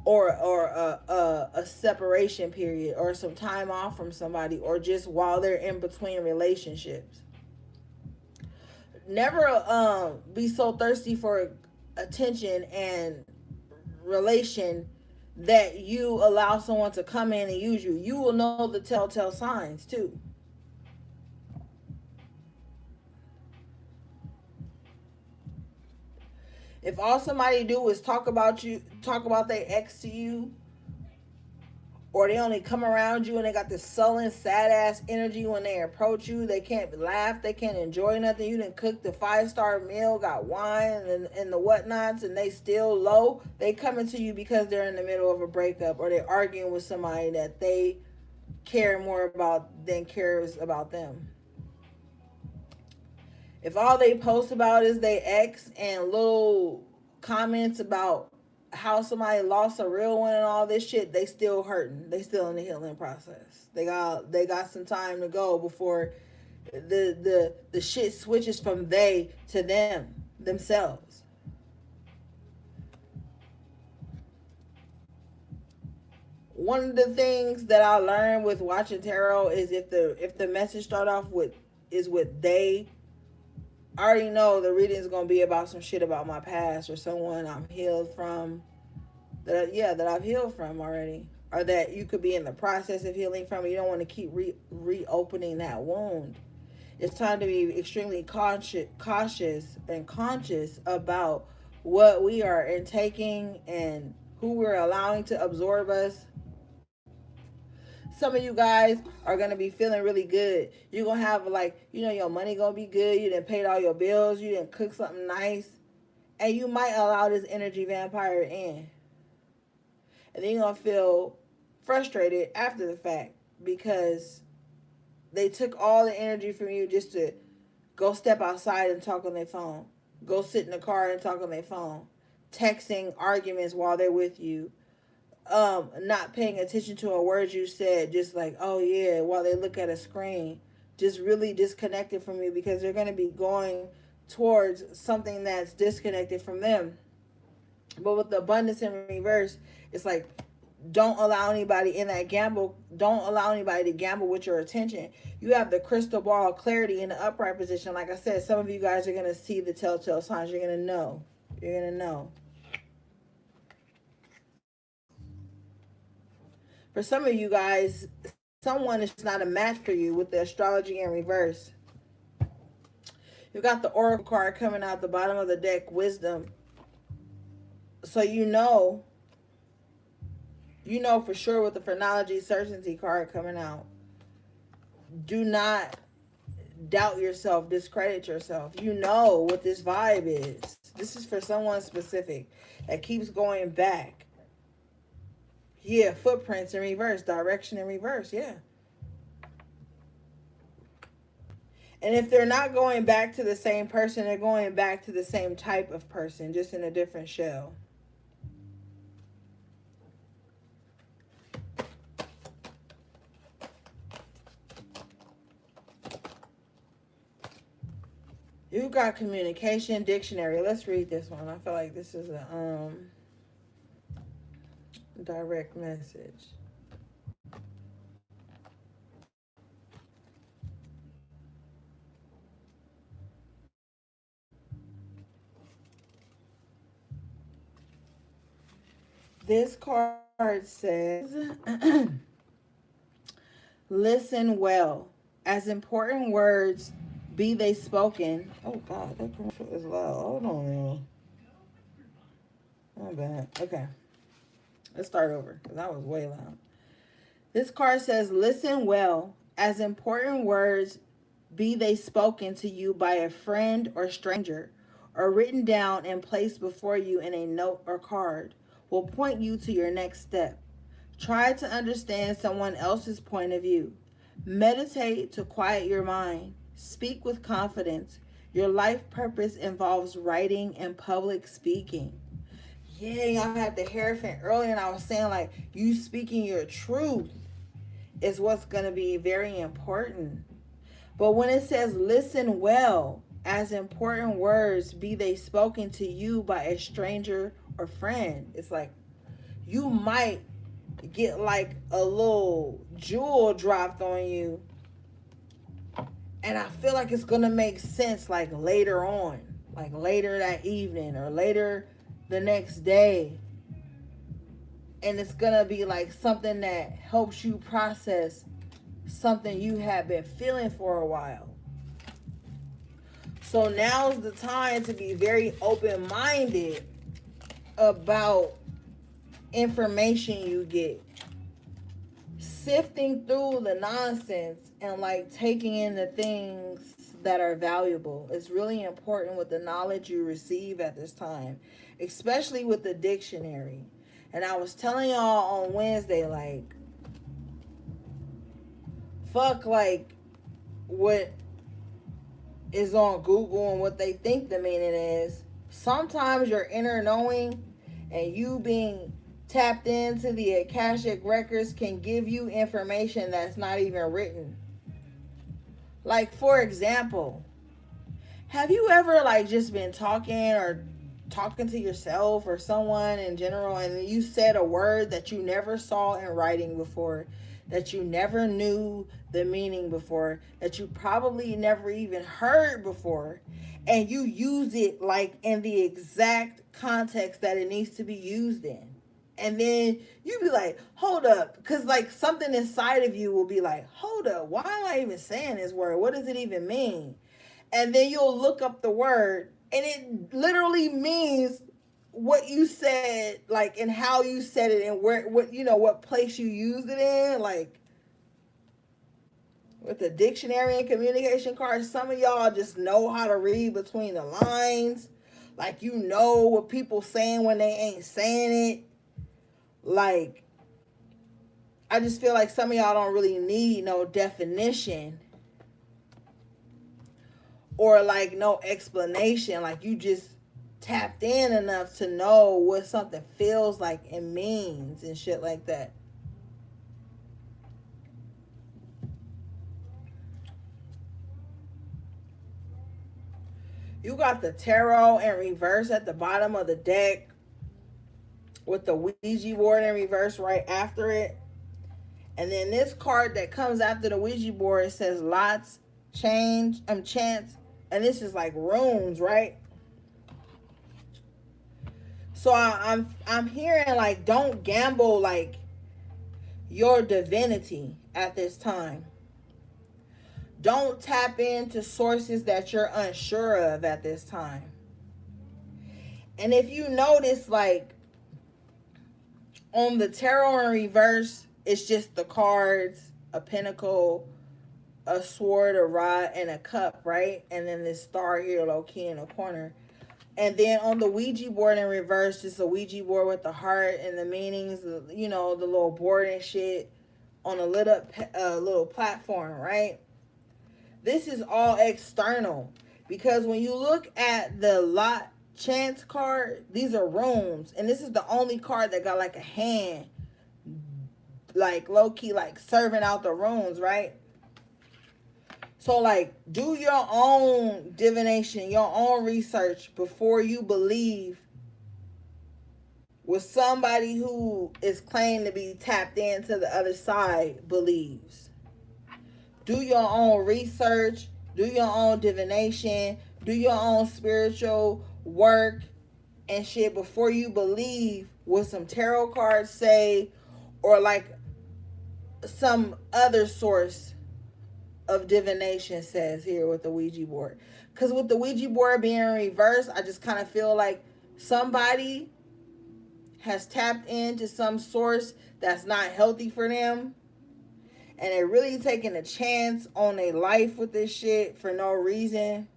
or a separation period or some time off from somebody or just while they're in between relationships. Never be so thirsty for attention and relation that you allow someone to come in and use you. You will know the telltale signs too. If all somebody do is talk about you, talk about their ex to you, or they only come around you and they got this sullen, sad ass energy when they approach you, they can't laugh, they can't enjoy nothing. You didn't cook the 5-star meal, got wine and the whatnots, and they still low. They coming to you because they're in the middle of a breakup or they're arguing with somebody that they care more about than cares about them. If all they post about is their ex and little comments about how somebody lost a real one and all this shit, they still hurting. They still in the healing process. They got some time to go before the shit switches from they to them themselves. One of the things that I learned with watching tarot is if the message start off with they, I already know the reading is gonna be about some shit about my past or someone I'm healed from that I've healed from already, or that you could be in the process of healing from. You don't want to keep reopening that wound. It's time to be extremely cautious and conscious about what we are intaking and who we're allowing to absorb us. Some of you guys are gonna be feeling really good. You're gonna have like, your money gonna be good. You didn't paid all your bills. You didn't cook something nice, and you might allow this energy vampire in, and then you're gonna feel frustrated after the fact because they took all the energy from you just to go step outside and talk on their phone, go sit in the car and talk on their phone, texting arguments while they're with you, not paying attention to a word you said, just like, oh yeah, while they look at a screen, just really disconnected from you because they're going to be going towards something that's disconnected from them. But with the abundance in reverse, it's like, don't allow anybody in that gamble. Don't allow anybody to gamble with your attention. You have the crystal ball clarity in the upright position. Like I said, some of you guys are going to see the telltale signs. You're going to know. You're going to know. For some of you guys, someone is not a match for you with the astrology in reverse. You've got the oracle card coming out the bottom of the deck, wisdom. So you know for sure with the phrenology certainty card coming out. Do not doubt yourself, discredit yourself. You know what this vibe is. This is for someone specific that keeps going back. Yeah, footprints in reverse, direction in reverse, yeah. And if they're not going back to the same person, they're going back to the same type of person, just in a different shell. You got communication dictionary. Let's read this one. I feel like this is a direct message. This card says, listen well. As important words be they spoken. Oh, God, that commercial is loud. Hold on, man. My bad. Okay. Let's start over because that was way loud. This card says, listen well. As important words be they spoken to you by a friend or stranger, or written down and placed before you in a note or card, will point you to your next step. Try to understand someone else's point of view. Meditate to quiet your mind. Speak with confidence. Your life purpose involves writing and public speaking. Yeah, y'all had the Hierophant earlier, and I was saying, like, you speaking your truth is what's going to be very important. But when it says listen well, as important words be they spoken to you by a stranger or friend, it's like you might get like a little jewel dropped on you, and I feel like it's gonna make sense like later on, like later that evening or later the next day, and it's gonna be like something that helps you process something you have been feeling for a while. So now's the time to be very open-minded about information you get, sifting through the nonsense and like taking in the things that are valuable. It's really important with the knowledge you receive at this time, especially with the dictionary. And I was telling y'all on Wednesday, like, fuck like what is on Google and what they think the meaning is. Sometimes your inner knowing and you being tapped into the Akashic records can give you information that's not even written. Like, for example, have you ever like just been talking or talking to yourself or someone in general, and you said a word that you never saw in writing before, that you never knew the meaning before, that you probably never even heard before, and you use it like in the exact context that it needs to be used in? And then you be like, hold up. Because, like, something inside of you will be like, hold up. Why am I even saying this word? What does it even mean? And then you'll look up the word, and it literally means what you said, like, and how you said it, and where, what, what place you used it in. Like, with the dictionary and communication cards, some of y'all just know how to read between the lines. Like, you know what people saying when they ain't saying it. Like, I just feel like some of y'all don't really need no definition or like no explanation. Like, you just tapped in enough to know what something feels like and means and shit like that. You got the tarot in reverse at the bottom of the deck with the Ouija board in reverse right after it. And then this card that comes after the Ouija board, it says lots, chance, and this is like runes, right? So I'm hearing like, don't gamble like your divinity at this time. Don't tap into sources that you're unsure of at this time. And if you notice, like, on the tarot in reverse, it's just the cards, a pentacle, a sword, a rod, and a cup, right? And then this star here, low key in the corner. And then on the Ouija board in reverse, it's a Ouija board with the heart and the meanings, the little board and shit on a lit up little platform, right? This is all external, because when you look at the lot chance card, these are runes, and this is the only card that got like a hand, like low key, like serving out the runes, right? So, like, do your own divination, your own research before you believe what somebody who is claimed to be tapped into the other side believes. Do your own research, do your own divination, do your own spiritual work and shit before you believe what some tarot cards say, or like some other source of divination says here with the Ouija board. Because with the Ouija board being in reverse, I just kind of feel like somebody has tapped into some source that's not healthy for them, and they're really taking a chance on their life with this shit for no reason.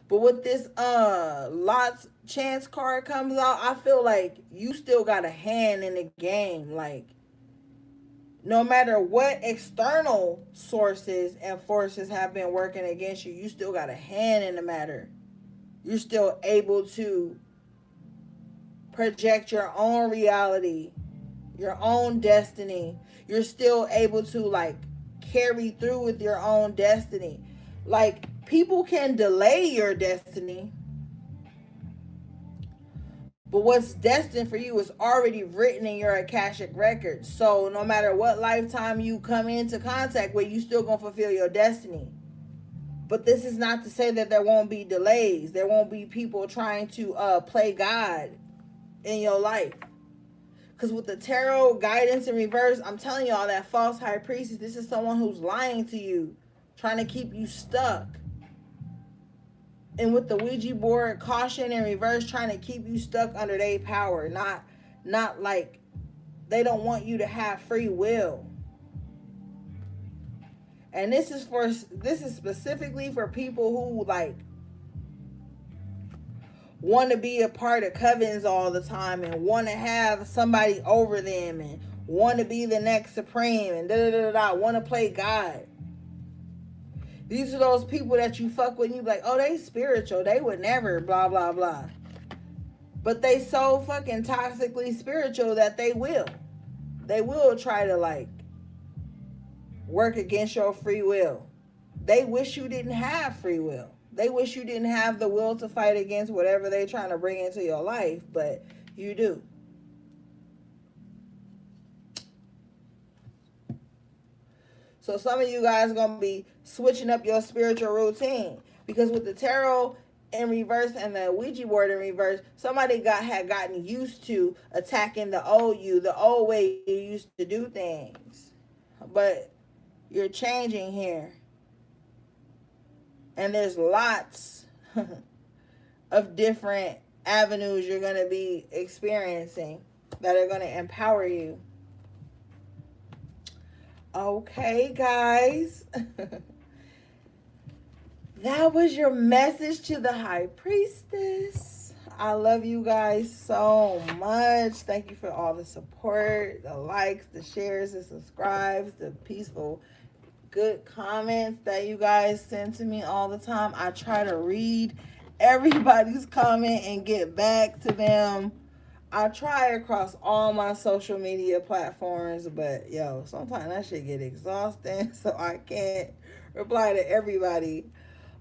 But with this lots chance card comes out, I feel like you still got a hand in the game. Like, no matter what external sources and forces have been working against you, you still got a hand in the matter. You're still able to project your own reality, your own destiny. You're still able to, like, carry through with your own destiny. Like, people can delay your destiny, but what's destined for you is already written in your Akashic record. So no matter what lifetime you come into contact with, you still gonna fulfill your destiny. But this is not to say that there won't be delays. There won't be people trying to play God in your life. Because with the tarot guidance in reverse, I'm telling y'all that false high priestess, this is someone who's lying to you, trying to keep you stuck. And with the Ouija board, caution in reverse, trying to keep you stuck under their power. Not like they don't want you to have free will. And this is specifically for people who, like, want to be a part of covens all the time and want to have somebody over them and want to be the next supreme and want to play God. These are those people that you fuck with and you be like, oh, they spiritual. They would never blah, blah, blah. But they so fucking toxically spiritual that they will. They will try to, like, work against your free will. They wish you didn't have free will. They wish you didn't have the will to fight against whatever they're trying to bring into your life, but you do. So some of you guys are going to be switching up your spiritual routine, because with the tarot in reverse and the Ouija board in reverse, somebody had gotten used to attacking the old you, the old way you used to do things. But you're changing here. And there's lots of different avenues you're going to be experiencing that are going to empower you. Okay, guys. That was your message to the High Priestess. I love you guys so much. Thank you for all the support, the likes, the shares, the subscribes, the peaceful, good comments that you guys send to me all the time. I try to read everybody's comment and get back to them. I try across all my social media platforms, but yo, sometimes that shit get exhausting, so I can't reply to everybody.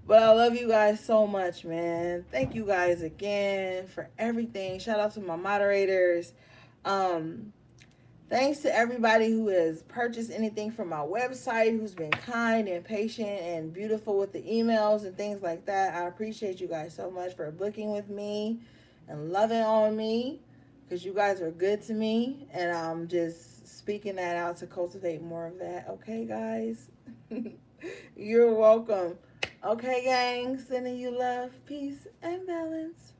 But I love you guys so much, man. Thank you guys again for everything. Shout out to my moderators. Um, Thanks to everybody who has purchased anything from my website, who's been kind and patient and beautiful with the emails and things like that. I appreciate you guys so much for booking with me and loving on me, because you guys are good to me, and I'm just speaking that out to cultivate more of that. Okay, guys? You're welcome. Okay, gang, sending you love, peace, and balance.